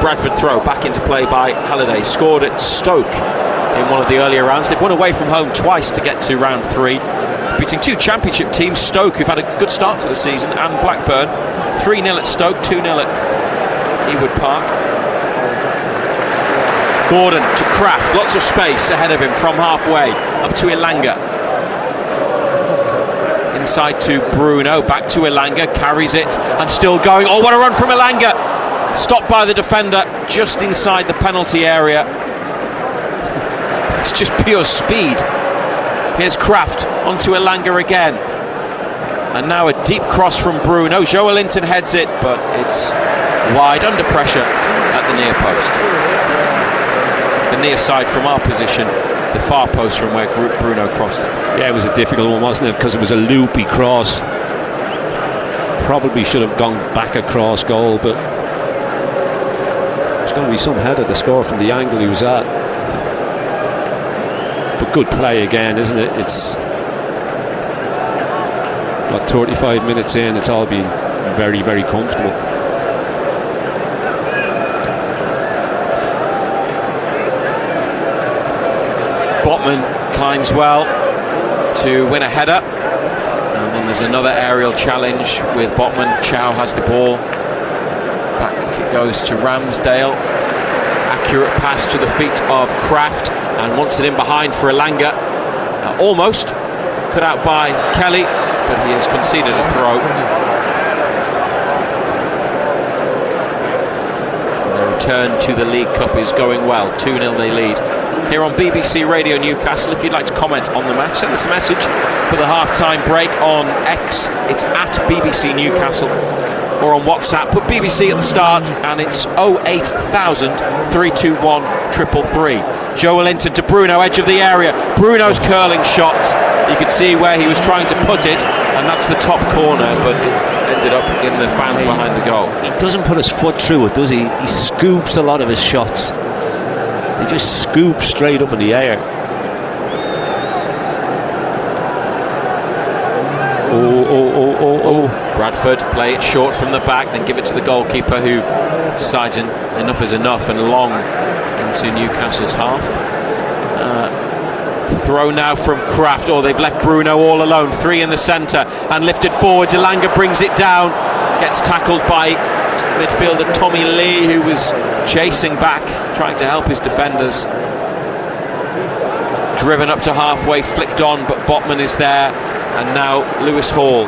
Bradford throw back into play by Halliday. Scored at Stoke in one of the earlier rounds. They've won away from home twice to get to round 3, beating 2 championship teams, Stoke, who've had a good start to the season, and Blackburn. 3-0 at Stoke, 2-0 at Ewood Park. Gordon to Kraft, lots of space ahead of him from halfway, up to Elanga. Inside to Bruno, back to Elanga, carries it and still going. Oh, what a run from Elanga! Stopped by the defender just inside the penalty area. It's just pure speed. Here's Kraft onto Elanga again. And now a deep cross from Bruno. Joelinton heads it, but it's wide under pressure at the near post. The near side from our position, the far post from where Bruno crossed it. Yeah, it was a difficult one, wasn't it? Because it was a loopy cross. Probably should have gone back across goal, but there's going to be some header to score from the angle he was at. But good play again, isn't it? It's 35 minutes in, it's all been very, very comfortable. Botman climbs well to win a header, and then there's another aerial challenge with Botman. Chow has the ball, back it goes to Ramsdale, accurate pass to the feet of Kraft, and wants it in behind for Elanga, almost cut out by Kelly, but he has conceded a throw. Their return to the League Cup is going well. 2-0 they lead here on BBC Radio Newcastle. If you'd like to comment on the match, send us a message for the half-time break on X. It's at BBC Newcastle, or on WhatsApp. Put BBC at the start, and it's 08000 321 333. Joelinton to Bruno, edge of the area. Bruno's curling shot. You could see where he was trying to put it, and that's the top corner, but it ended up in the fans behind the goal. He doesn't put his foot through it, does he? He scoops a lot of his shots. They just scoop straight up in the air. Oh. Bradford play it short from the back, then give it to the goalkeeper, who decides enough is enough, and long into Newcastle's half. Throw now from Kraft. They've left Bruno all alone. 3 in the centre and lifted forward. Elanga brings it down, gets tackled by midfielder Tommy Lee, who was chasing back, trying to help his defenders. Driven up to halfway, flicked on, but Botman is there, and now Lewis Hall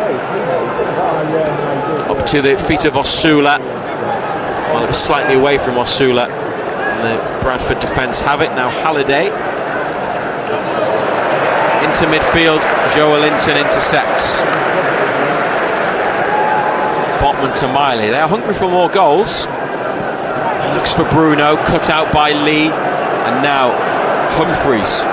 up to the feet of Osula. Well, it was slightly away from Osula, and the Bradford defence have it. Now Halliday into midfield, Joelinton intercepts. Botman to Miley. They are hungry for more goals. Looks for Bruno, cut out by Lee, and now Humphreys.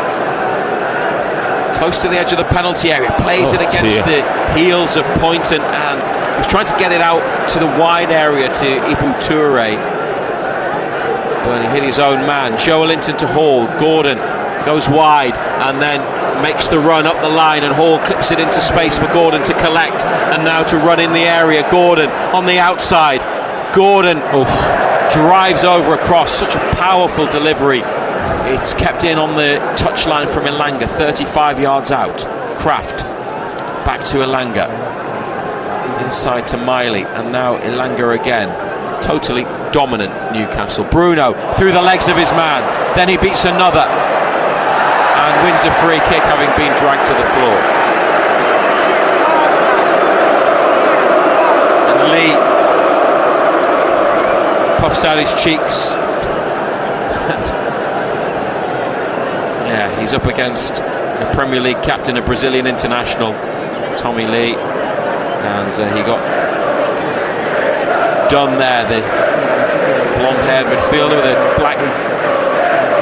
Close to the edge of the penalty area, plays it against the heels of Poynton, and was trying to get it out to the wide area to Ibu Toure, but he hit his own man. Joelinton to Hall. Gordon goes wide and then makes the run up the line, and Hall clips it into space for Gordon to collect, and now to run in the area. Gordon on the outside. Gordon drives over across. Such a powerful delivery. It's kept in on the touchline from Elanga, 35 yards out. Kraft back to Elanga, inside to Miley, and now Elanga again. Totally dominant Newcastle. Bruno through the legs of his man, then he beats another and wins a free kick, having been dragged to the floor. And Lee puffs out his cheeks. Yeah, he's up against the Premier League captain, a Brazilian international, Tommy Lee, and he got done there. The blonde-haired midfielder with a black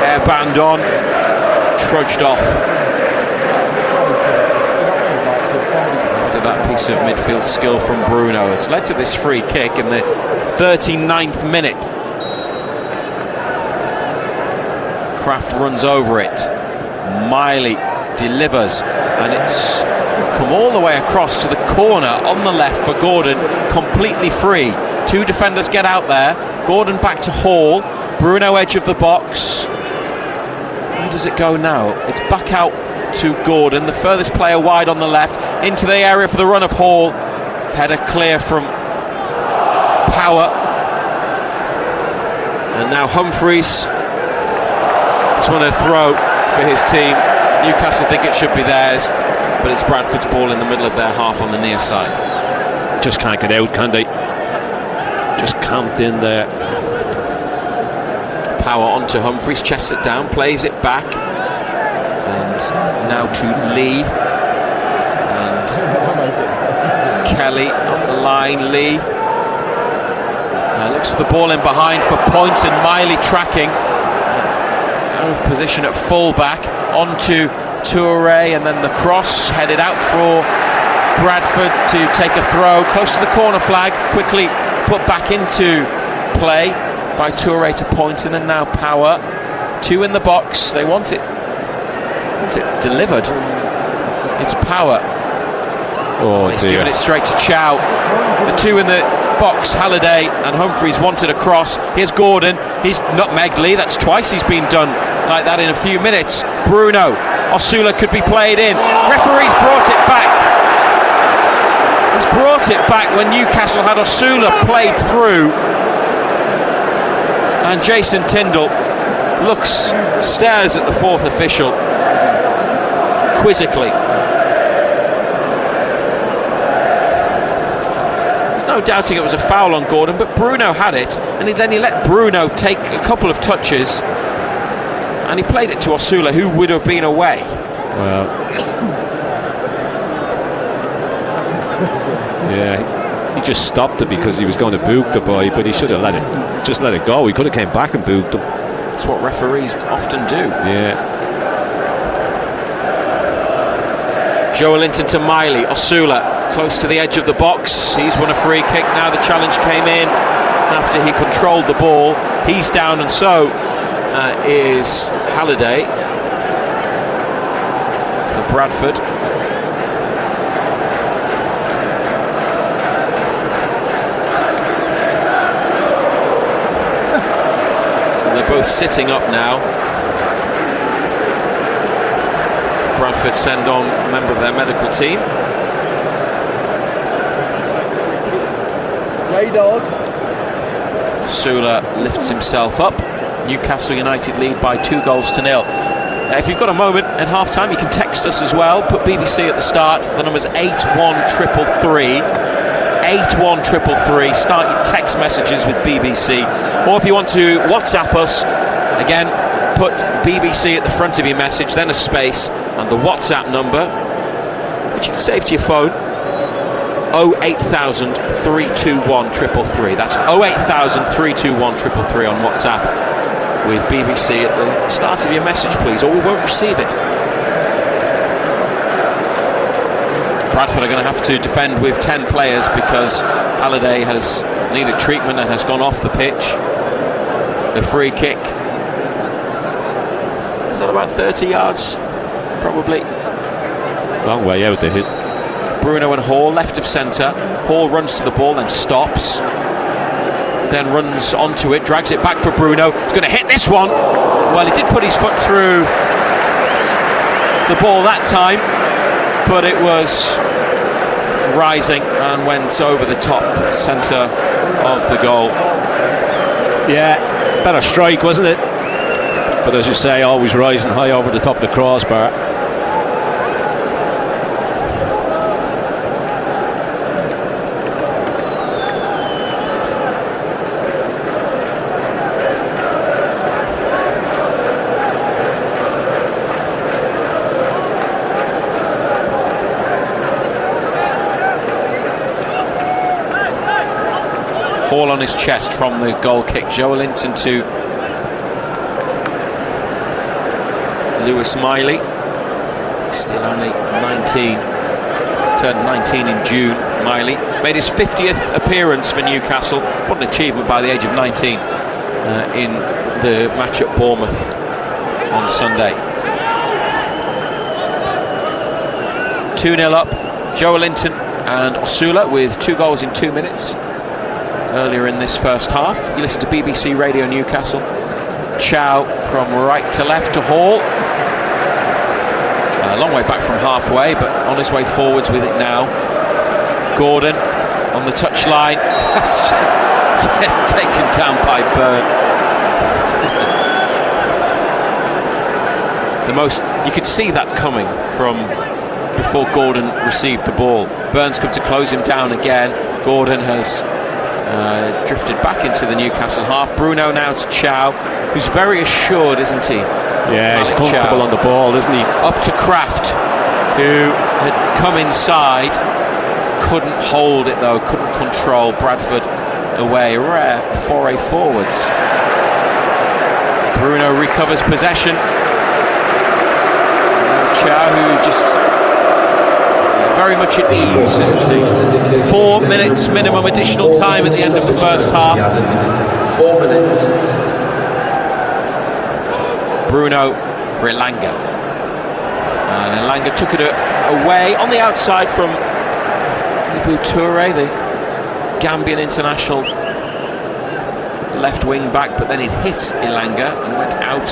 hairband on trudged off after that piece of midfield skill from Bruno. It's led to this free kick in the 39th minute. Kraft runs over it. Miley delivers, and it's come all the way across to the corner on the left for Gordon, completely free. 2 defenders get out there. Gordon back to Hall. Bruno edge of the box. Where does it go now? It's back out to Gordon, the furthest player wide on the left, into the area for the run of Hall. Header clear from Power. And now Humphreys just want to throw for his team. Newcastle think it should be theirs, but it's Bradford's ball in the middle of their half on the near side. Just can't get out, can they? Just camped in there. Power onto Humphreys, chests it down, plays it back, and now to Lee, and Kelly on the line. Lee looks for the ball in behind for Point, and Miley tracking out of position at full-back onto Toure, and then the cross headed out for Bradford to take a throw close to the corner flag, quickly put back into play by Toure to Poynton, and now Power. 2 in the box. They want it delivered. It's Power. He's given it straight to Chow. The 2 in the box, Halliday and Humphreys, wanted a cross. Here's Gordon. He's nutmegged Lee. That's twice he's been done like that in a few minutes. Bruno, Osula could be played in. Referee's brought it back. He's brought it back when Newcastle had Osula played through. And Jason Tindall stares at the fourth official quizzically. There's no doubting it was a foul on Gordon, but Bruno had it, and then he let Bruno take a couple of touches, and he played it to Osula, who would have been away. Well, yeah, he just stopped it because he was going to boot the boy, but he should have let it go. He could have came back and booted him. That's what referees often do. Yeah. Joelinton to Miley. Osula close to the edge of the box. He's won a free kick. Now the challenge came in after he controlled the ball. He's down, and so is Halliday for Bradford. So they're both sitting up now. Bradford send on a member of their medical team. Osula lifts himself up. Newcastle United lead by 2-0. If you've got a moment at half-time, you can text us as well. Put BBC at the start. The number's 81333. 81333. Start your text messages with BBC. Or if you want to WhatsApp us, again, put BBC at the front of your message, then a space, and the WhatsApp number, which you can save to your phone, 08000 321 333. That's 08000 321 333 on WhatsApp with BBC at the start of your message, please, or we won't receive it. Bradford are going to have to defend with 10 players because Halliday has needed treatment and has gone off the pitch. The free kick. Is that about 30 yards? Probably. Long way out the hit. Bruno and Hall left of centre. Hall runs to the ball, then stops. Then runs onto it, drags it back for Bruno. He's going to hit this one. Well, he did put his foot through the ball that time, but it was rising and went over the top centre of the goal. Yeah, better strike, wasn't it? But as you say, always rising high over the top of the crossbar. Hall on his chest from the goal kick. Joelinton to Lewis Miley, still only 19, turned 19 in June. Miley made his 50th appearance for Newcastle. What an achievement by the age of 19 in the match at Bournemouth on Sunday. 2-0 up. Joelinton and Osula with 2 goals in 2 minutes earlier in this first half. You listen to BBC Radio Newcastle. Chow from right to left to Hall. A long way back from halfway, but on his way forwards with it now. Gordon on the touchline. Taken down by Byrne. You could see that coming from before Gordon received the ball. Burns come to close him down again. Gordon has drifted back into the Newcastle half. Bruno now to Chow, who's very assured, isn't he? Yeah, he's comfortable on the ball, isn't he? Up to Kraft, who had come inside, couldn't hold it though, couldn't control. Bradford away, a rare foray forwards. Bruno recovers possession. Chow, who just very much at ease, isn't he? 4 minutes minimum additional time at the end of the first half. 4 minutes. Bruno for Elanga. And Elanga took it away on the outside from Ibu Toure, the Gambian international left wing back, but then it hit Elanga and went out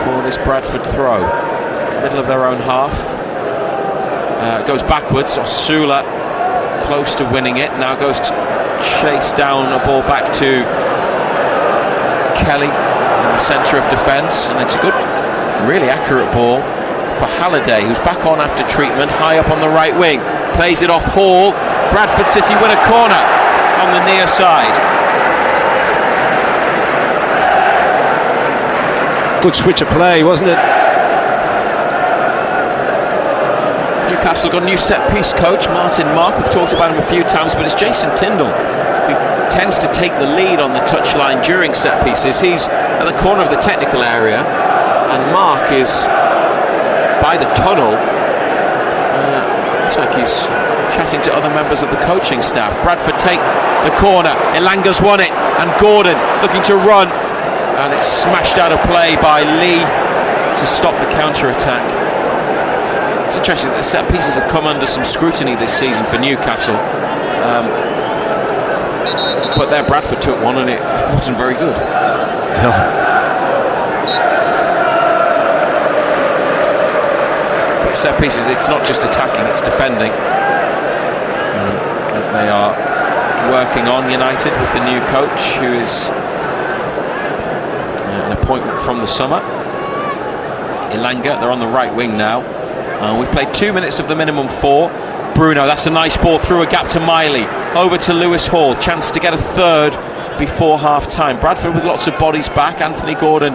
for this Bradford throw. Middle of their own half. Goes backwards. Osula close to winning it. Now goes to chase down a ball back to Kelly in the centre of defence, and it's a good, really accurate ball for Halliday, who's back on after treatment, high up on the right wing. Plays it off Hall. Bradford City win a corner on the near side. Good switch of play, wasn't it? Newcastle got a new set-piece coach, Martin Mark. We've talked about him a few times, but it's Jason Tyndall who tends to take the lead on the touchline during set-pieces. He's at the corner of the technical area, and Mark is by the tunnel. Looks like he's chatting to other members of the coaching staff. Bradford take the corner. Elanga's won it, and Gordon looking to run, and it's smashed out of play by Lee to stop the counter-attack. It's interesting that the set pieces have come under some scrutiny this season for Newcastle, but there Bradford took one and it wasn't very good. No. But set pieces, it's not just attacking, it's defending. They are working on United with the new coach, who is an appointment from the summer. Elanga, they're on the right wing now. We've played 2 minutes of the minimum 4. Bruno, that's a nice ball through a gap to Miley. Over to Lewis Hall, chance to get a third before half-time. Bradford with lots of bodies back. Anthony Gordon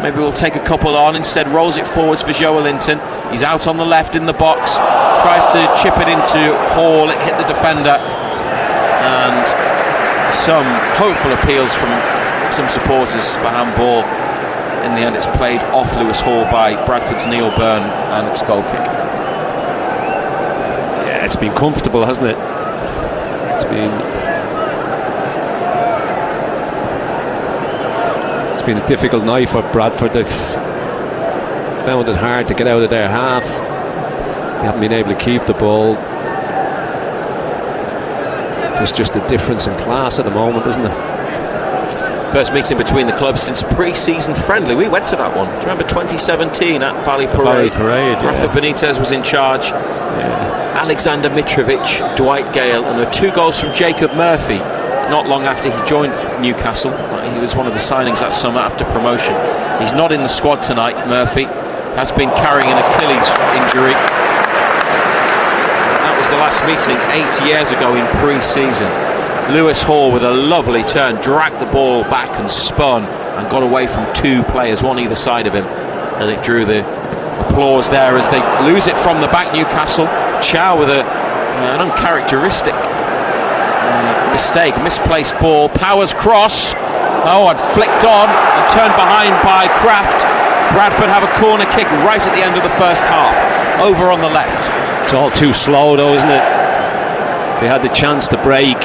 maybe will take a couple on, instead rolls it forwards for Joe Linton. He's out on the left in the box, tries to chip it into Hall, it hit the defender, and some hopeful appeals from some supporters for handball. In the end, it's played off Lewis Hall by Bradford's Neil Byrne, and it's goal kick. Yeah, it's been comfortable, hasn't it? It's been a difficult night for Bradford. They've found it hard to get out of their half. They haven't been able to keep the ball. There's just a difference in class at the moment, isn't there? First meeting between the clubs since a pre-season friendly. We went to that one. Do you remember 2017 at Valley Parade? Rafa Benitez was in charge. Alexander Mitrovic, Dwight Gale, and there were 2 goals from Jacob Murphy not long after he joined Newcastle. He was one of the signings that summer after promotion. He's not in the squad tonight. Murphy has been carrying an Achilles injury. That was the last meeting 8 years ago in pre-season. Lewis Hall with a lovely turn, dragged the ball back and spun and got away from 2 players, one either side of him, and it drew the applause there as they lose it from the back. Newcastle. Chow with an uncharacteristic mistake, misplaced ball. Powers cross, and flicked on and turned behind by Kraft. Bradford have a corner kick right at the end of the first half, over on the left. It's all too slow though, isn't it? They had the chance to break.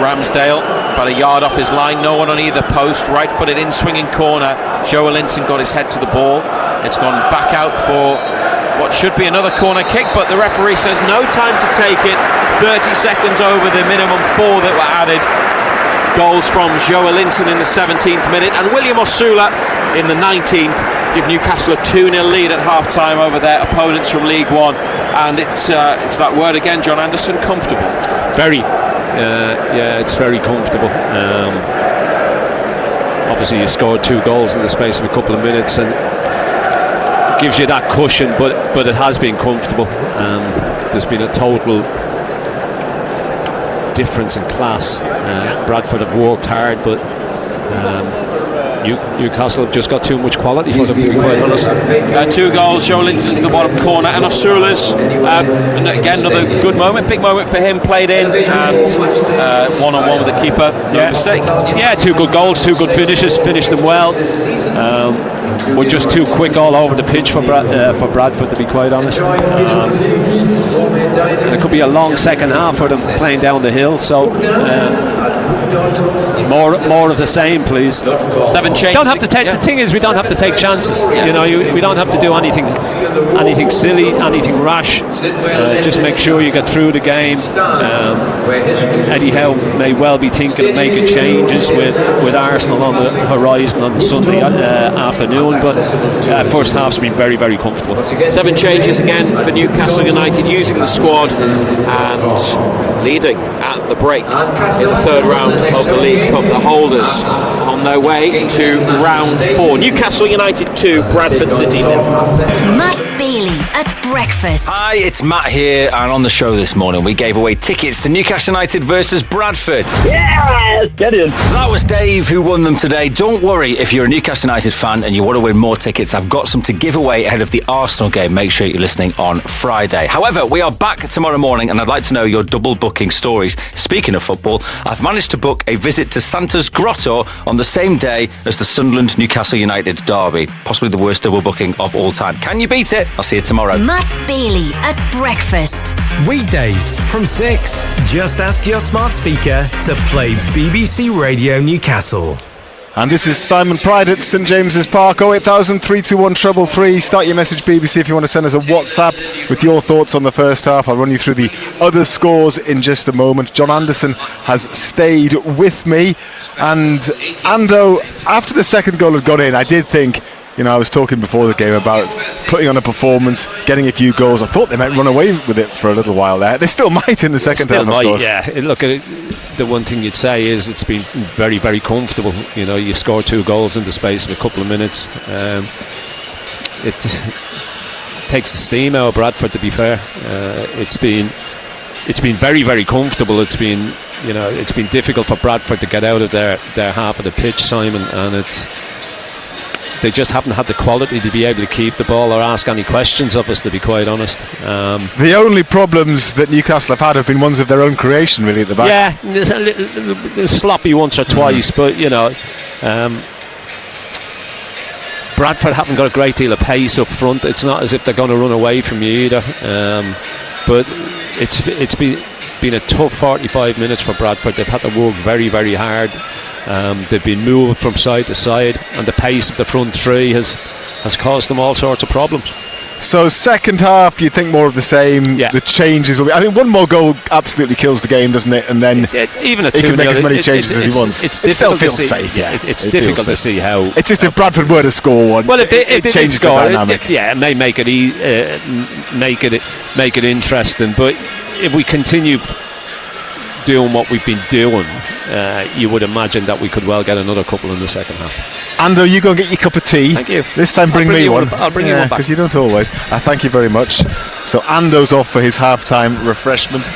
Ramsdale, about a yard off his line, no one on either post, right-footed in swinging corner. Joe Linton got his head to the ball. It's gone back out for what should be another corner kick, but the referee says no time to take it. 30 seconds over the minimum 4 that were added. Goals from Joe Linton in the 17th minute and William Osula in the 19th give Newcastle a 2-0 lead at half-time over their opponents from League One, and it's that word again, John Anderson, comfortable. Very. It's very comfortable. Obviously you scored 2 goals in the space of a couple of minutes and it gives you that cushion, but it has been comfortable. There's been a total difference in class. Bradford have worked hard, but Newcastle have just got too much quality for them, to be quite honest. 2 goals, Joe Linton to the bottom corner, and Osula's, and again, another good moment, big moment for him, played in, and one-on-one with the keeper, no mistake. Yeah, 2 good goals, 2 good finishes, finished them well. We're just too quick all over the pitch for Bradford, to be quite honest. And it could be a long second half for them playing down the hill, so more of the same, please. 7 changes. Don't have to take. The thing is, we don't have to take chances. You know, we don't have to do anything silly, anything rash. Just make sure you get through the game. Eddie Howe may well be thinking of making changes with Arsenal on the horizon on Sunday afternoon, but first half's been very, very comfortable. 7 changes again for Newcastle United, using the squad and leading at the break in the 3rd round of the League Cup. The holders on their way to round 4. Newcastle United 2, Bradford City 0. Matt Bailey at breakfast. Hi, it's Matt here, and on the show this morning we gave away tickets to Newcastle United versus Bradford. Yes, get in. That was Dave who won them today. Don't worry, if you're a Newcastle United fan and you want to win more tickets, I've got some to give away ahead of the Arsenal game. Make sure you're listening on Friday. However, we are back tomorrow morning, and I'd like to know your double booking stories. Speaking of football, I've managed to book a visit to Santa's Grotto on the same day as the Sunderland Newcastle United derby. Possibly the worst double booking of all time. Can you beat it? I'll see you tomorrow. Matt Bailey at breakfast. Weekdays from 6. Just ask your smart speaker to play BBC Radio Newcastle. And this is Simon Pride at St James's Park. 08000 321 333. Start your message, BBC, if you want to send us a WhatsApp with your thoughts on the first half. I'll run you through the other scores in just a moment. John Anderson has stayed with me. And Ando, after the second goal had gone in, I did think, you know, I was talking before the game about putting on a performance, getting a few goals. I thought they might run away with it for a little while there. They still might in the second half, of course. Yeah. Look, the one thing you'd say is it's been very, very comfortable. You know, you score 2 goals in the space of a couple of minutes. It takes the steam out of Bradford, to be fair. It's been very, very comfortable. It's been difficult for Bradford to get out of their half of the pitch, Simon, and they just haven't had the quality to be able to keep the ball or ask any questions of us, to be quite honest. The only problems that Newcastle have had have been ones of their own creation, really, at the back. Yeah, there's a little sloppy once or twice, but you know, Bradford haven't got a great deal of pace up front. It's not as if they're going to run away from you either. But it's been a tough 45 minutes for Bradford. They've had to work very, very hard. They've been moved from side to side, and the pace of the front three has caused them all sorts of problems. So second half, you think more of the same. Yeah. The changes will be. I think one more goal absolutely kills the game, doesn't it? And then even a he can make as many changes as he wants. It still feels safe. Yeah, it's difficult to see how. It's just if Bradford were to score one, well, if it changes score, the dynamic. It may make it interesting. But if we continue doing what we've been doing, you would imagine that we could well get another couple in the second half. Ando, you go and get your cup of tea. Thank you. This time bring me one. I'll bring you one back, because you don't always. Thank you very much. So Ando's off for his half-time refreshment.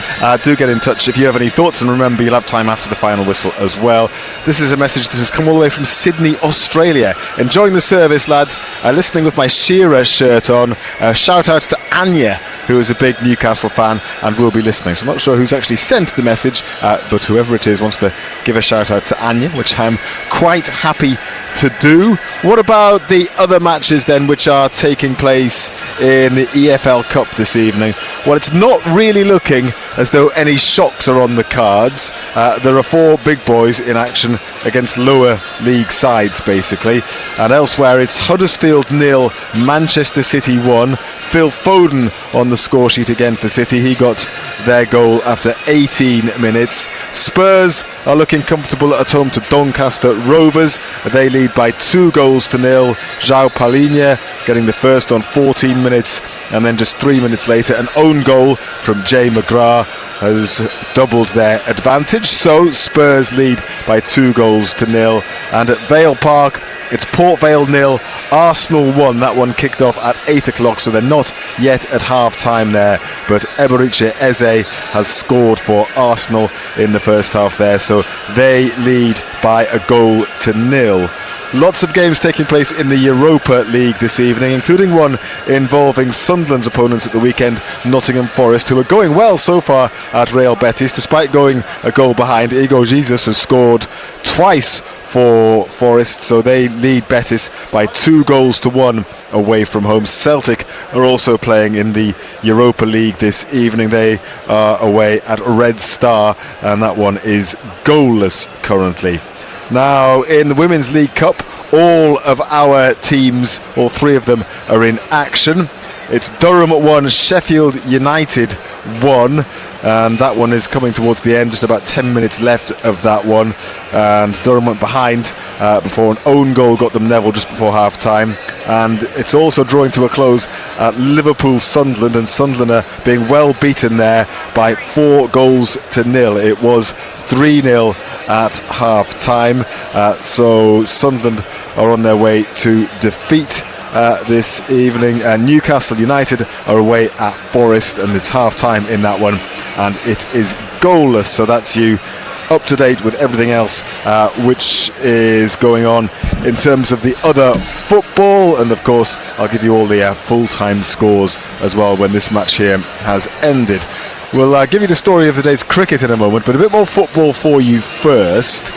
Do get in touch if you have any thoughts, and remember, you'll have time after the final whistle as well. This is a message that has come all the way from Sydney, Australia. Enjoying the service, lads. Listening with my Shearer shirt on. Shout out to Anya, who is a big Newcastle fan and will be listening. So I'm not sure who's actually sent the message, but whoever it is wants to give a shout out to Anya, which I'm quite happy to do. What about the other matches then, which are taking place in the EFL Cup this evening? Well, it's not really looking as though any shocks are on the cards. There are 4 big boys in action against lower league sides, basically, and elsewhere it's Huddersfield 0, Manchester City 1. Phil Foden on the score sheet again for City. He got their goal after 18 minutes. Spurs are looking comfortable at home to Doncaster Rovers. They lead by 2 goals to 0. João Palhinha getting the first on 14 minutes, and then just 3 minutes later an own goal from Jay McGrath has doubled their advantage. So Spurs lead by 2 goals to 0. And at Vale Park, it's Port Vale 0, Arsenal 1. That one kicked off at 8 o'clock, so they're not yet at half time there. But Eberiche Eze has scored for Arsenal in the first half there, so they lead by a goal to 0. Lots of games taking place in the Europa League this evening, including one involving Sunderland's opponents at the weekend, Nottingham Forest, who are going well so far at Real Betis. Despite going a goal behind, Igor Jesus has scored twice for Forest, so they lead Betis by 2-1 away from home. Celtic are also playing in the Europa League this evening. They are away at Red Star, and that one is goalless currently. Now, in the Women's League Cup, all of our teams, all three of them, are in action. It's Durham 1, Sheffield United 1, and that one is coming towards the end, just about 10 minutes left of that one, and Durham went behind before an own goal got them level just before half time. And it's also drawing to a close at Liverpool Sunderland, and Sunderland are being well beaten there by 4-0. It was 3-0 at half time, so Sunderland are on their way to defeat this evening. Newcastle United are away at Forest, and it's half time in that one, and it is goalless. So that's you up to date with everything else which is going on in terms of the other football, and of course I'll give you all the full-time scores as well when this match here has ended. We'll give you the story of the day's cricket in a moment, but a bit more football for you first,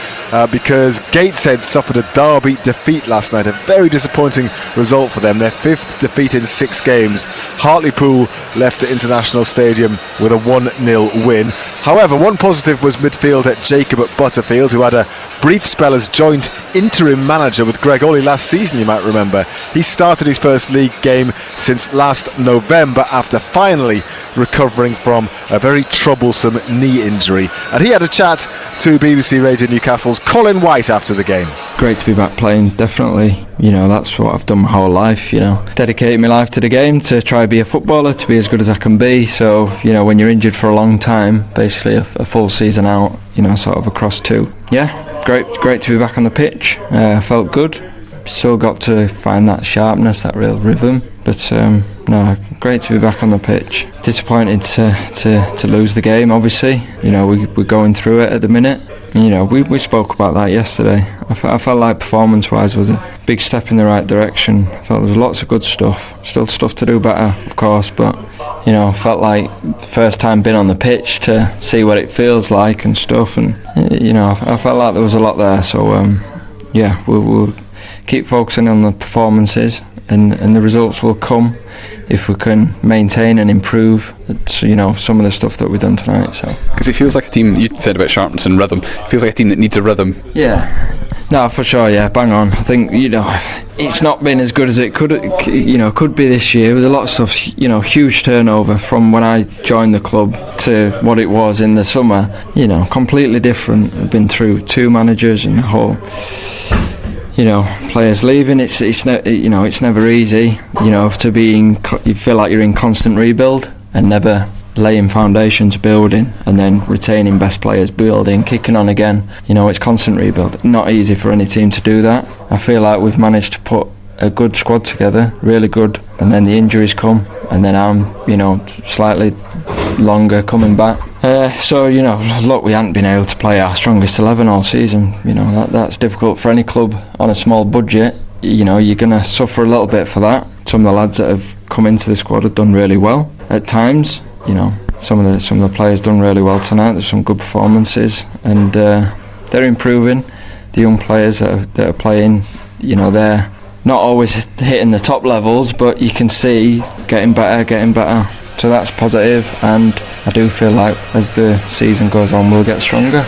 because Gateshead suffered a Derby defeat last night, a very disappointing result for them, their 5th defeat in 6 games. Hartlepool left at International Stadium with a 1-0 win. However, one positive was midfielder Jacob Butterfield, who had a brief spell as joint interim manager with Greg Ollie last season, you might remember. He started his first league game since last November after finally recovering from a very troublesome knee injury. And he had a chat to BBC Radio Newcastle's Colin White after the game. Great to be back playing, definitely. You know, that's what I've done my whole life, you know. Dedicated my life to the game, to try to be a footballer, to be as good as I can be. So, you know, when you're injured for a long time, basically a full season out, you know, sort of across 2. Yeah, great to be back on the pitch. Felt good. Still got to find that sharpness, that real rhythm. But no, great to be back on the pitch. Disappointed to lose the game, obviously. You know, we're going through it at the minute. You know, we spoke about that yesterday. I felt like performance-wise was a big step in the right direction. I felt there was lots of good stuff. Still stuff to do better, of course, but, you know, I felt like the first time being on the pitch to see what it feels like and stuff, and, you know, I felt like there was a lot there. So, yeah, we'll keep focusing on the performances, and the results will come if we can maintain and improve, you know, some of the stuff that we've done tonight. So, because it feels like a team, you said about sharpness and rhythm, it feels like a team that needs a rhythm. Yeah, no, for sure, yeah, bang on. I think, you know, it's not been as good as it could be this year, with a lot of stuff, you know, huge turnover from when I joined the club to what it was in the summer, you know, completely different. I've been through 2 managers and the whole, you know, players leaving. It's never easy, you know, you feel like you're in constant rebuild and never laying foundations, building, and then retaining best players, building, kicking on again. You know, it's constant rebuild. Not easy for any team to do that. I feel like we've managed to put a good squad together, really good, and then the injuries come, and then I'm, you know, slightly longer coming back. So, you know, look, we haven't been able to play our strongest 11 all season. You know, that's difficult for any club on a small budget. You know, you're going to suffer a little bit for that. Some of the lads that have come into the squad have done really well at times. You know, some of the players done really well tonight. There's some good performances, and they're improving. The young players that are playing, you know, they're not always hitting the top levels, but you can see getting better. So that's positive, and I do feel like as the season goes on, we'll get stronger.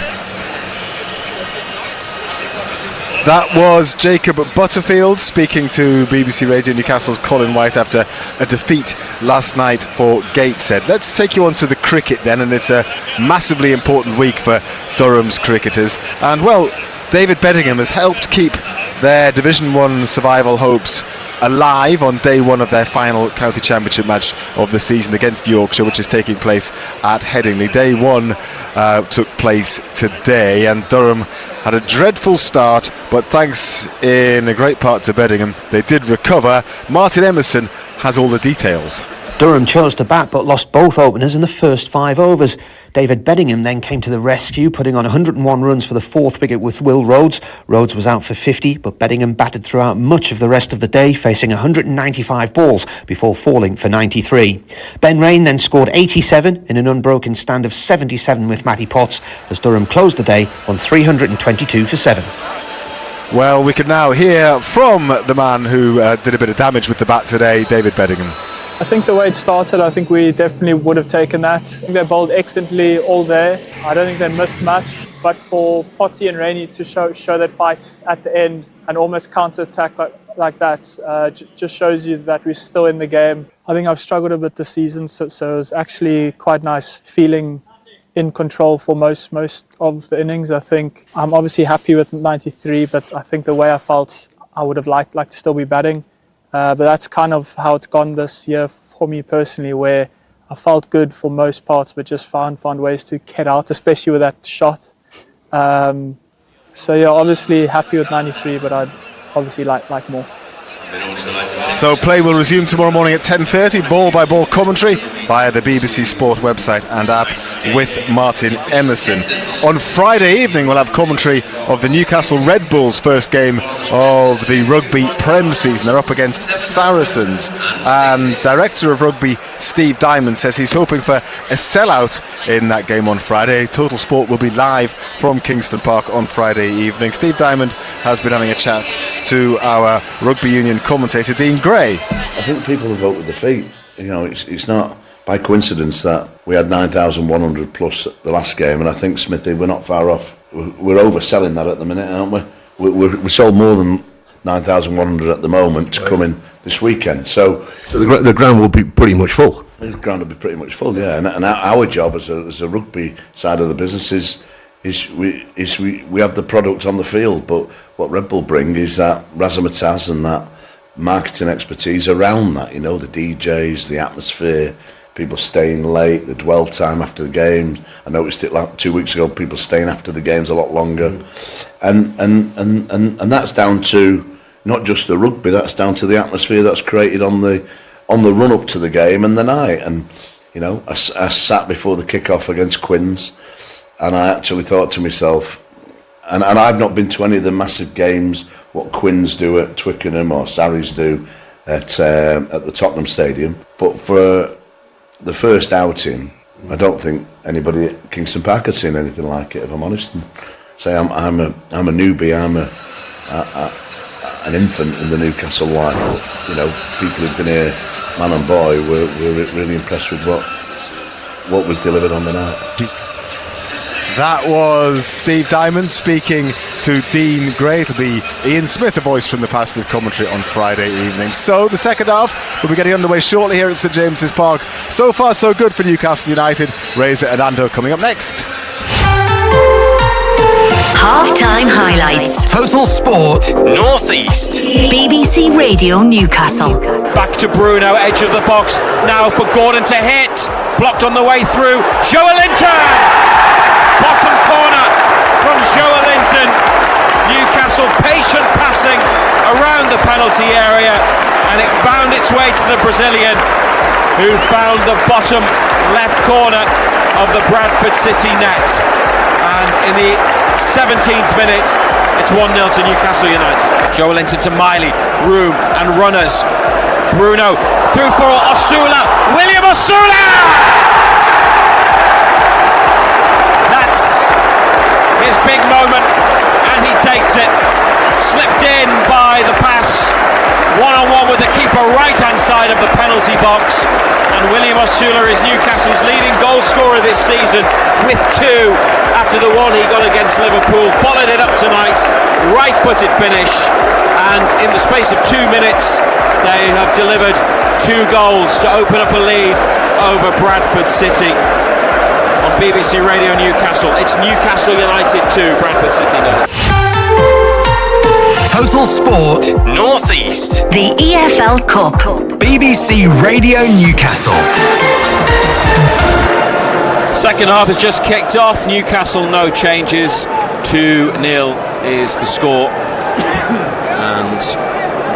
That was Jacob Butterfield speaking to BBC Radio Newcastle's Colin White after a defeat last night for Gateshead. Let's take you on to the cricket then, and it's a massively important week for Durham's cricketers. And, well, David Bedingham has helped keep their Division 1 survival hopes alive on day 1 of their final county championship match of the season against Yorkshire, which is taking place at Headingley. Day 1 took place today, and Durham had a dreadful start, but thanks in a great part to Bedingham, they did recover. Martin Emerson has all the details. Durham chose to bat but lost both openers in the first 5 overs. David Beddingham then came to the rescue, putting on 101 runs for the 4th wicket with Will Rhodes. Rhodes was out for 50, but Beddingham batted throughout much of the rest of the day, facing 195 balls before falling for 93. Ben Rain then scored 87 in an unbroken stand of 77 with Matty Potts, as Durham closed the day on 322 for 7. Well, we can now hear from the man who did a bit of damage with the bat today, David Beddingham. I think the way it started, I think we definitely would have taken that. I think they bowled excellently all day. I don't think they missed much, but for Potty and Rainey to show that fight at the end and almost counter-attack like that just shows you that we're still in the game. I think I've struggled a bit this season, so it was actually quite nice feeling in control for most of the innings. I think I'm obviously happy with 93, but I think the way I felt, I would have liked to still be batting. But that's kind of how it's gone this year for me personally, where I felt good for most parts, but just found ways to get out, especially with that shot. So yeah, obviously happy with 93, but I'd obviously like more. So play will resume tomorrow morning at 10:30, ball-by-ball commentary via the BBC Sport website and app with Martin Emerson. On Friday evening we'll have commentary of the Newcastle Red Bulls' first game of the rugby Prem season. They're up against Saracens, and Director of Rugby Steve Diamond says he's hoping for a sellout in that game on Friday. Total Sport will be live from Kingston Park on Friday evening. Steve Diamond has been having a chat to our rugby union commentator Dean Gray. I think people will vote with their feet. You know, it's not by coincidence that we had 9,100 plus the last game, and I think, Smithy, we're not far off. We're overselling that at the minute, aren't we? We sold more than 9,100 at the moment to come in this weekend. So the ground will be pretty much full. The ground will be pretty much full, yeah. And our job as a rugby side of the business is we have the product on the field, but what Red Bull bring is that razzmatazz and that marketing expertise around that, you know, the DJs, the atmosphere, people staying late, the dwell time after the games. I noticed it like 2 weeks ago, people staying after the games a lot longer. And that's down to not just the rugby, that's down to the atmosphere that's created on the run up to the game and the night. And you know, I sat before the kick-off against Quins, and I actually thought to myself, and I've not been to any of the massive games what Quins do at Twickenham or Sarries do at the Tottenham Stadium, but for the first outing, I don't think anybody at Kingston Park had seen anything like it, if I'm honest. And say I'm a newbie, I'm an infant in the Newcastle line. You know, people who've been here, man and boy, were really impressed with what was delivered on the night. That was Steve Diamond speaking to Dean Gray. It'll be Ian Smith, a voice from the past, with commentary on Friday evening. So the second half will be getting underway shortly here at St James's Park. So far so good for Newcastle United. Razor and Ando coming up next. Half-time highlights. Total Sport North East. BBC Radio Newcastle. Back to Bruno, edge of the box. Now for Gordon to hit. Blocked on the way through. Joelinton! Bottom corner from Joelinton. Newcastle patient passing around the penalty area, and it found its way to the Brazilian, who found the bottom left corner of the Bradford City net. And in the 17th minute, it's 1-0 to Newcastle United. Joelinton to Miley, room and runners. Bruno through for Osula. William Osula! His big moment, and he takes it. Slipped in by the pass, one-on-one with the keeper right hand side of the penalty box, and William Osula is Newcastle's leading goal scorer this season with 2 after the one he got against Liverpool. Followed it up tonight, right-footed finish, and in the space of 2 minutes they have delivered 2 goals to open up a lead over Bradford City. On BBC Radio Newcastle, it's Newcastle United 2, Bradford City 0. Total Sport North East. The EFL Cup. BBC Radio Newcastle. Second half has just kicked off. Newcastle no changes. 2-0 is the score. And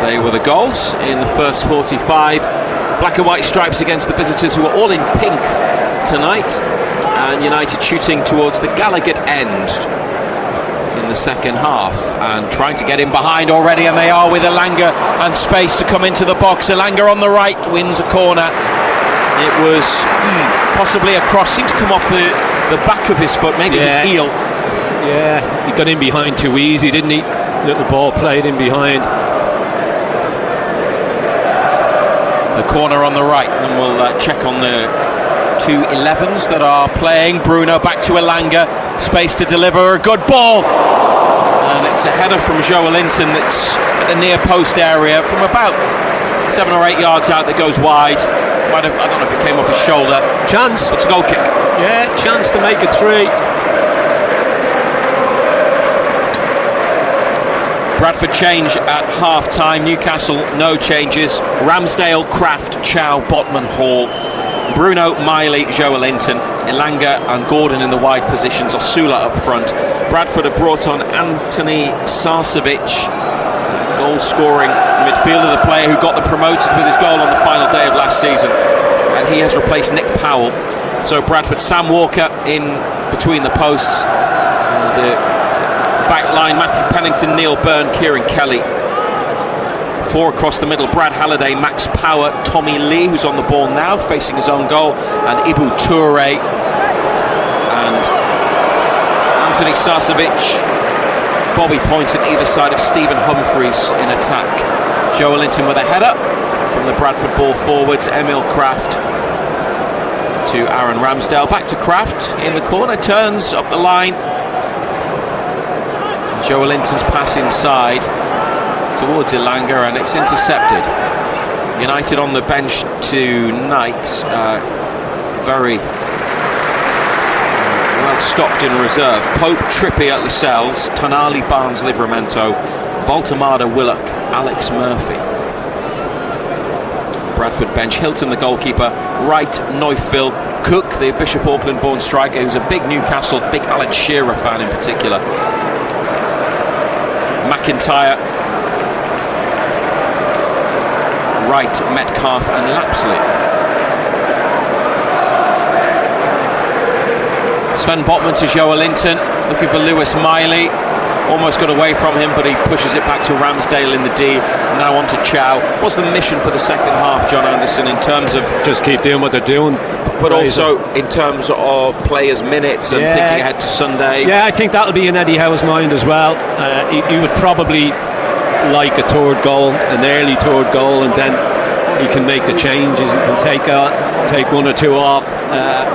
they were the goals in the first 45. black and white stripes against the visitors, who are all in pink tonight, and United shooting towards the Gallagher end in the second half and trying to get in behind already, and they are, with Elanga and space to come into the box. Elanga on the right wins a corner. It was possibly a cross, seemed to come off the back of his foot, maybe his heel. Yeah, he got in behind too easy, didn't he? Little ball played in behind. The corner on the right, and we'll check on the two 11s that are playing. Bruno back to Elanga, space to deliver, a good ball, and it's a header from Joe Linton that's at the near post area from about 7 or 8 yards out, that goes wide. I don't know if it came off his shoulder. Chance. It's a goal kick. Yeah, chance to make it 3. Bradford change at half-time. Newcastle, no changes. Ramsdale, Kraft, Chow, Botman, Hall, Bruno, Miley, Joe Linton, Elanga and Gordon in the wide positions. Osula up front. Bradford have brought on Anthony Sarcevic, goal-scoring midfielder, the player who got them promoted with his goal on the final day of last season, and he has replaced Nick Powell. So Bradford, Sam Walker in between the posts. The back line, Matthew Pennington, Neil Byrne, Kieran Kelly. 4 across the middle, Brad Halliday, Max Power, Tommy Lee, who's on the ball now, facing his own goal, and Ibu Toure and Anthony Sarcevic. Bobby Poynton either side of Stephen Humphreys in attack. Joe Linton with a header from the Bradford ball forwards. Emil Kraft to Aaron Ramsdale. Back to Kraft in the corner, turns up the line. Joe Linton's pass inside towards Elanga, and it's intercepted. United on the bench tonight, very well stocked in reserve. Pope, Trippier, Lascelles, Tonali, Barnes, Livramento, Voltemada, Willock, Alex Murphy. Bradford bench, Hilton the goalkeeper, Wright, Neufville, Cook, the Bishop Auckland born striker, who's a big Newcastle, big Alan Shearer fan in particular. McIntyre, Wright, Metcalf and Lapsley. Sven Botman to Joe Linton, looking for Lewis Miley. Almost got away from him, but he pushes it back to Ramsdale in the D. Now on to Chow. What's the mission for the second half, John Anderson, in terms of... Just keep doing what they're doing. But also in terms of players' minutes and thinking ahead to Sunday. Yeah, I think that'll be in Eddie Howe's mind as well. He would probably like a third goal, an early third goal, and then he can make the changes. He can take 1 or 2 off,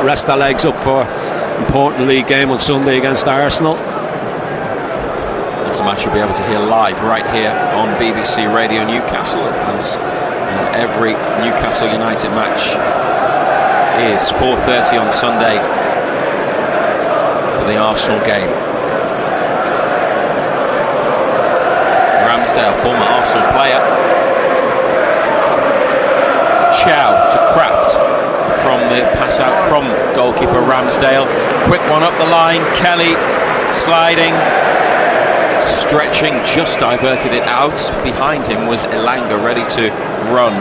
rest their legs up for important league game on Sunday against Arsenal. That's a match you'll be able to hear live right here on BBC Radio Newcastle, as every Newcastle United match is 4:30 on Sunday for the Arsenal game. Ramsdale, former Arsenal player. Chow to Kraft from the pass out from goalkeeper Ramsdale. Quick one up the line, Kelly sliding, stretching, just diverted it out. Behind him was Elanga, ready to run.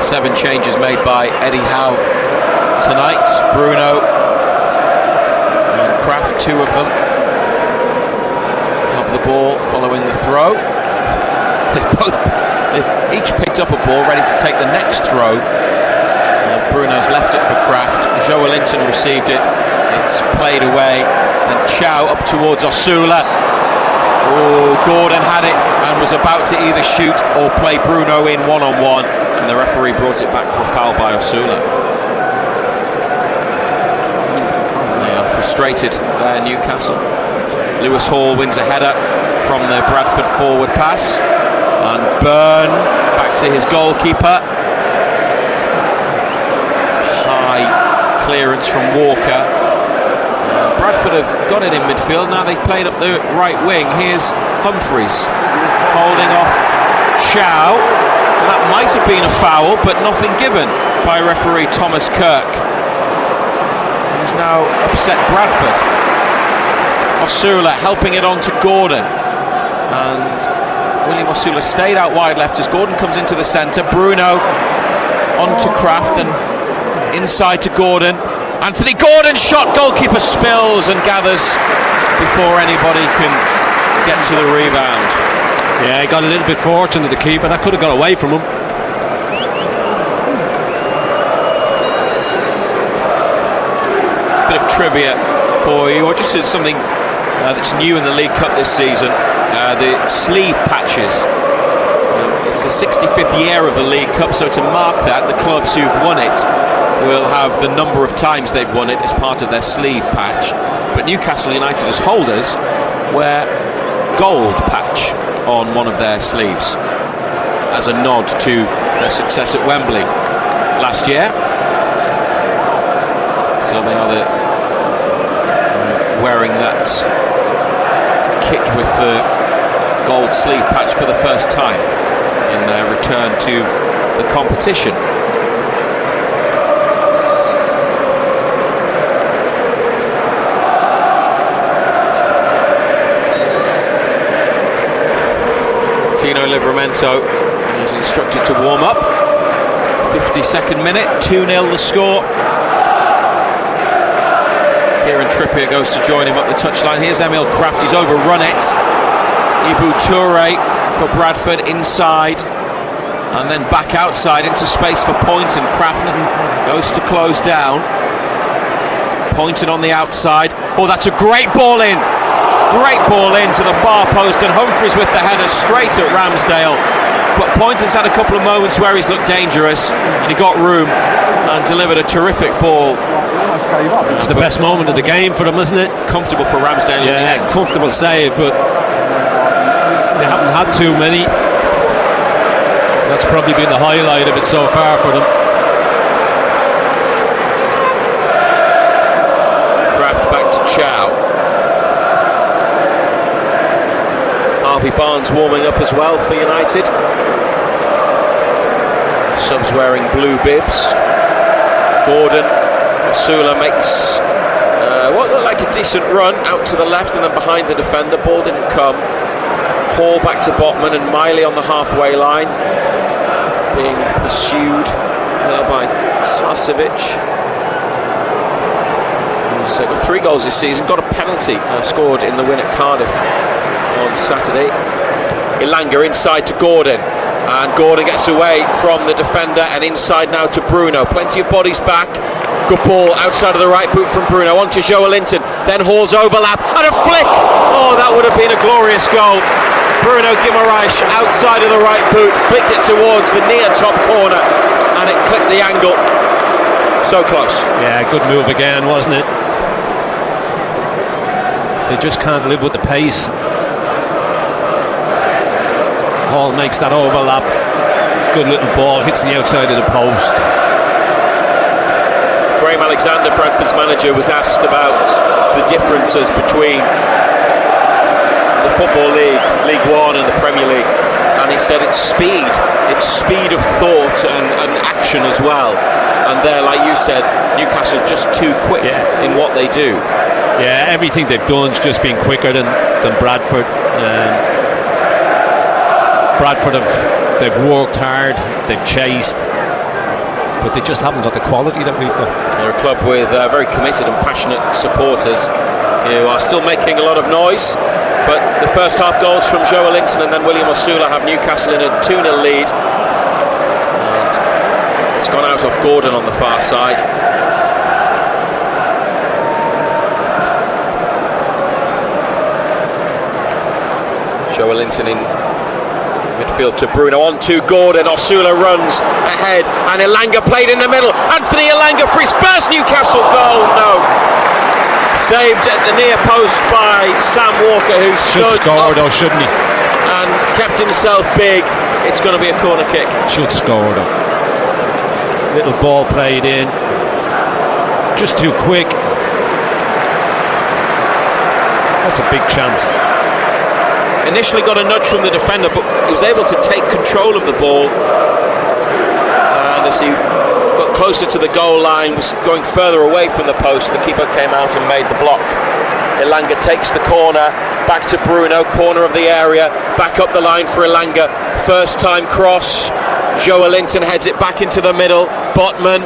Seven changes made by Eddie Howe tonight. Bruno and Kraft, 2 of them, have the ball following the throw. They've each picked up a ball ready to take the next throw. Bruno's left it for Kraft. Joe Linton received it. It's played away, and Chow up towards Osula. Oh, Gordon had it and was about to either shoot or play Bruno in one-on-one, and the referee brought it back for foul by Osula. They are frustrated there, Newcastle. Lewis Hall wins a header from the Bradford forward pass, and Byrne back to his goalkeeper. High clearance from Walker. Bradford have got it in midfield. Now they've played up the right wing. Here's Humphreys holding off Chow. That might have been a foul, but nothing given by referee Thomas Kirk. He's now upset Bradford. Osula helping it on to Gordon, and William Osula stayed out wide left as Gordon comes into the centre. Bruno onto Kraft and inside to Gordon. Anthony Gordon shot, goalkeeper spills and gathers before anybody can get to the rebound. Yeah, he got a little bit fortunate, the keeper. That could have got away from him. Bit of trivia for you, or just something that's new in the League Cup this season. The sleeve patches. It's the 65th year of the League Cup, so to mark that, the clubs who've won it will have the number of times they've won it as part of their sleeve patch. But Newcastle United as holders wear gold patch on one of their sleeves as a nod to their success at Wembley last year. So they are wearing that kit with the gold sleeve patch for the first time in their return to the competition. Tino Livramento is instructed to warm up. 52nd minute, 2-0 the score. Kieran Trippier goes to join him up the touchline. Here's Emil Kraft, he's overrun it. Ibu Toure for Bradford inside and then back outside into space for Point, and Kraft goes to close down. Pointed on the outside. Oh, that's a great ball in. Great ball in to the far post, and Humphreys with the header straight at Ramsdale. But Poynton's had a couple of moments where he's looked dangerous and he got room and delivered a terrific ball. It's the best moment of the game for them, isn't it? Comfortable for Ramsdale in the end. Comfortable save, but they haven't had too many. That's probably been the highlight of it so far for them. Kraft back to Chow. Harvey Barnes warming up as well for United. Subs wearing blue bibs. Gordon. Sula makes what looked like a decent run out to the left and then behind the defender. Ball didn't come. Hall back to Botman and Miley on the halfway line, being pursued there by Sarcevic, who's got 3 goals this season. Got a penalty scored in the win at Cardiff on Saturday. Elanga inside to Gordon, and Gordon gets away from the defender and inside now to Bruno. Plenty of bodies back. Good ball outside of the right boot from Bruno onto Joe Linton, then Hall's overlap and a flick. Oh, that would have been a glorious goal. Bruno Guimaraes outside of the right boot, flicked it towards the near top corner and it clipped the angle. So close. Yeah, good move again, wasn't it? They just can't live with the pace. Hall makes that overlap. Good little ball, hits the outside of the post. Graham Alexander, Bradford's manager, was asked about the differences between the Football League, League One and the Premier League, and he said it's speed of thought and action as well, and there, like you said, Newcastle just too quick in what they do. Yeah, everything they've done's just been quicker than Bradford. Bradford they've worked hard, they've chased, but they just haven't got the quality that we've got. They're a club with very committed and passionate supporters who are still making a lot of noise, but the first half goals from Joe Linton and then William Osula have Newcastle in a 2-0 lead. And it's gone out off Gordon on the far side. Joe Linton in midfield to Bruno, on to Gordon. Osula runs ahead and Elanga played in the middle. Anthony Elanga for his first Newcastle goal. No. Saved at the near post by Sam Walker, who should score though, shouldn't he? And kept himself big. It's going to be a corner kick. Should score though. Little ball played in. Just too quick. That's a big chance. Initially got a nudge from the defender, but he was able to take control of the ball, and as he got closer to the goal line, was going further away from the post, the keeper came out and made the block. Elanga takes the corner, back to Bruno, corner of the area, back up the line for Elanga, first time cross, Joe Linton heads it back into the middle, Botman,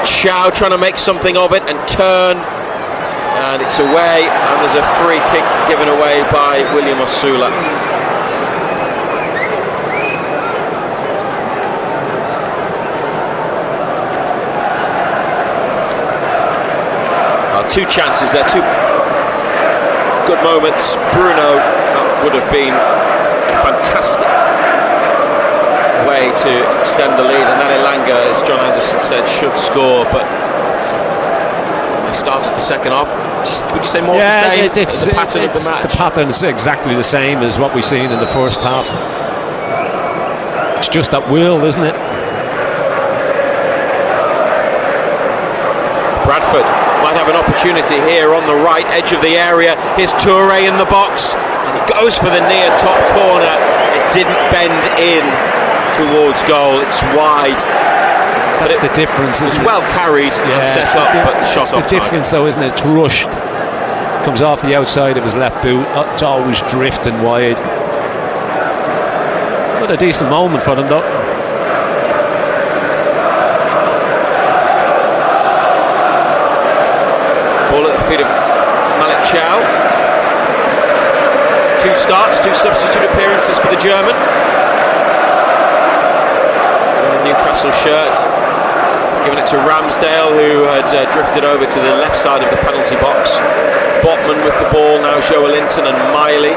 Chow trying to make something of it and turn, and it's away, and there's a free kick given away by William Osula. Two chances there, two good moments. Bruno, that would have been a fantastic way to extend the lead, and then Elanga, as John Anderson said, should score, but they started the second half. Would you say more of the same? It's the pattern of the match. The pattern's exactly the same as what we've seen in the first half. It's just at will, isn't it? Bradford might have an opportunity here on the right edge of the area. Here's Toure in the box, and he goes for the near top corner. It didn't bend in towards goal. It's wide. That's the difference. It's well carried and set up, but the shot off. The difference, though, isn't it? It's rushed. Comes off the outside of his left boot. It's always drifting wide. Not a decent moment for them, though. Ball at the feet of Malik Chow. 2 starts, 2 substitute appearances for the German. In a Newcastle shirt. He's given it to Ramsdale, who had drifted over to the left side of the penalty box. Botman with the ball, now Joe Linton and Miley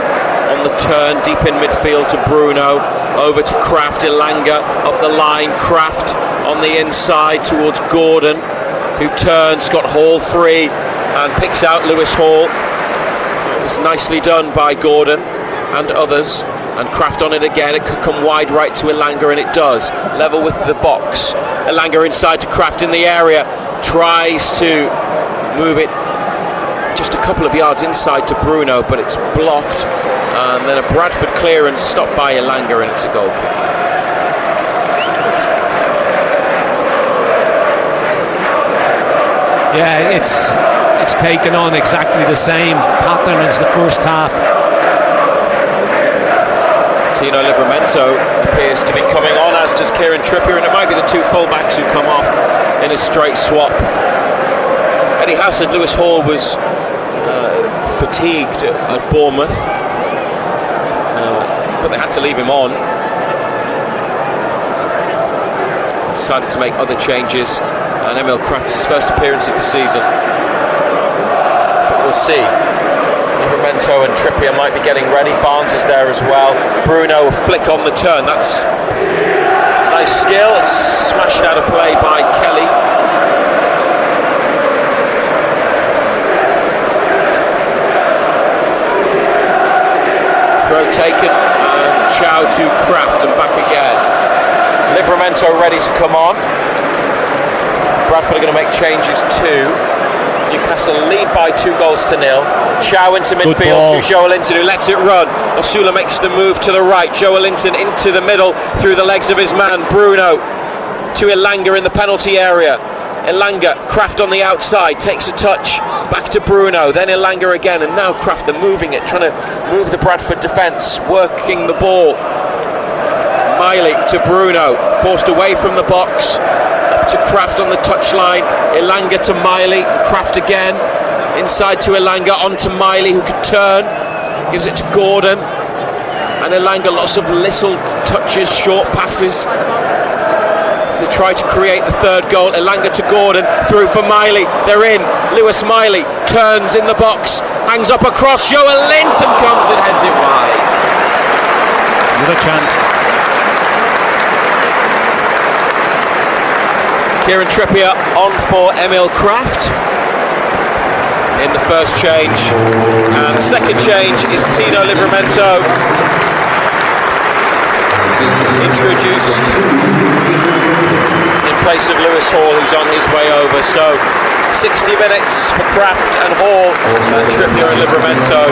on the turn, deep in midfield to Bruno. Over to Kraft, Elanga up the line, Kraft on the inside towards Gordon, who turns, got Hall free and picks out Lewis Hall. It was nicely done by Gordon and others, and Kraft on it again. It could come wide right to Elanga, and it does. Level with the box. Elanga inside to Kraft in the area, tries to move it just a couple of yards inside to Bruno, but it's blocked, and then a Bradford clearance stopped by Elanga, and it's a goal kick. Yeah, it's taken on exactly the same pattern as the first half. Tino Livramento appears to be coming on, as does Kieran Trippier, and it might be the 2 fullbacks who come off in a straight swap. Eddie Howe said Lewis Hall was fatigued at Bournemouth, but they had to leave him on. Decided to make other changes, and Emil Kratz's first appearance of the season. But we'll see. Livramento and Trippier might be getting ready. Barnes is there as well. Bruno, a flick on the turn. That's nice skill. It's smashed out of play by Kelly. Throw taken, and Chow to Kraft and back again. Livramento ready to come on. Bradford are going to make changes too. Newcastle lead by 2-0. Chow into midfield to Joe Linton, who lets it run. Osula makes the move to the right. Joe Linton into the middle through the legs of his man Bruno to Elanga in the penalty area. Elanga, Kraft on the outside, takes a touch, back to Bruno, then Elanga again, and now Kraft are moving it, trying to move the Bradford defence, working the ball. Miley to Bruno, forced away from the box, up to Kraft on the touchline. Elanga to Miley, Kraft again, inside to Elanga, on to Miley, who could turn, gives it to Gordon, and Elanga, lots of little touches, short passes. They try to create the third goal. Elanga to Gordon, through for Miley, they're in. Lewis Miley turns in the box, hangs up across, Joe Linton comes and heads it wide. Another chance. Kieran Trippier on for Emil Kraft in the first change, and the second change is Tino Livramento introduced in place of Lewis Hall, who's on his way over. So 60 minutes for Kraft and Hall, and Trippier and Livramento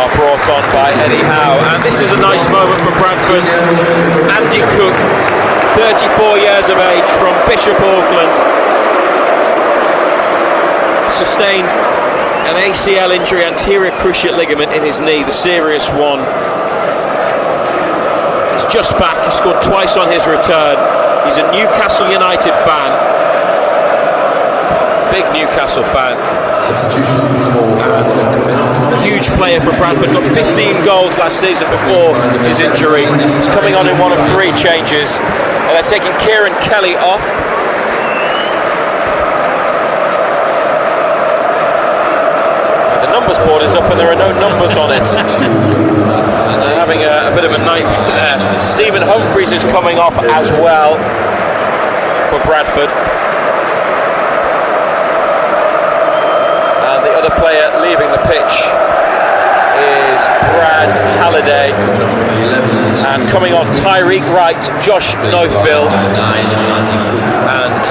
are brought on by Eddie Howe. And this is a nice moment for Bradford. Andy Cook, 34 years of age, from Bishop Auckland, sustained an ACL injury, anterior cruciate ligament in his knee, the serious one. He's just back. He scored twice on his return. He's a Newcastle United fan, big Newcastle fan, and a huge player for Bradford. Got 15 goals last season before his injury. He's coming on in one of 3 changes, and they're taking Kieran Kelly off. The numbers board is up and there are no numbers on it. And they're having a bit of a nightmare there. Stephen Humphreys is coming off as well for Bradford. And the other player leaving the pitch is Brad Halliday. And coming on, Tyreek Wright, Josh Neufville and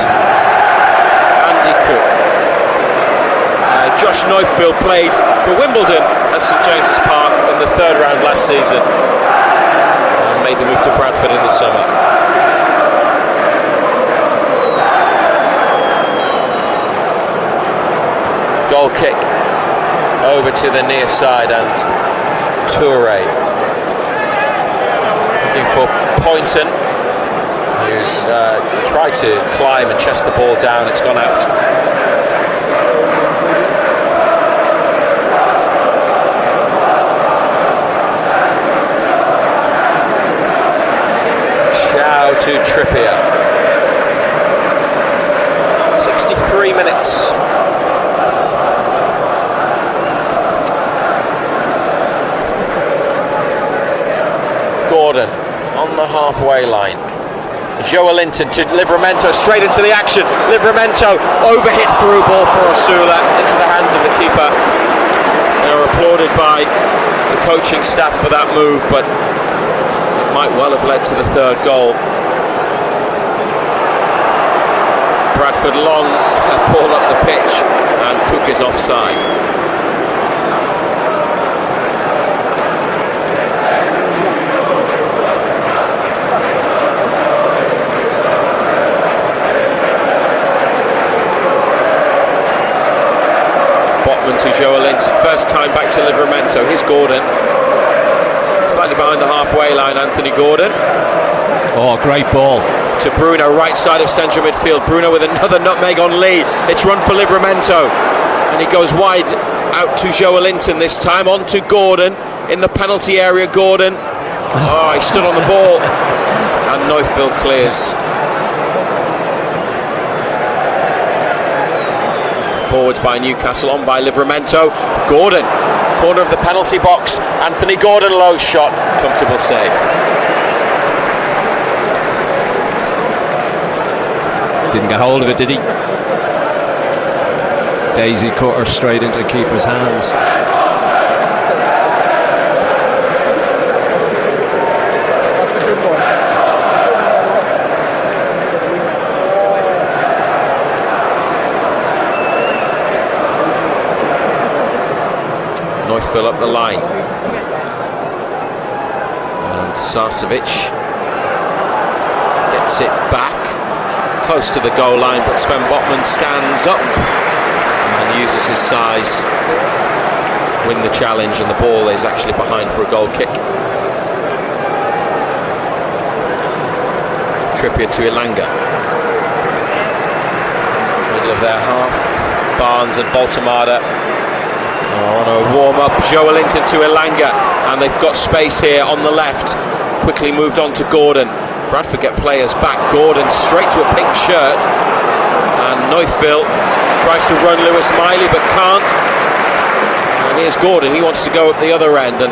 Andy Cook. Josh Neufville played for Wimbledon at St James's Park in the 3rd round last season and made the move to Bradford in the summer. Goal kick over to the near side, and Toure looking for Poynton, who's tried to climb and chest the ball down. It's gone out. To Trippier. 63 minutes. Gordon on the halfway line. Joelinton to Livramento, straight into the action. Livramento overhit through ball for Osula into the hands of the keeper. They were applauded by the coaching staff for that move, but it might well have led to the 3rd goal. Bradford long ball up the pitch, and Cook is offside. Botman to Joelinton, first time back to Livramento. Here's Gordon, slightly behind the halfway line. Anthony Gordon. Oh, great ball. To Bruno, right side of central midfield. Bruno with another nutmeg on Lee. It's run for Livramento, and he goes wide out to Joelinton this time. On to Gordon in the penalty area. Gordon, he stood on the ball, and Neufville clears. Forwards by Newcastle, on by Livramento. Gordon, corner of the penalty box. Anthony Gordon, low shot, comfortable save. Didn't get hold of it, did he? Daisy cutter straight into the keeper's hands. Neufville up the line. And Sarcevic gets it back. Close to the goal line, but Sven Botman stands up and uses his size to win the challenge, and the ball is actually behind for a goal kick. Trippier to Elanga. Middle of their half. Barnes and Baltamada on a warm-up. Joelinton to Elanga, and they've got space here on the left. Quickly moved on to Gordon. Bradford get players back. Gordon straight to a pink shirt, and Neufville tries to run Lewis Miley but can't. And here's Gordon, he wants to go up the other end, and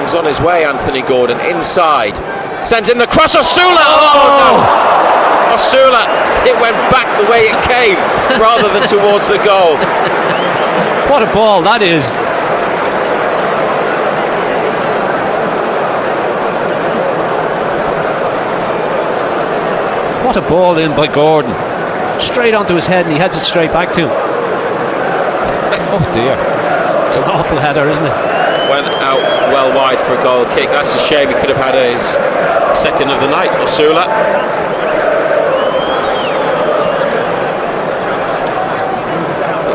he's on his way. Anthony Gordon inside, sends in the cross. Osula! Oh no! Osula, it went back the way it came rather than towards the goal. What a ball that is. What a ball in by Gordon. Straight onto his head, and he heads it straight back to him. Oh dear. It's an awful header, isn't it? Went out well wide for a goal kick. That's a shame. He could have had his second of the night, Osula.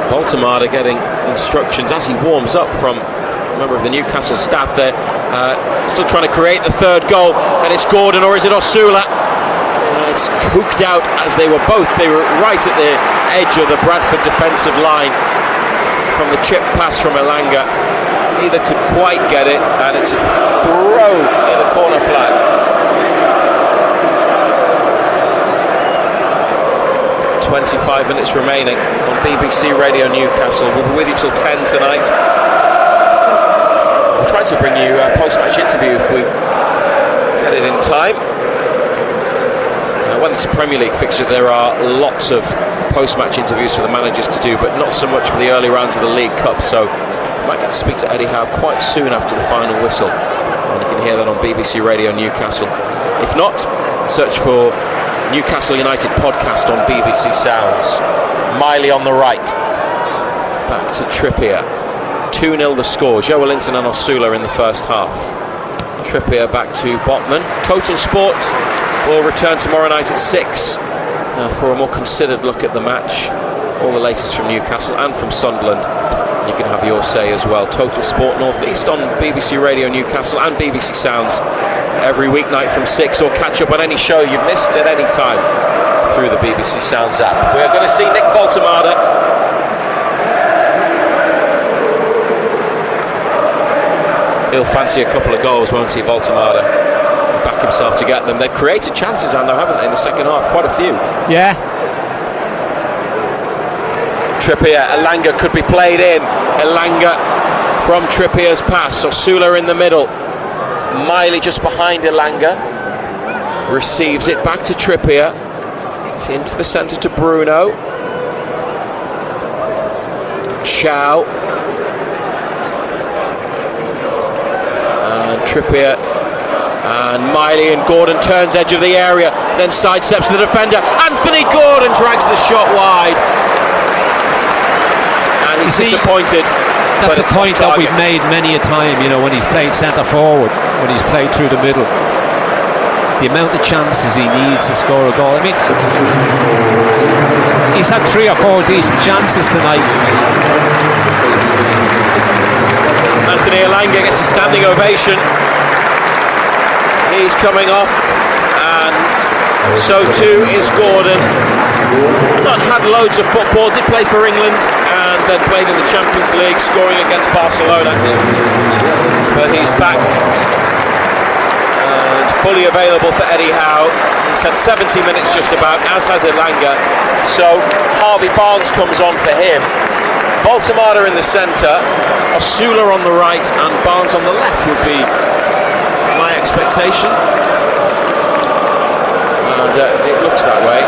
Baltamada getting instructions as he warms up from a member of the Newcastle staff there. Still trying to create the third goal, and it's Gordon, or is it Osula? It's hooked out as they were right at the edge of the Bradford defensive line from the chip pass from Elanga. Neither could quite get it, and it's a throw in the corner flag. 25 minutes remaining on BBC Radio Newcastle. We'll be with you till 10 tonight. We'll try to bring you a post-match interview if we get it in time. When it's a Premier League fixture, there are lots of post-match interviews for the managers to do, but not so much for the early rounds of the League Cup, so we might get to speak to Eddie Howe quite soon after the final whistle, and you can hear that on BBC Radio Newcastle. If not, search for Newcastle United podcast on BBC Sounds. Miley on the right, back to Trippier. 2-0 the score. Joe Linton and Osula in the first half. Trippier back to Botman. Total Sport will return tomorrow night at 6 for a more considered look at the match. All the latest from Newcastle and from Sunderland. You can have your say as well. Total Sport North East on BBC Radio Newcastle and BBC Sounds every weeknight from 6, or catch up on any show you've missed at any time through the BBC Sounds app. We are going to see Nick Voltemada. He'll fancy a couple of goals, won't he, Voltemada? Back himself to get them. They've created chances, Ando, haven't they, in the second half? Quite a few. Yeah. Trippier, Elanga could be played in. Elanga from Trippier's pass. Osula in the middle. Miley just behind Elanga. Receives it back to Trippier. It's into the centre to Bruno. Chow. And Trippier. And Miley, and Gordon turns edge of the area, then sidesteps the defender. Anthony Gordon drags the shot wide. And he's disappointed. That's a point that we've made many a time, you know, when he's played centre forward, when he's played through the middle. The amount of chances he needs to score a goal. I mean, he's had 3 or 4 decent chances tonight. Anthony Elanga gets a standing ovation. He's coming off, and so too is Gordon. Not had loads of football, did play for England, and then played in the Champions League, scoring against Barcelona. But he's back and fully available for Eddie Howe. He's had 70 minutes just about, as has Elanga. So Harvey Barnes comes on for him. Voltemada in the centre, Osula on the right, and Barnes on the left would be my expectation, and it looks that way.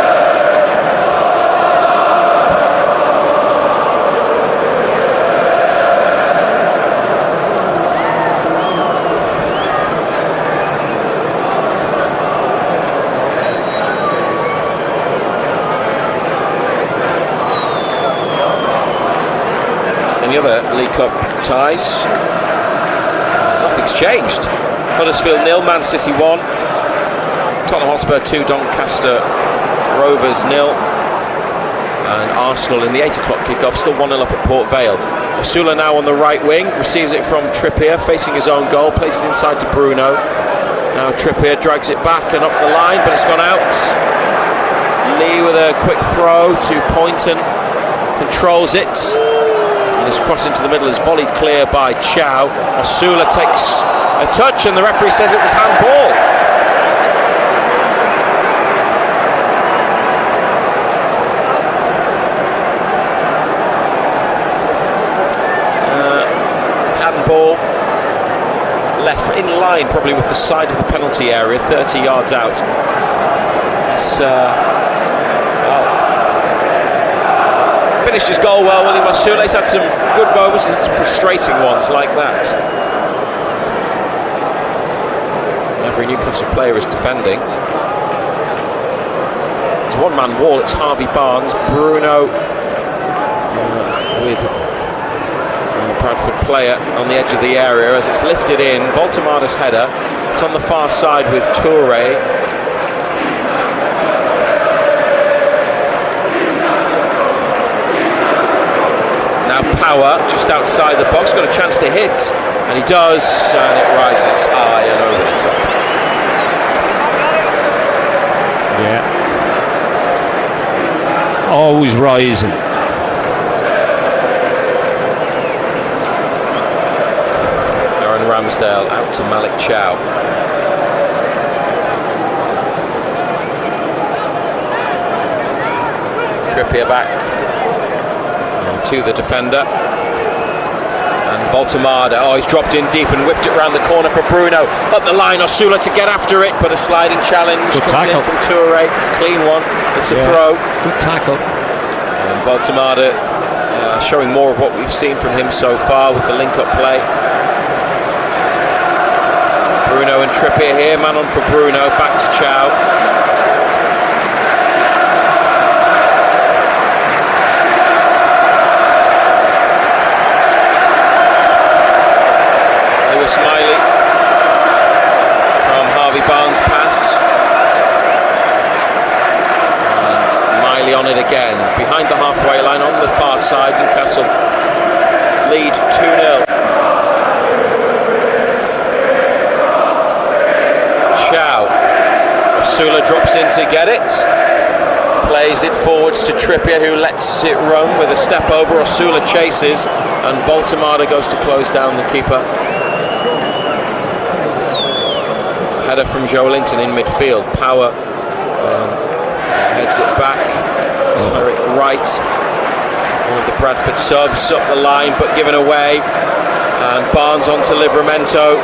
Any other League Cup ties? Nothing's changed. Huddersfield 0, Man City 1, Tottenham Hotspur 2, Doncaster Rovers 0, and Arsenal in the 8 o'clock kickoff, still 1-0 up at Port Vale. Osula now on the right wing, receives it from Trippier, facing his own goal, places it inside to Bruno. Now Trippier drags it back and up the line, but it's gone out. Lee with a quick throw to Poynton, controls it, and his cross into the middle is volleyed clear by Chow. Osula takes a touch, and the referee says it was handball. Handball, left in line probably with the side of the penalty area, 30 yards out. It's finished his goal well, William Osula. He's had some good moments and some frustrating ones like that. Every Newcastle player is defending. It's a one-man wall. It's Harvey Barnes, Bruno with a Bradford player on the edge of the area as it's lifted in. Voltemada's header. It's on the far side with Toure. Now power just outside the box, got a chance to hit, and he does, and it rises high and over the top. Yeah. Always rising. Aaron Ramsdale out to Malik Chow. Trippier back to the defender. And Voltemade, he's dropped in deep and whipped it round the corner for Bruno. Up the line, Osula to get after it, but a sliding challenge comes in from Toure. Clean one, it's a throw. Good tackle. And Voltemade showing more of what we've seen from him so far with the link-up play. Bruno and Trippier here, man on for Bruno, back to Chow. Smiley from Harvey Barnes' pass, and Miley on it again, behind the halfway line on the far side. Newcastle lead 2-0. Chow, Osula drops in to get it, plays it forwards to Trippier, who lets it roam with a step over. Osula chases, and Voltemade goes to close down the keeper. Header from Joelinton in midfield. Power heads it back. Tyrick Wright, one of the Bradford subs, up the line but given away. And Barnes on to Livramento.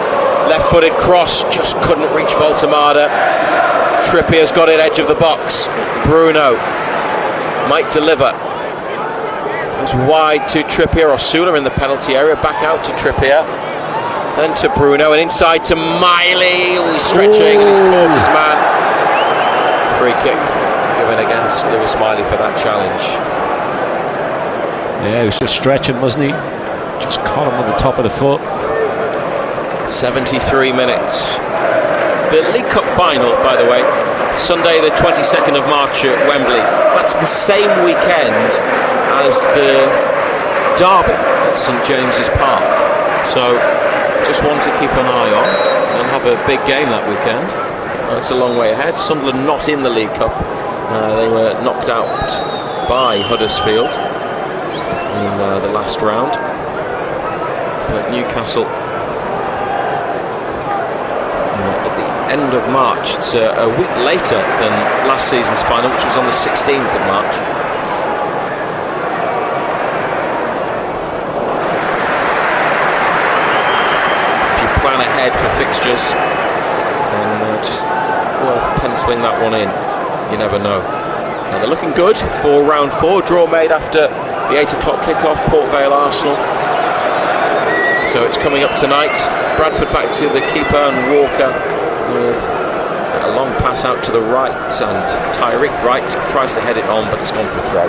Left-footed cross, just couldn't reach Voltemade. Trippier's got it edge of the box. Bruno might deliver. Goes wide to Trippier. Osula in the penalty area. Back out to Trippier. Then to Bruno, and inside to Miley. He's stretching and he's caught his man. Free kick given against Lewis Miley for that challenge. Yeah, he was just stretching, wasn't he? Just caught him on the top of the foot. 73 minutes. The League Cup final, by the way, Sunday the 22nd of March at Wembley. That's the same weekend as the derby at St James's Park. So just one to keep an eye on. They'll have a big game that weekend. It's a long way ahead. Sunderland not in the League Cup. They were knocked out by Huddersfield in the last round. But Newcastle at the end of March. It's a week later than last season's final, which was on the 16th of March. Plan ahead for fixtures, and just worth penciling that one in. You never know. And they're looking good for round 4. Draw made after the 8 o'clock kickoff. Port Vale Arsenal. So it's coming up tonight. Bradford back to the keeper, and Walker with a long pass out to the right, and Tyrick Wright tries to head it on, but it's gone for a throw.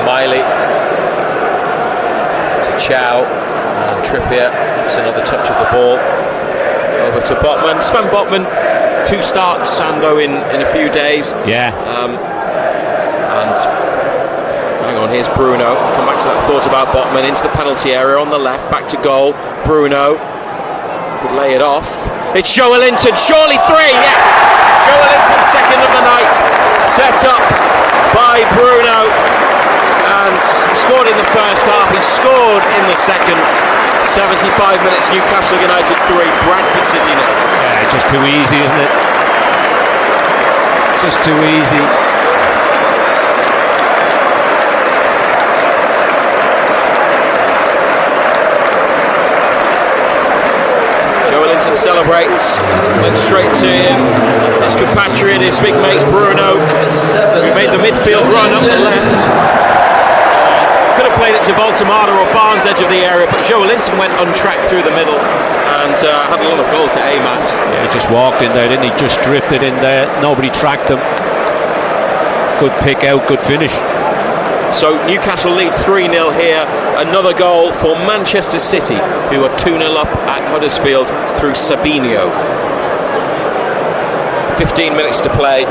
Miley to Chow, and Trippier. That's another touch of the ball. Over to Botman. Sven Botman, 2 starts, Sando in a few days. Yeah. And hang on, here's Bruno. Come back to that thought about Botman. Into the penalty area on the left, back to goal. Bruno could lay it off. It's Joelinton, surely 3, yeah! Joelinton, second of the night, set up by Bruno. And scored in the first half, he scored in the second. 75 minutes, Newcastle United 3, Bradford City 0. Yeah, just too easy, isn't it? Just too easy. Joelinton celebrates, went straight to him. His compatriot, his big mate Bruno, who made the midfield run up the left. Could have played it to Voltemade or Barnes, edge of the area, but Joelinton went untracked through the middle and had a lot of goal to aim at. Yeah, he just walked in there, didn't he? Just drifted in there. Nobody tracked him. Good pick out, good finish. So Newcastle lead 3-0 here. Another goal for Manchester City, who are 2-0 up at Huddersfield through Sabinho. 15 minutes to play.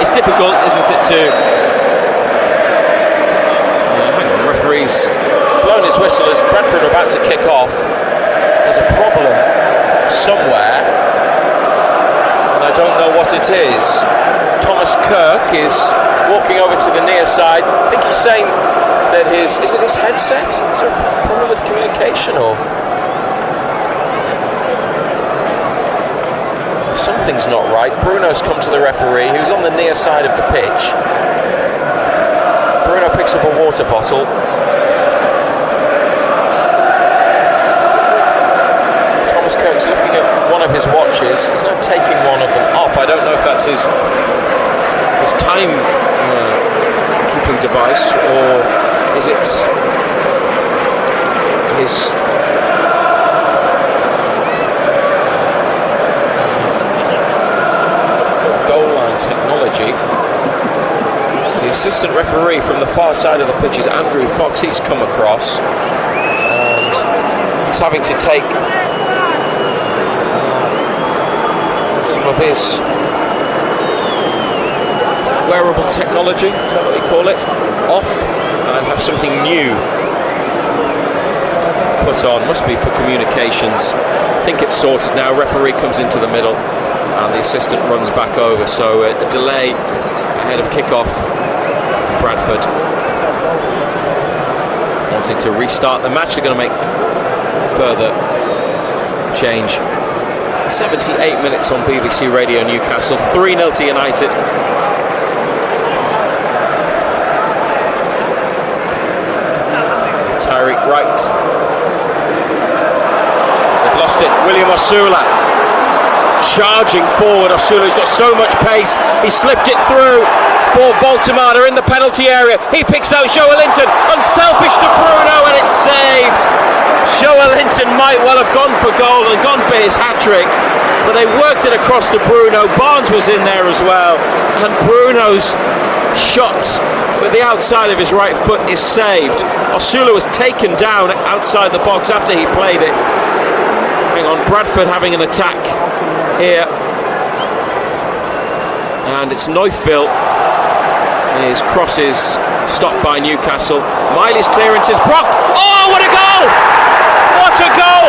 It's difficult, isn't it, to... hang on, referee's blown his whistle as Bradford are about to kick off. There's a problem somewhere, and I don't know what it is. Thomas Kirk is walking over to the near side. I think he's saying that is it his headset? Is there a problem with communication, or something's not right? Bruno's come to the referee, who's on the near side of the pitch. Bruno picks up a water bottle. Thomas Kirk's looking at one of his watches. He's now taking one of them off. I don't know if that's his time keeping device, or is it his goal line technology. The assistant referee from the far side of the pitch is Andrew Fox. He's come across and he's having to take some of his wearable technology, is that what they call it, off, and have something new put on. Must be for communications. I think it's sorted now. Referee comes into the middle and the assistant runs back over, so a delay ahead of kick-off. Bradford wanting to restart the match. They're going to make further change. 78 minutes on BBC Radio Newcastle, 3-0 to United. Tyreek Wright. They've lost it. William Osula charging forward. Osula's got so much pace. He slipped it through for Baltimore in the penalty area. He picks out Joelinton. Unselfish to Bruno, and it's saved. Joelinton might well have gone for goal and gone for his hat-trick, but they worked it across to Bruno. Barnes was in there as well, and Bruno's shot with the outside of his right foot is saved. Osula was taken down outside the box after he played it. Hang on, Bradford having an attack here, and it's Neufville. His cross is stopped by Newcastle. Miley's clearance is blocked. Oh, what a goal! What a goal!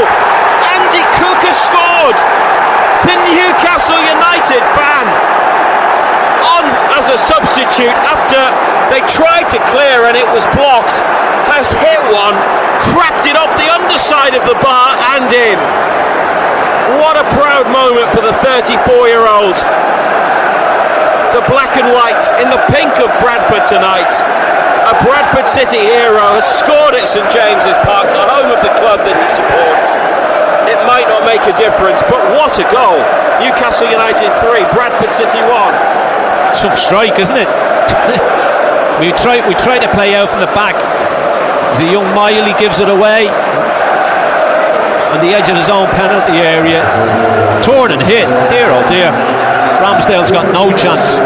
Andy Cook has scored. The Newcastle United fan, on as a substitute after they tried to clear and it was blocked, has hit one, cracked it off the underside of the bar and in. What a proud moment for the 34-year-old. The black and white in the pink of Bradford tonight. A Bradford City hero has scored at St James's Park, the home of the club that he supports. It might not make a difference, but what a goal. Newcastle United 3, Bradford City 1. Some strike, isn't it? we try to play out from the back. As a young Miley gives it away on the edge of his own penalty area. Torn and hit. Dear oh dear. Ramsdale's got no chance.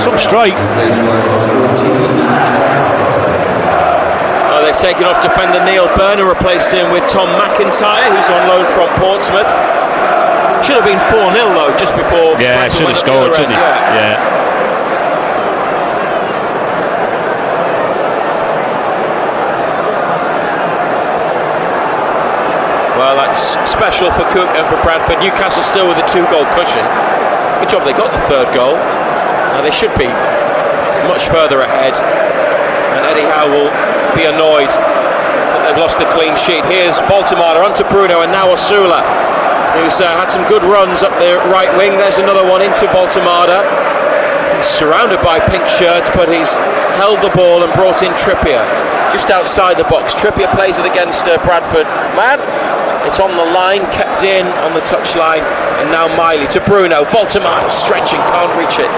Some strike. Oh, they've taken off defender Neil Byrne and replaced him with Tom McIntyre, who's on loan from Portsmouth. Should have been 4-0 though, just before. Yeah, should have scored, shouldn't he? Yeah. Well, that's special for Cook and for Bradford. Newcastle still with a 2-goal cushion. Good job they got the third goal. Now they should be much further ahead, and Eddie Howe will be annoyed that they've lost the clean sheet. Here's Baltimore onto Bruno, and now Osula, who's had some good runs up the right wing. There's another one into Baltimore. He's surrounded by pink shirts, but he's held the ball and brought in Trippier just outside the box. Trippier plays it against Bradford man. It's on the line, kept in on the touchline, and now Miley to Bruno. Baltimore stretching, can't reach it.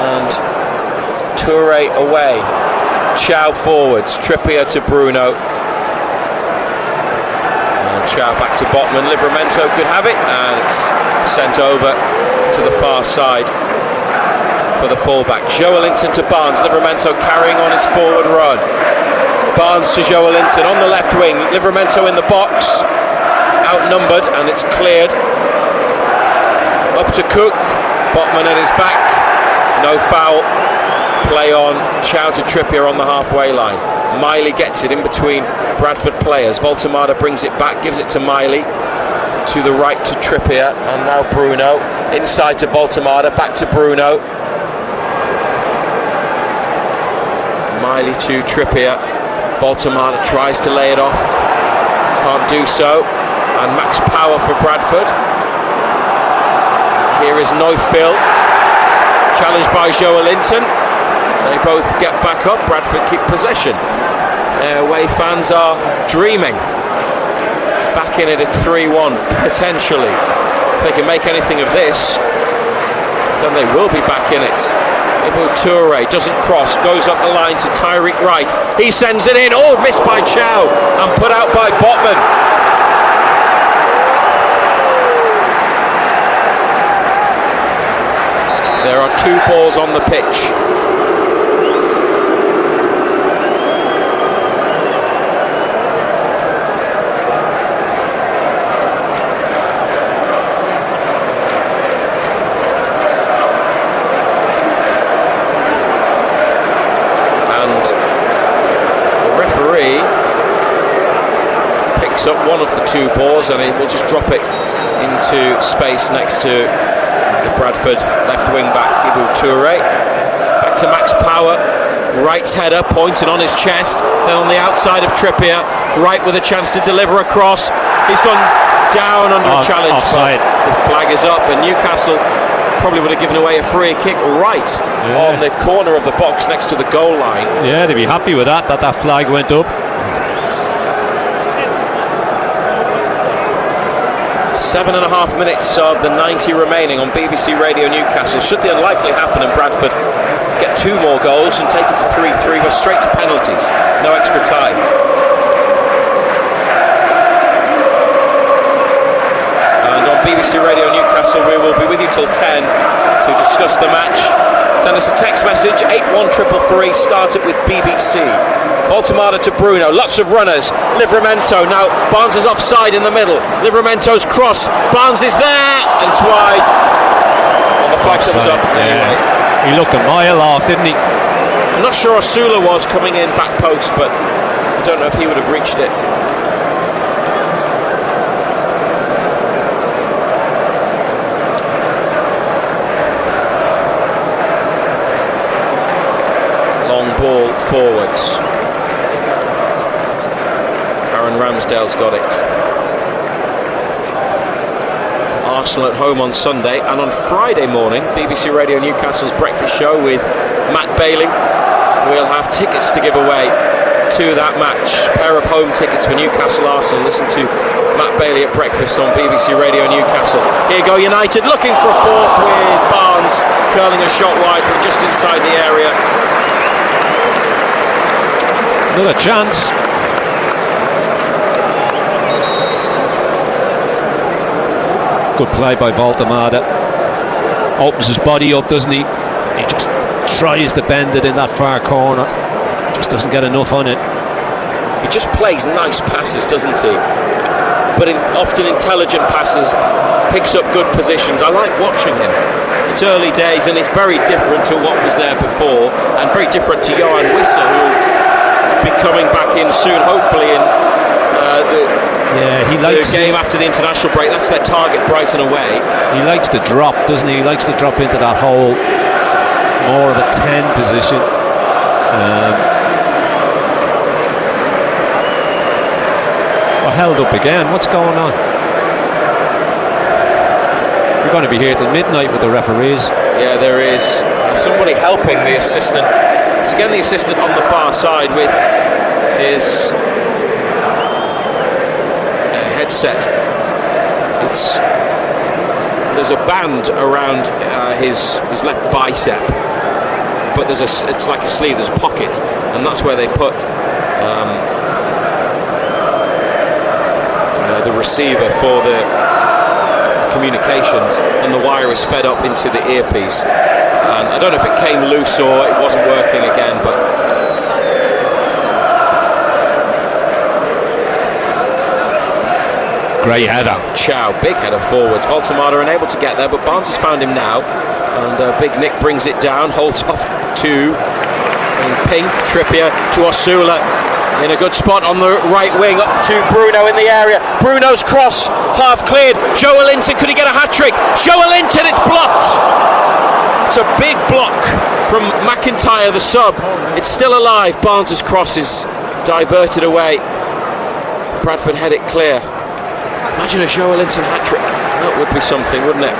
And Toure away. Chow forwards. Trippier to Bruno. And Chow back to Botman. Livramento could have it, and it's sent over to the far side for the fullback. Joelinton to Barnes. Livramento carrying on his forward run. Barnes to Joelinton on the left wing. Livramento in the box, outnumbered, and it's cleared. Up to Cook. Botman at his back. No foul. Play on. Chow to Trippier on the halfway line. Miley gets it in between Bradford players. Voltemada brings it back, gives it to Miley. To the right to Trippier, and now Bruno. Inside to Voltemada, back to Bruno. Miley to Trippier. Voltemada tries to lay it off. Can't do so. And max power for Bradford. Here is Neufville. Challenged by Joelinton. They both get back up. Bradford keep possession. Away fans are dreaming. Back in it at 3-1, potentially. If they can make anything of this, then they will be back in it. Ibu Toure doesn't cross, goes up the line to Tyreek Wright. He sends it in. Oh, missed by Chow and put out by Botman. There are 2 balls on the pitch. Up one of the 2 balls, and he will just drop it into space next to the Bradford left wing back Ibu Toure. Back to Max Power. Wright's header pointed on his chest, then on the outside of Trippier. Wright with a chance to deliver a cross. He's gone down under a challenge. Offside. The flag is up, and Newcastle probably would have given away a free kick right on the corner of the box next to the goal line. Yeah, they'd be happy with that flag went up. 7.5 minutes of the 90 remaining on BBC Radio Newcastle. Should the unlikely happen and Bradford get 2 more goals and take it to 3-3, we're straight to penalties. No extra time. And on BBC Radio Newcastle, we will be with you till 10 to discuss the match. Send us a text message, 81333, start it with BBC. Voltemada to Bruno, lots of runners. Livramento, now Barnes is offside in the middle. Livramento's cross, Barnes is there, and it's wide. And the flag comes up anyway. He looked a mile off, didn't he? I'm not sure Osula was coming in back post, but I don't know if he would have reached it. Long ball forwards. Aaron Ramsdale's got it. Arsenal at home on Sunday, and on Friday morning, BBC Radio Newcastle's breakfast show with Matt Bailey. We'll have tickets to give away to that match. A pair of home tickets for Newcastle Arsenal. Listen to Matt Bailey at breakfast on BBC Radio Newcastle. Here go United, looking for a fourth with Barnes curling a shot wide from just inside the area. Another chance. Good play by Voltemada. Opens his body up, doesn't he? He just tries to bend it in that far corner. Just doesn't get enough on it. He just plays nice passes, doesn't he? But often intelligent passes. Picks up good positions. I like watching him. It's early days, and it's very different to what was there before, and very different to Johan Wissa, who will be coming back in soon, hopefully in he likes the game after the international break. That's their target, Brighton away. He likes to drop, doesn't he? He likes to drop into that hole, more of a 10 position. Held up again. What's going on? We're going to be here till midnight with the referees. Yeah, there is somebody helping the assistant. It's again the assistant on the far side with his headset. There's a band around his left bicep, but it's like a sleeve. There's a pocket, and that's where they put the receiver for the communications, and the wire is fed up into the earpiece. And I don't know if it came loose or it wasn't working again, but great header. Chow, big header forwards. Voltemada unable to get there, but Barnes has found him now. And Big Nick brings it down, holds off to Pink, Trippier to Osula. In a good spot on the right wing, up to Bruno in the area. Bruno's cross, half cleared. Joelinton, could he get a hat-trick? Joelinton, it's blocked! It's a big block from McIntyre, the sub. It's still alive. Barnes's cross is diverted away. Bradford head it clear. Imagine a Joelinton hat-trick. That would be something, wouldn't it?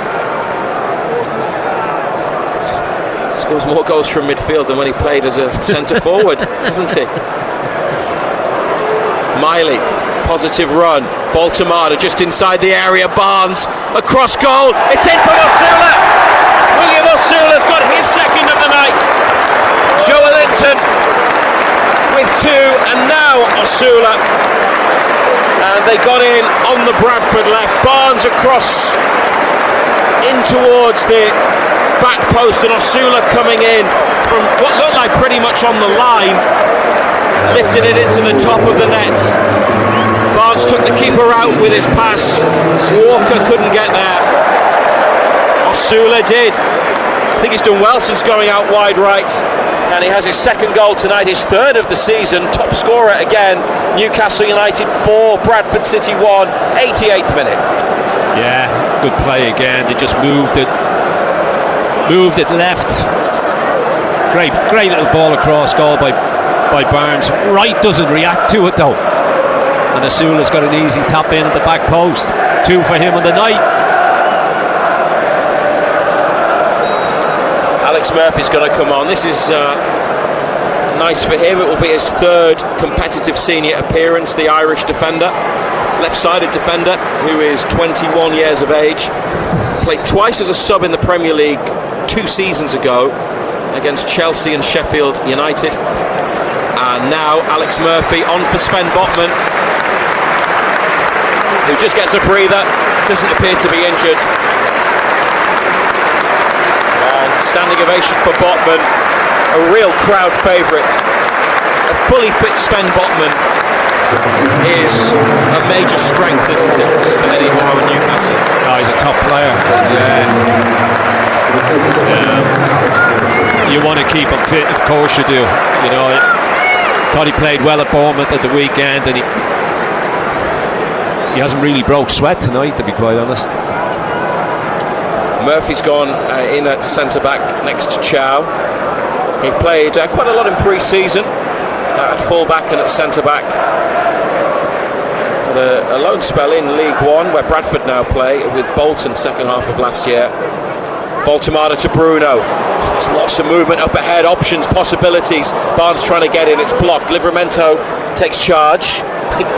He scores more goals from midfield than when he played as a centre-forward, hasn't he? Miley, positive run. Voltemada just inside the area. Barnes, across goal. It's in for Osula. William Osula's got his second of the night. Joelinton with 2, and now Osula. And they got in on the Bradford left. Barnes across in towards the back post, and Osula coming in from what looked like pretty much on the line. Lifted it into the top of the net. Barnes took the keeper out with his pass. Walker couldn't get there. Osula did. I think he's done well since going out wide right. And he has his second goal tonight, his third of the season. Top scorer again. Newcastle United 4, Bradford City 1, 88th minute. Yeah, good play again. They just moved it left. Great little ball across goal by Barnes. Wright doesn't react to it though, and Osula's got an easy tap in at the back post. 2 for him on the night. Alex Murphy's going to come on. This is nice for him. It will be his third competitive senior appearance. The Irish defender, left-sided defender, who is 21 years of age, played twice as a sub in the Premier League 2 seasons ago against Chelsea and Sheffield United. And now Alex Murphy on for Sven Botman, who just gets a breather, doesn't appear to be injured. And standing ovation for Botman, a real crowd favourite. A fully fit Sven Botman is a major strength, isn't it, for Eddie Howe and Newcastle? Oh, he's a top player. You want to keep him fit, of course you do. You know, thought he played well at Bournemouth at the weekend, and he hasn't really broke sweat tonight, to be quite honest. Murphy's gone in at centre back next to Chow. He played quite a lot in pre-season at full back and at centre back. Had a loan spell in League One, where Bradford now play, with Bolton second half of last year. Voltemada to Bruno. There's lots of movement up ahead, options, possibilities. Barnes trying to get in, it's blocked. Livramento takes charge.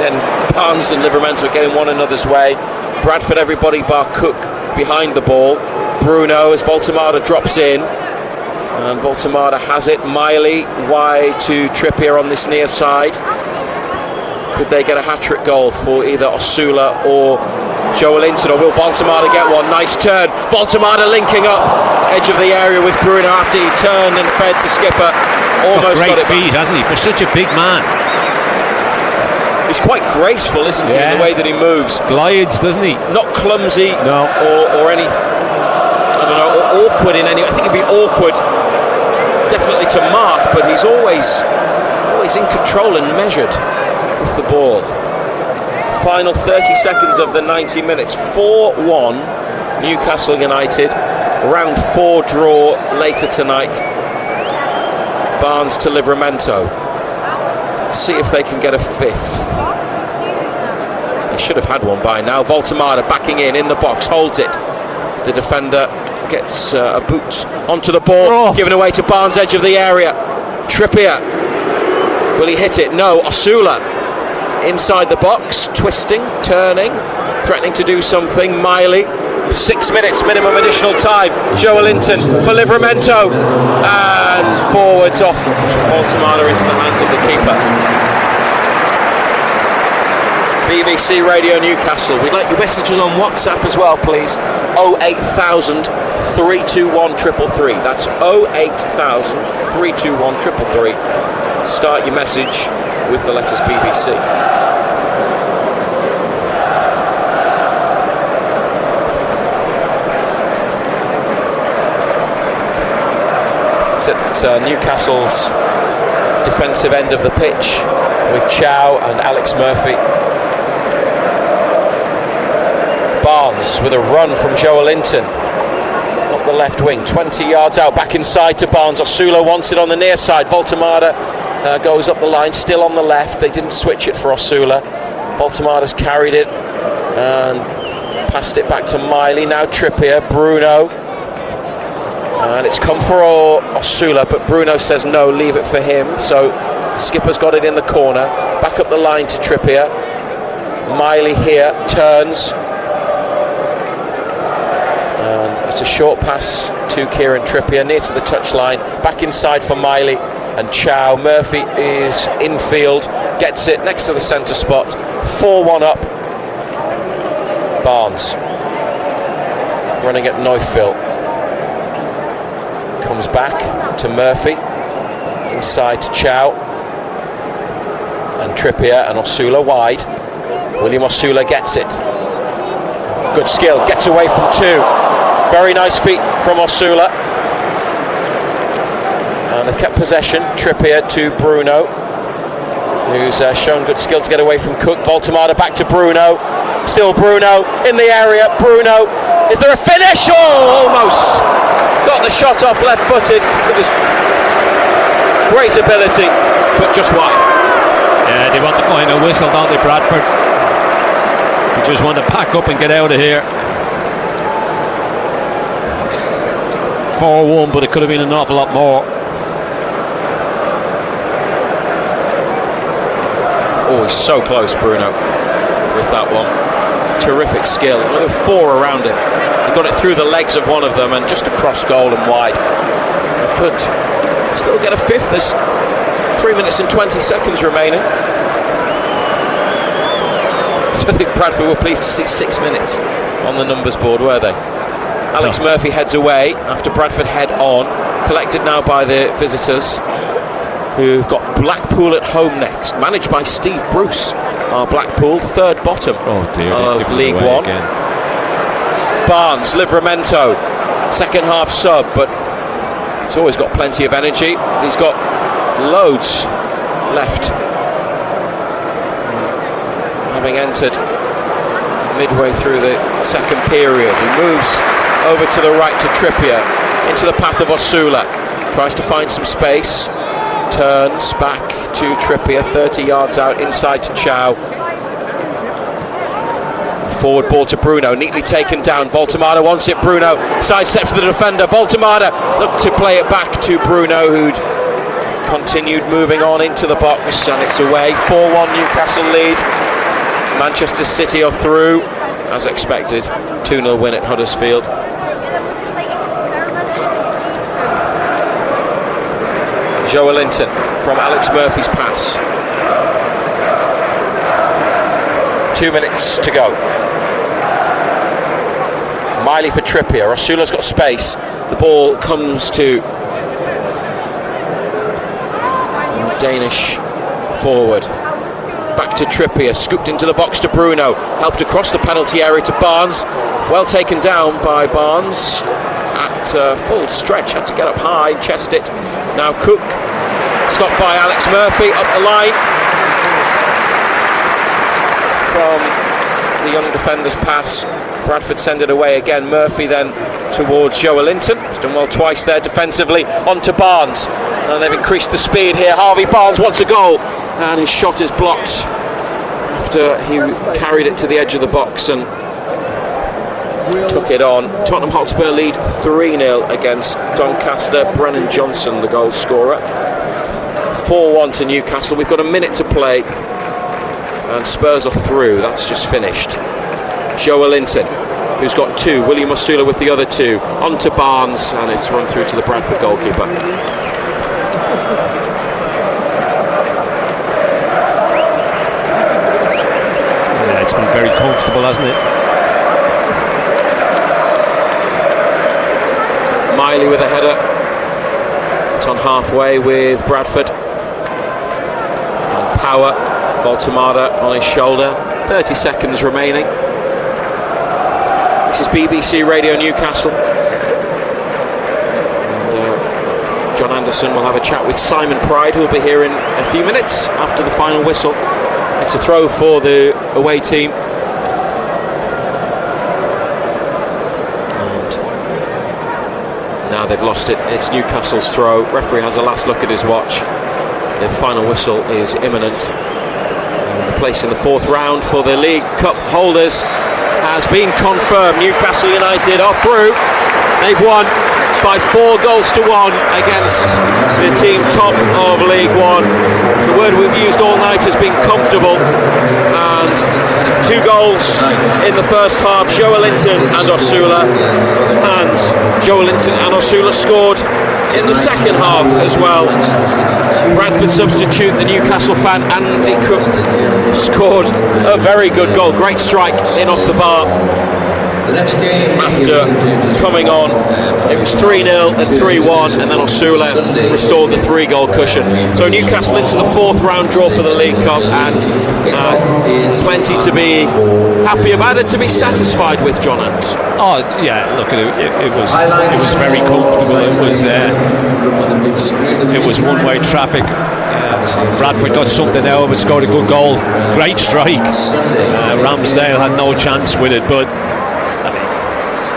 Then Barnes and Livramento getting one another's way. Bradford, everybody bar Cook behind the ball. Bruno as Voltemada drops in. And Voltemada has it. Miley wide to Trippier on this near side. Could they get a hat-trick goal for either Osula or Joelinton, or will Voltemada get one? Nice turn. Voltemada linking up edge of the area with Bruno after he turned and fed the skipper. Almost got it feet, hasn't he, for such a big man? He's quite graceful, isn't he, in the way that he moves. Glides, doesn't he? Not clumsy. No. Or any, I don't know, or awkward in any. I think he'd be awkward definitely to mark, but he's always in control and measured with the ball. Final 30 seconds of the 90 minutes. 4-1 Newcastle United. Round 4 draw later tonight. Barnes to Livramento. See if they can get a fifth. They should have had one by now. Voltemada backing in the box, holds it. The defender gets a boot onto the ball, given away to Barnes, edge of the area. Trippier, will he hit it? No. Osula inside the box, twisting, turning, threatening to do something. Miley, 6 minutes minimum additional time. Joelinton for Livramento, and forwards off Voltemada into the hands of the keeper. BBC Radio Newcastle. We'd like your messages on WhatsApp as well, please. 08000 321 333. That's 08000 321 333. Start your message with the letters BBC. It's at Newcastle's defensive end of the pitch with Chow and Alex Murphy. Barnes with a run from Joelinton up the left wing, 20 yards out, back inside to Barnes. Osula wants it on the near side. Voltemada goes up the line, still on the left. They didn't switch it for Osula. Voltemada's carried it and passed it back to Miley. Now Trippier, Bruno, and it's come for Osula, but Bruno says no, leave it for him. So skipper's got it in the corner, back up the line to Trippier. Miley here turns, and it's a short pass to Kieran Trippier near to the touchline, back inside for Miley and Chow. Murphy is infield, gets it next to the centre spot. 4-1 up. Barnes running at Neufville, comes back to Murphy, inside to Chow and Trippier and Osula wide. William Osula gets it, good skill, gets away from two. Very nice feet from Osula, and they've kept possession. Trippier to Bruno, who's shown good skill to get away from Cook. Voltemada back to Bruno, still Bruno in the area. Bruno, is there a finish? Oh, almost got the shot off left-footed. It was great ability, but just wide. Yeah, they want the final whistle, don't they, Bradford? They just want to pack up and get out of here. 4-1, but it could have been an awful lot more. Oh, he's so close, Bruno, with that one. Terrific skill. Another four around him. He got it through the legs of one of them and just across goal and wide. He could still get a fifth. There's 3 minutes and 20 seconds remaining. I don't think Bradford were pleased to see 6 minutes on the numbers board, were they? Alex Murphy heads away after Bradford head on. Collected now by the visitors, who've got Blackpool at home next, managed by Steve Bruce. Blackpool, third bottom of League One. Again. Barnes, Livramento, second half sub, but he's always got plenty of energy. He's got loads left, having entered midway through the second period. He moves over to the right to Trippier, into the path of Osula, tries to find some space, turns back to Trippier, 30 yards out, inside to Chow. Forward ball to Bruno, neatly taken down. Voltemada wants it, Bruno sidesteps the defender. Voltemada looked to play it back to Bruno, who'd continued moving on into the box, and it's away. 4-1 Newcastle lead. Manchester City are through, as expected. 2-0 win at Huddersfield. Joelinton from Alex Murphy's pass. 2 minutes to go. Miley for Trippier. Osula's got space. The ball comes to Danish forward. Back to Trippier. Scooped into the box to Bruno. Helped across the penalty area to Barnes. Well taken down by Barnes. At full stretch, had to get up high, chest it. Now Cook, stopped by Alex Murphy, up the line from the young defender's pass. Bradford send it away again. Murphy then towards Joelinton. He's done well twice there defensively. On to Barnes, and they've increased the speed here. Harvey Barnes wants a goal, and his shot is blocked after he carried it to the edge of the box and took it on. Tottenham Hotspur lead 3-0 against Doncaster. Brennan Johnson, the goal scorer. 4-1 to Newcastle. We've got a minute to play, and Spurs are through. That's just finished. Joelinton, who's got two. William Osula with the other two. On to Barnes, and it's run through to the Bradford goalkeeper. comfortable, hasn't it? Miley with a header. It's on halfway with Bradford. And Power, Baltamada on his shoulder. 30 seconds remaining. This is BBC Radio Newcastle. And, John Anderson will have a chat with Simon Pride, who will be here in a few minutes after the final whistle. It's a throw for the away team. Now they've lost it. It's Newcastle's throw. Referee has a last look at his watch. The final whistle is imminent. The place in the fourth round for the League Cup holders has been confirmed. Newcastle United are through. They've won by 4 goals to 1 against the team top of League One. The word we've used all night has been comfortable, and 2 goals in the first half. Joelinton and Osula, and Joelinton and Osula scored in the second half as well. Bradford substitute, the Newcastle fan Andy Cook, scored a very good goal. Great strike in off the bar. After coming on, it was 3-0 and 3-1, and then Osula restored the 3-goal cushion. So Newcastle into the 4th round draw for the League Cup, and plenty to be happy about it, to be satisfied with, John Ants. Oh yeah, look, it was very comfortable. It was one-way traffic. Bradford got something out of it, scored a good goal. Great strike. Ramsdale had no chance with it, but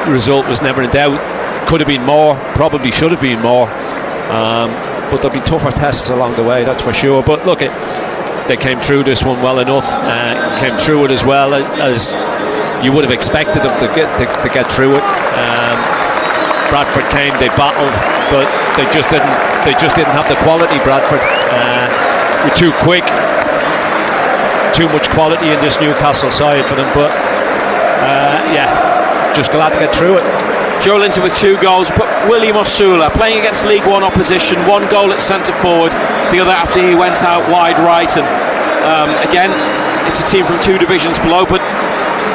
the result was never in doubt. Could have been more, probably should have been more, but there'll be tougher tests along the way, that's for sure. But look, they came through this one well enough, came through it as well as you would have expected them to get through it. Bradford came, they battled, but they just didn't have the quality. Bradford were too quick, too much quality in this Newcastle side for them, but just glad to get through it. Joelinton with 2 goals, but William Osula playing against League One opposition, 1 goal at centre forward, the other after he went out wide right, and again it's a team from 2 divisions below, but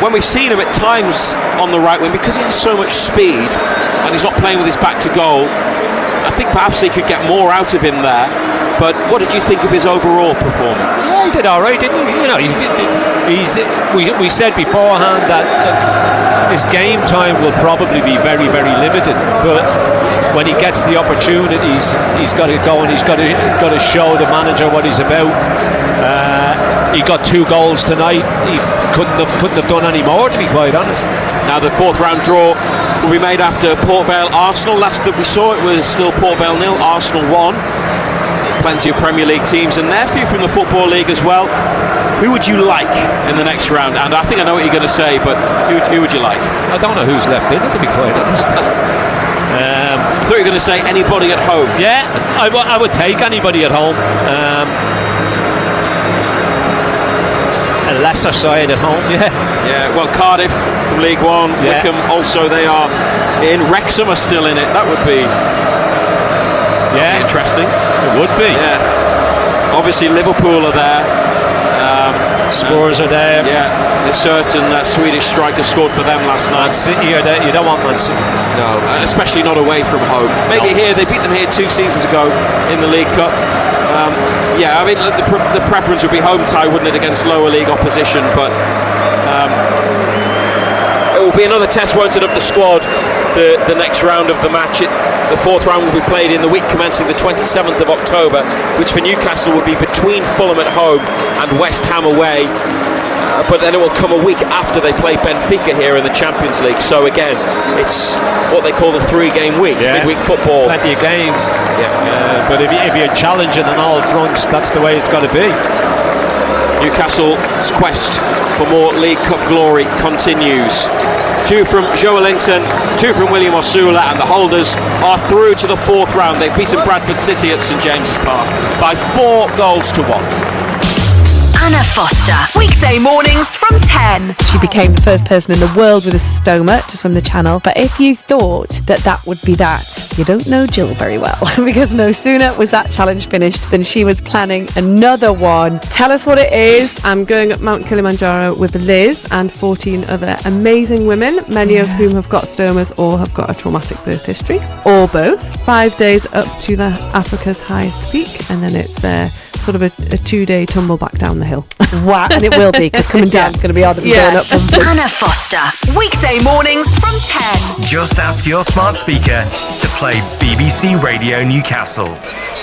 when we've seen him at times on the right wing, because he has so much speed and he's not playing with his back to goal, I think perhaps they could get more out of him there. But what did you think of his overall performance? Yeah, he did all right, didn't he? You know, we said beforehand that his game time will probably be very, very limited. But when he gets the opportunities, he's got to go and he's got to show the manager what he's about. He got 2 goals tonight. He couldn't have done any more, to be quite honest. Now the 4th round draw will be made after Port Vale Arsenal. Last that we saw, it was still Port Vale 0, Arsenal 1. Plenty of Premier League teams in there, few from the Football League as well. Who would you like in the next round? And I think I know what you're going to say, but who would you like? I don't know who's left in it, to be quite honest. I thought you were going to say anybody at home. Yeah, I would take anybody at home. A lesser side at home, yeah. Yeah, well, Cardiff from League One, Wickham also, they are in. Wrexham are still in it. That would be interesting. It would be. Yeah. Obviously, Liverpool are there. Spurs are there. Yeah, a certain Swedish striker scored for them last night. Man City are there. You don't want Man City. No, especially not away from home. Maybe here, they beat them here 2 seasons ago in the League Cup. I mean, the preference would be home tie, wouldn't it, against lower league opposition, but it will be another test, won't it, of the squad, the next round of the match. The 4th round will be played in the week commencing the 27th of October, which for Newcastle will be between Fulham at home and West Ham away. But then it will come a week after they play Benfica here in the Champions League. So again, it's what they call the 3-game week, midweek football. Plenty of games. But if you're challenging on all fronts, that's the way it's got to be. Newcastle's quest for more League Cup glory continues. 2 from Joelinton, 2 from William Osula, and the holders are through to the 4th round. They've beaten Bradford City at St James's Park by 4 goals to 1. Anna Foster. Weekday mornings from 10. She became the first person in the world with a stoma to swim the channel. But if you thought that would be that, you don't know Jill very well. Because no sooner was that challenge finished than she was planning another one. Tell us what it is. I'm going up Mount Kilimanjaro with Liz and 14 other amazing women, many of whom have got stomas or have got a traumatic birth history, or both. 5 days up to the Africa's highest peak, and then it's sort of a 2-day tumble back down the hill. Wow. And it will be, because coming down is going to be harder than going up. Anna Foster. Weekday mornings from 10. Just ask your smart speaker to play BBC Radio Newcastle.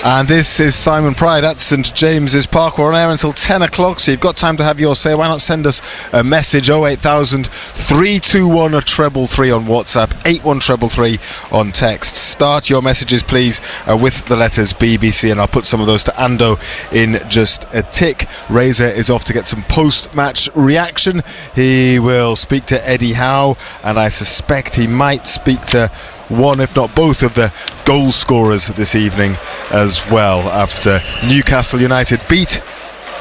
And this is Simon Pride at St James's Park. We're on air until 10 o'clock, so you've got time to have your say. Why not send us a message, 08000 321 333 on WhatsApp, 81333 on text. Start your messages, please, with the letters BBC, and I'll put some of those to Ando in just a tick. Razor is off to get some post-match reaction. He will speak to Eddie Howe, and I suspect he might speak to one, if not both, of the goal scorers this evening as well, after Newcastle United beat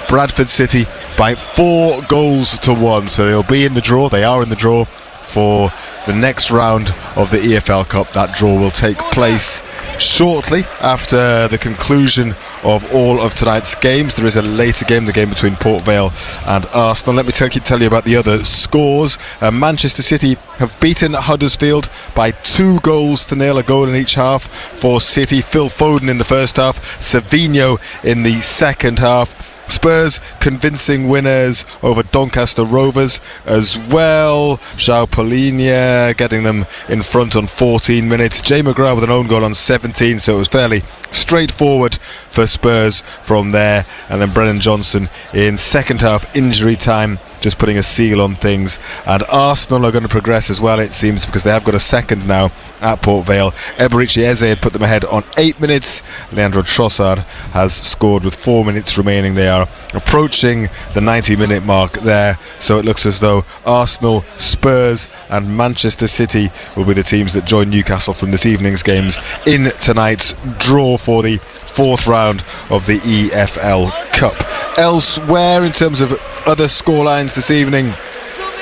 Bradford City by 4-1. So they'll be in the draw. They are in the draw for the next round of the EFL Cup. That draw will take place shortly after the conclusion of all of tonight's games. There is a later game, the game between Port Vale and Arsenal. Let me tell you about the other scores. Manchester City have beaten Huddersfield by 2-0, a goal in each half for City. Phil Foden in the first half, Savinho in the second half. Spurs convincing winners over Doncaster Rovers as well. João Paulinho getting them in front on 14 minutes. Jay McGrath with an own goal on 17, so it was fairly straightforward for Spurs from there. And then Brennan Johnson in second half injury time, just putting a seal on things. And Arsenal are going to progress as well, it seems, because they have got a second now at Port Vale. Eberechi Eze had put them ahead on 8 minutes. Leandro Trossard has scored with 4 minutes remaining. They are approaching the 90-minute mark there, so it looks as though Arsenal, Spurs and Manchester City will be the teams that join Newcastle from this evening's games in tonight's draw for the fourth round of the EFL Cup. Elsewhere, in terms of other scorelines this evening,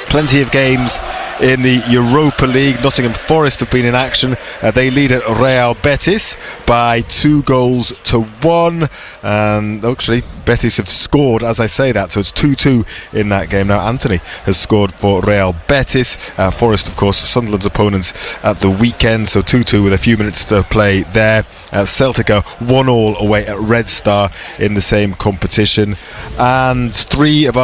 plenty of games in the Europa League. Nottingham Forest have been in action. They lead at Real Betis by 2-1, and actually Betis have scored as I say that, so it's 2-2 in that game. Now Anthony has scored for Real Betis. Forest, of course, Sunderland's opponents at the weekend, so 2-2 with a few minutes to play there. Celtic are 1-1 away at Red Star in the same competition, and all three of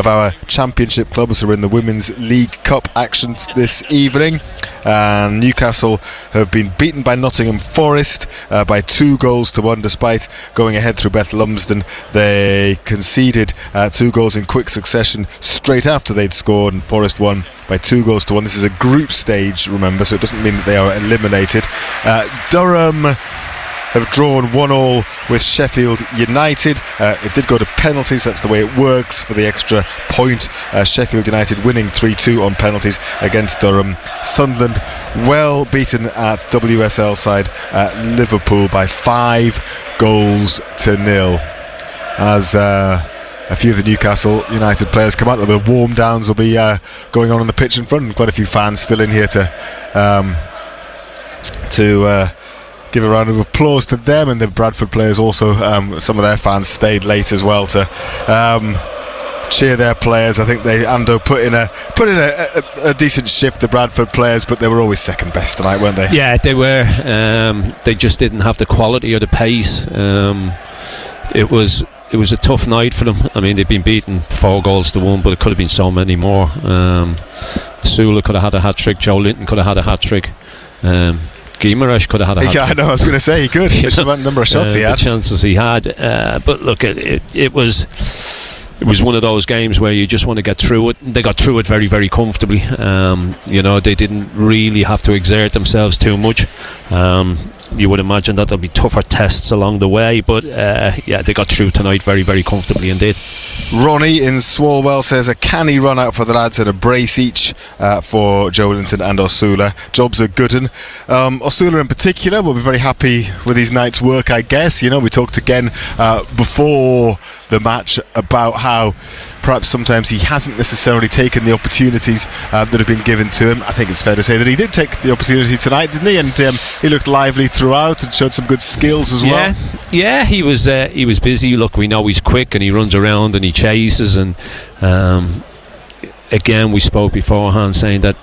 our championship clubs are in the Women's League Cup action this evening. And Newcastle have been beaten by Nottingham Forest by 2-1, despite going ahead through Beth Lumsden. They conceded 2 goals in quick succession straight after they'd scored, and Forest won by 2-1. This is a group stage, remember, so it doesn't mean that they are eliminated. Durham have drawn 1-1 with Sheffield United. It did go to penalties, that's the way it works for the extra point. Sheffield United winning 3-2 on penalties against Durham. Sunderland well beaten at WSL side Liverpool by 5-0. As a few of the Newcastle United players come out, the warm downs will be going on the pitch in front, and quite a few fans still in here to give a round of applause to them. And the Bradford players also, some of their fans stayed late as well to cheer their players. I think Ando put in a decent shift, the Bradford players, but they were always second best tonight, weren't they? Yeah, they were. They just didn't have the quality or the pace. It was a tough night for them. I mean, they've been beaten 4-1, but it could have been so many more. Sula could have had a hat-trick. Joe Linton could have had a hat-trick. Guimaraes could have had a hat-trick. Yeah, I know, I was going to say he could. There's a number of shots he had. The chances he had. But look, it was one of those games where you just want to get through it. They got through it very, very comfortably. They didn't really have to exert themselves too much. you would imagine that there'll be tougher tests along the way, but yeah, they got through tonight very, very comfortably indeed. Ronnie in Swalwell says a canny run out for the lads and a brace each for Joe Linton and Osula. Jobs are good, and Osula in particular will be very happy with his night's work, I guess. You know, we talked again before the match about how perhaps sometimes he hasn't necessarily taken the opportunities that have been given to him. I think it's fair to say that he did take the opportunity tonight, didn't he? And he looked lively throughout and showed some good skills as well. Yeah, he was busy. Look, we know he's quick and he runs around and he chases, and again, we spoke beforehand saying that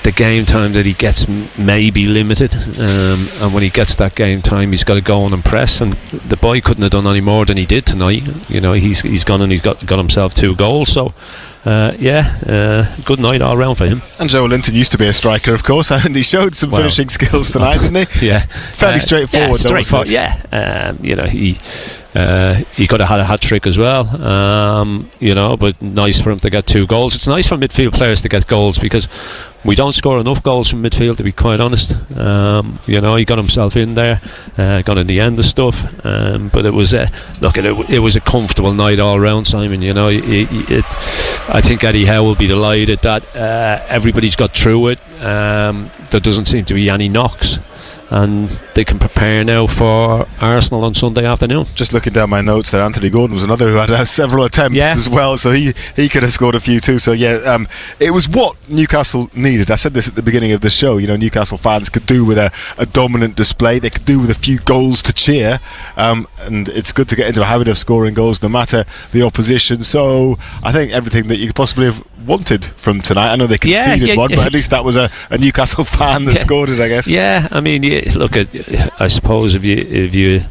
the game time that he gets may be limited, and when he gets that game time, he's got to go on and press, and the boy couldn't have done any more than he did tonight. You know, he's gone and he's got himself 2 goals, so good night all round for him. And Joe Linton used to be a striker, of course, and he showed some finishing skills tonight, didn't he? Yeah, fairly straightforward. Yeah, straightforward. You know, he could have had a hat-trick as well, you know, but nice for him to get 2 goals. It's nice for midfield players to get goals, because we don't score enough goals from midfield, to be quite honest. You know, he got himself in there, got in the end of stuff, but it was it was a comfortable night all round, Simon. You know, I think Eddie Howe will be delighted that everybody's got through it. There doesn't seem to be any knocks, and they can prepare now for Arsenal on Sunday afternoon. Just looking down my notes there, Anthony Gordon was another who had several attempts as well, so he could have scored a few too. So it was what Newcastle needed. I said this at the beginning of the show. You know, Newcastle fans could do with a dominant display. They could do with a few goals to cheer, and it's good to get into a habit of scoring goals no matter the opposition. So I think everything that you could possibly have wanted from tonight. I know they conceded one, but at least that was a Newcastle fan that scored it, I guess. Yeah, I mean, look, I suppose if you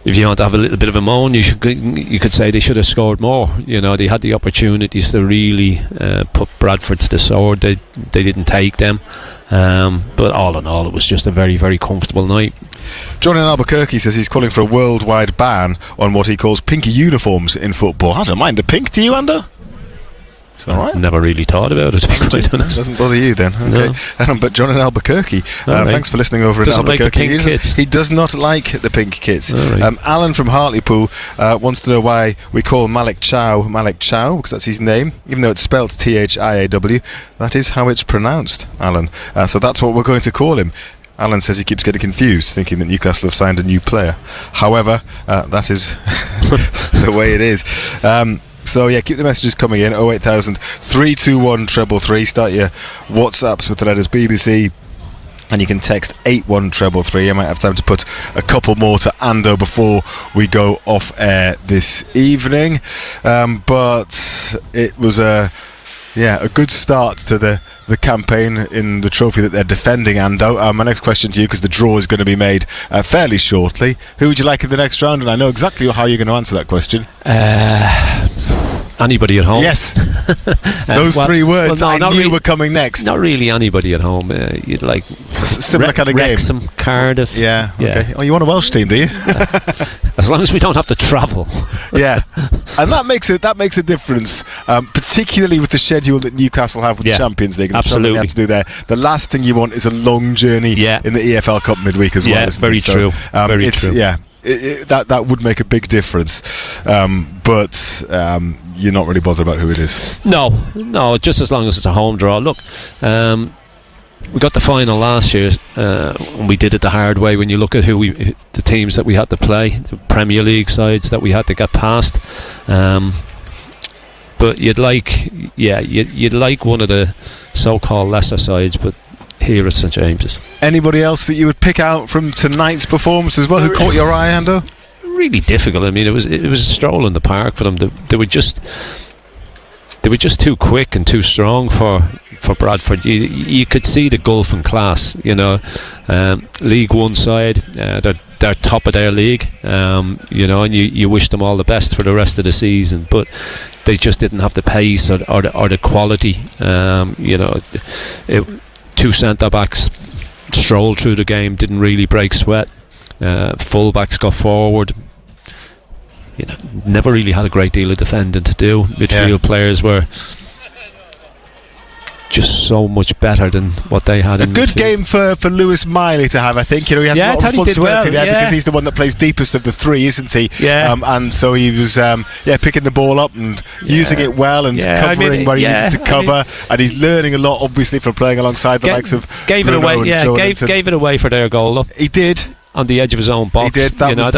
want to have a little bit of a moan, you could say they should have scored more. You know, they had the opportunities to really put Bradford to the sword. They didn't take them, but all in all, it was just a very, very comfortable night. John in Albuquerque says he's calling for a worldwide ban on what he calls pinky uniforms in football. I don't mind the pink. Do you, Ando? It's all right. Never really thought about it, to be quite honest. Doesn't bother you then? Okay. No. But John in Albuquerque, right. Thanks for listening over Doesn't in Albuquerque. like the pink kits. He does not like the pink kits. Right. Alan from Hartlepool wants to know why we call Malik Chow, because that's his name, even though it's spelled Thiaw. That is how it's pronounced, Alan. So that's what we're going to call him. Alan says he keeps getting confused, thinking that Newcastle have signed a new player. However, that is the way it is. So yeah, keep the messages coming in. 08000 321 333. Start your WhatsApps with the letters BBC, and you can text 81333. I might have time to put a couple more to Ando before we go off air this evening. But it was a good start to the campaign in the trophy that they're defending, Ando. My next question to you, because the draw is going to be made fairly shortly. Who would you like in the next round? And I know exactly how you're going to answer that question. Anybody at home? Yes. Those 3 words I knew were coming next. Not really anybody at home. You'd like similar kind of game. Wrexham, Cardiff. Yeah. Okay. Oh, you want a Welsh team, do you? As long as we don't have to travel. Yeah, and that makes a difference, particularly with the schedule that Newcastle have with the Champions League. And absolutely. They have to do there. The last thing you want is a long journey in the EFL Cup midweek as well. Yeah, very true. Very true. Yeah. That would make a big difference, but you're not really bothered about who it is. No, just as long as it's a home draw. Look, we got the final last year, and we did it the hard way. When you look at the teams that we had to play, the Premier League sides that we had to get past, but you'd like one of the so-called lesser sides, but here at St James's. Anybody else that you would pick out from tonight's performance as well, who caught your eye, Ando? Really difficult. I mean, it was a stroll in the park for them. They were just too quick and too strong for Bradford. You could see the gulf in class. You know, League One side, they're top of their league. You know, and you wish them all the best for the rest of the season, but they just didn't have the pace or the quality. You know, 2 centre-backs strolled through the game, didn't really break sweat. Full-backs got forward. You know, never really had a great deal of defending to do. Midfield players were just so much better than what they had. A good game for Lewis Miley to have, I think. He has a lot of responsibility there because he's the one that plays deepest of the three, isn't he? Yeah. And so he was picking the ball up and using it well and covering where he needed to cover. And he's learning a lot, obviously, from playing alongside the likes of Bruno gave it away for their goal. Look. He did. On the edge of his own box. He did. That was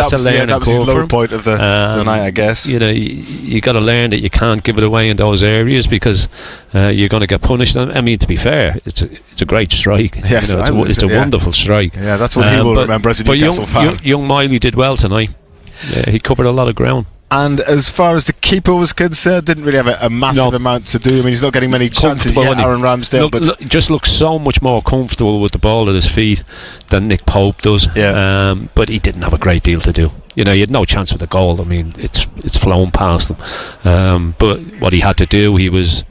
his low point of the night, I guess. You got to learn that you can't give it away in those areas because you're going to get punished. I mean, to be fair, it's a great strike. Yes, it's a wonderful strike. Yeah, that's what he will remember as a Newcastle fan. Young Miley did well tonight. Yeah, he covered a lot of ground. And as far as the keeper was concerned, didn't really have a massive amount to do. I mean, he's not getting many chances yet, Aaron Ramsdale. Just looks so much more comfortable with the ball at his feet than Nick Pope does. Yeah. But he didn't have a great deal to do. He had no chance with the goal. I mean, it's flown past him. But what he had to do, he was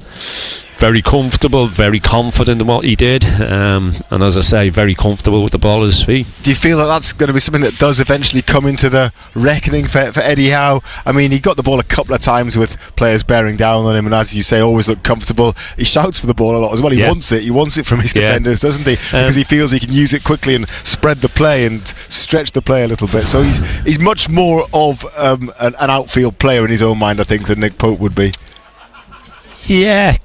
very comfortable, very confident in what he did, and as I say, very comfortable with the ball at his feet. Do you feel that that's going to be something that does eventually come into the reckoning for Eddie Howe? I mean, he got the ball a couple of times with players bearing down on him, and as you say, always looked comfortable. He shouts for the ball a lot as well. He wants it. He wants it from his defenders, doesn't he? Because he feels he can use it quickly and spread the play and stretch the play a little bit. So he's much more of an outfield player in his own mind, I think, than Nick Pope would be. Yeah,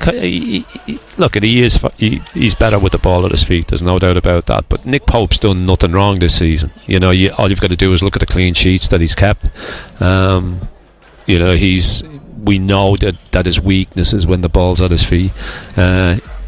look, he's better with the ball at his feet. There's no doubt about that. But Nick Pope's done nothing wrong this season. All you've got to do is look at the clean sheets that he's kept. We know that his weakness is when the ball's at his feet.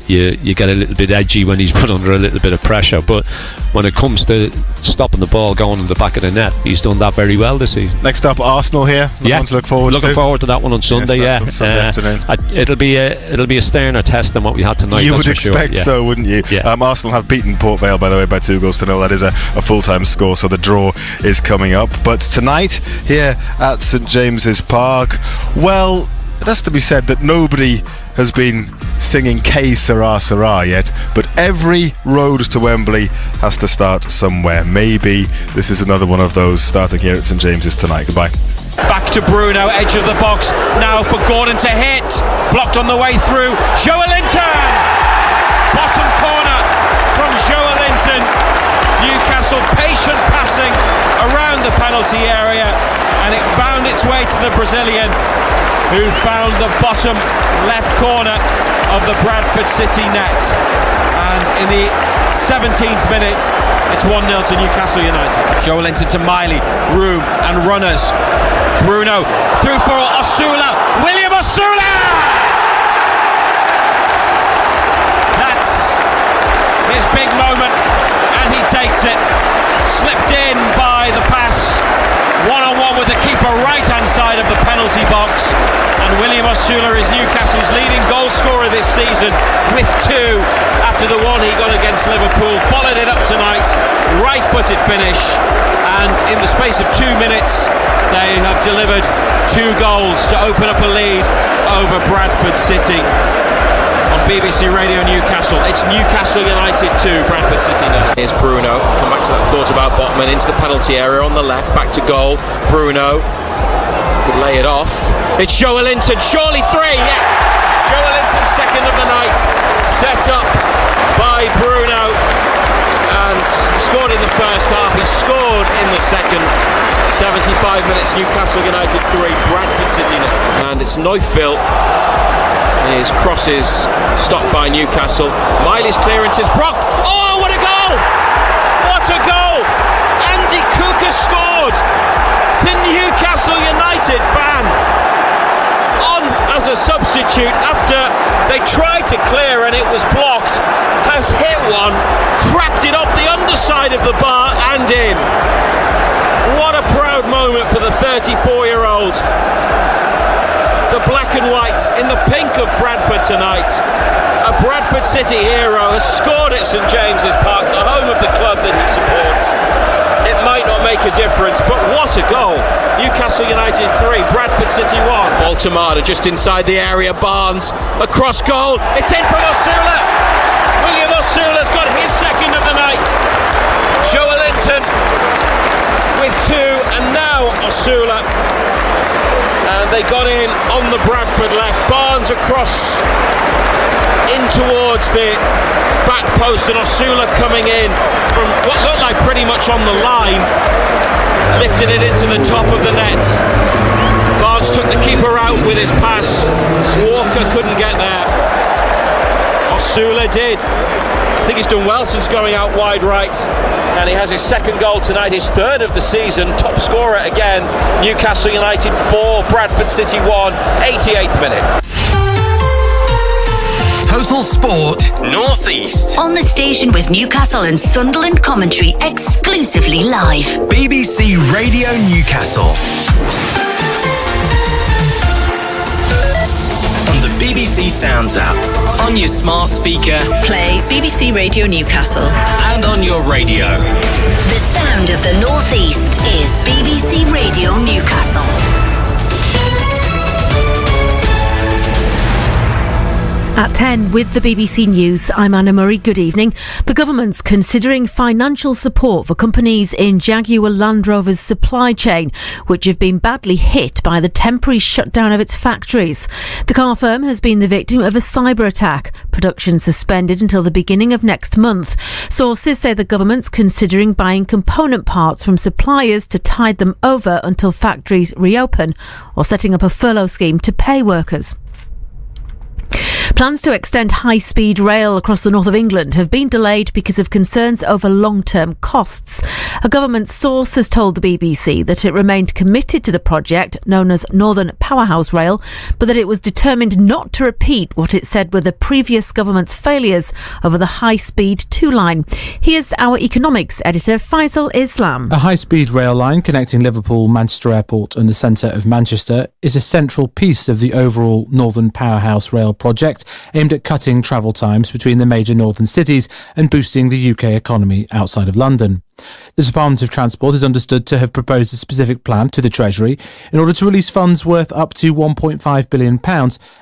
You get a little bit edgy when he's put under a little bit of pressure, but when it comes to stopping the ball going in the back of the net, he's done that very well this season. Next up, Arsenal here. One to look forward Looking forward to that one on Sunday. Yes, on Sunday afternoon. It'll be a sterner test than what we had tonight. You would expect so, wouldn't you? Yeah. Arsenal have beaten Port Vale, by the way, by 2-0. That is a full-time score, so the draw is coming up. But tonight, here at St James's Park, well, it has to be said that nobody has been singing K Sarah Sarah yet, but every road to Wembley has to start somewhere. Maybe this is another one of those starting here at St James's tonight. Goodbye. Back to Bruno, edge of the box. Now for Gordon to hit. Blocked on the way through. Joelinton! Bottom corner from Joelinton. Newcastle patient passing around the penalty area, and it found its way to the Brazilian, who found the bottom left corner of the Bradford City net. And in the 17th minute, it's 1-0 to Newcastle United. Joelinton to Miley, room and runners. Bruno through for Osula. William Osula! That's his big moment, and he takes it. Slipped in by the pass. One-on-one with the keeper, right-hand side of the penalty box. And William Osula is Newcastle's leading goal scorer this season with 2 after the one he got against Liverpool. Followed it up tonight, right-footed finish. And in the space of 2 minutes, they have delivered 2 goals to open up a lead over Bradford City. On BBC Radio Newcastle, it's Newcastle United 2, Bradford City now. Here's Bruno, come back to that thought about Botman, into the penalty area on the left, back to goal. Bruno could lay it off. It's Joelinton, surely 3, yeah! Joelinton, second of the night, set up by Bruno, and he scored in the first half, he scored in the second. 75 minutes, Newcastle United 3, Bradford City now. And it's Neufville. His crosses stopped by Newcastle. Miley's clearance is blocked. Oh, what a goal! What a goal! Andy Cook has scored. The Newcastle United fan, on as a substitute after they tried to clear and it was blocked, has hit one, cracked it off the underside of the bar and in. What a proud moment for the 34-year-old. The black and white in the pink of Bradford tonight. A Bradford City hero has scored at St James's Park, the home of the club that he supports. It might not make a difference, but what a goal. Newcastle United 3, Bradford City 1. Baltamada just inside the area, Barnes across goal. It's in from Osula. William Osula's got his second of the night. Joelinton with 2, and now Osula. And they got in on the Bradford left. Barnes across in towards the back post, and Osula coming in from what looked like pretty much on the line, lifted it into the top of the net. Barnes took the keeper out with his pass. Walker couldn't get there. Osula did. I think he's done well since going out wide right, and he has his second goal tonight, his third of the season, top scorer again. Newcastle United 4, Bradford City 1, 88th minute. Total Sport North East. On the station with Newcastle and Sunderland commentary exclusively live. BBC Radio Newcastle. On the BBC Sounds app, on your smart speaker, Play BBC Radio Newcastle. and on your radio. The sound of the North East is BBC Radio Newcastle. At 10 with the BBC News, I'm Anna Murray. Good evening. The government's considering financial support for companies in Jaguar Land Rover's supply chain, which have been badly hit by the temporary shutdown of its factories. The car firm has been the victim of a cyber attack. Production suspended until the beginning of next month. Sources say the government's considering buying component parts from suppliers to tide them over until factories reopen, or setting up a furlough scheme to pay workers. Plans to extend high-speed rail across the north of England have been delayed because of concerns over long-term costs. A government source has told the BBC that it remained committed to the project, known as Northern Powerhouse Rail, but that it was determined not to repeat what it said were the previous government's failures over the high-speed 2 line. Here's our economics editor, Faisal Islam. A high-speed rail line connecting Liverpool, Manchester Airport and the centre of Manchester is a central piece of the overall Northern Powerhouse Rail project, aimed at cutting travel times between the major northern cities and boosting the UK economy outside of London. The Department of Transport is understood to have proposed a specific plan to the Treasury in order to release funds worth up to £1.5 billion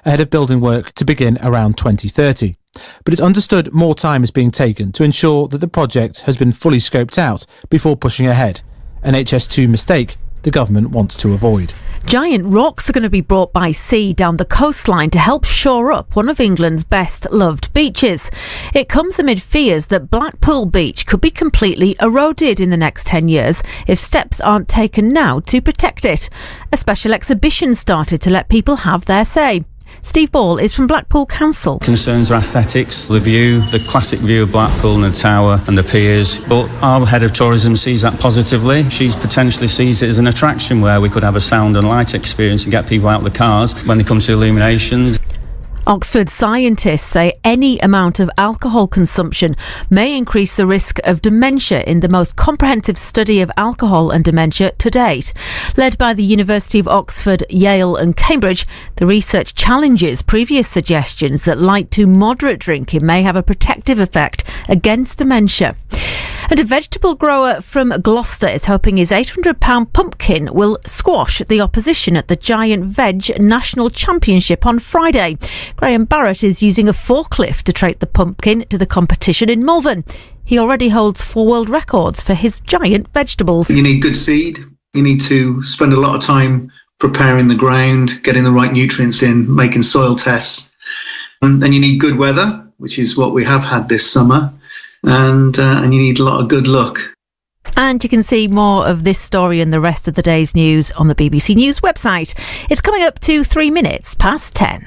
ahead of building work to begin around 2030. But it's understood more time is being taken to ensure that the project has been fully scoped out before pushing ahead, an HS2 mistake the government wants to avoid. Giant rocks are going to be brought by sea down the coastline to help shore up one of England's best loved beaches. It comes amid fears that Blackpool Beach could be completely eroded in the next 10 years if steps aren't taken now to protect it. A special exhibition started to let people have their say. Steve Ball is from Blackpool Council. Concerns are aesthetics, the view, the classic view of Blackpool and the tower and the piers, but our head of tourism sees that positively. She potentially sees it as an attraction where we could have a sound and light experience and get people out of the cars when they come to illuminations. Oxford scientists say any amount of alcohol consumption may increase the risk of dementia in the most comprehensive study of alcohol and dementia to date. Led by the University of Oxford, Yale and Cambridge, the research challenges previous suggestions that light to moderate drinking may have a protective effect against dementia. And a vegetable grower from Gloucester is hoping his £800 pumpkin will squash the opposition at the Giant Veg National Championship on Friday. Graham Barrett is using a forklift to take the pumpkin to the competition in Malvern. He already holds 4 world records for his giant vegetables. You need good seed. You need to spend a lot of time preparing the ground, getting the right nutrients in, making soil tests. And you need good weather, which is what we have had this summer. And you need a lot of good luck. And you can see more of this story and the rest of the day's news on the BBC News website. It's coming up to 3 minutes past 10.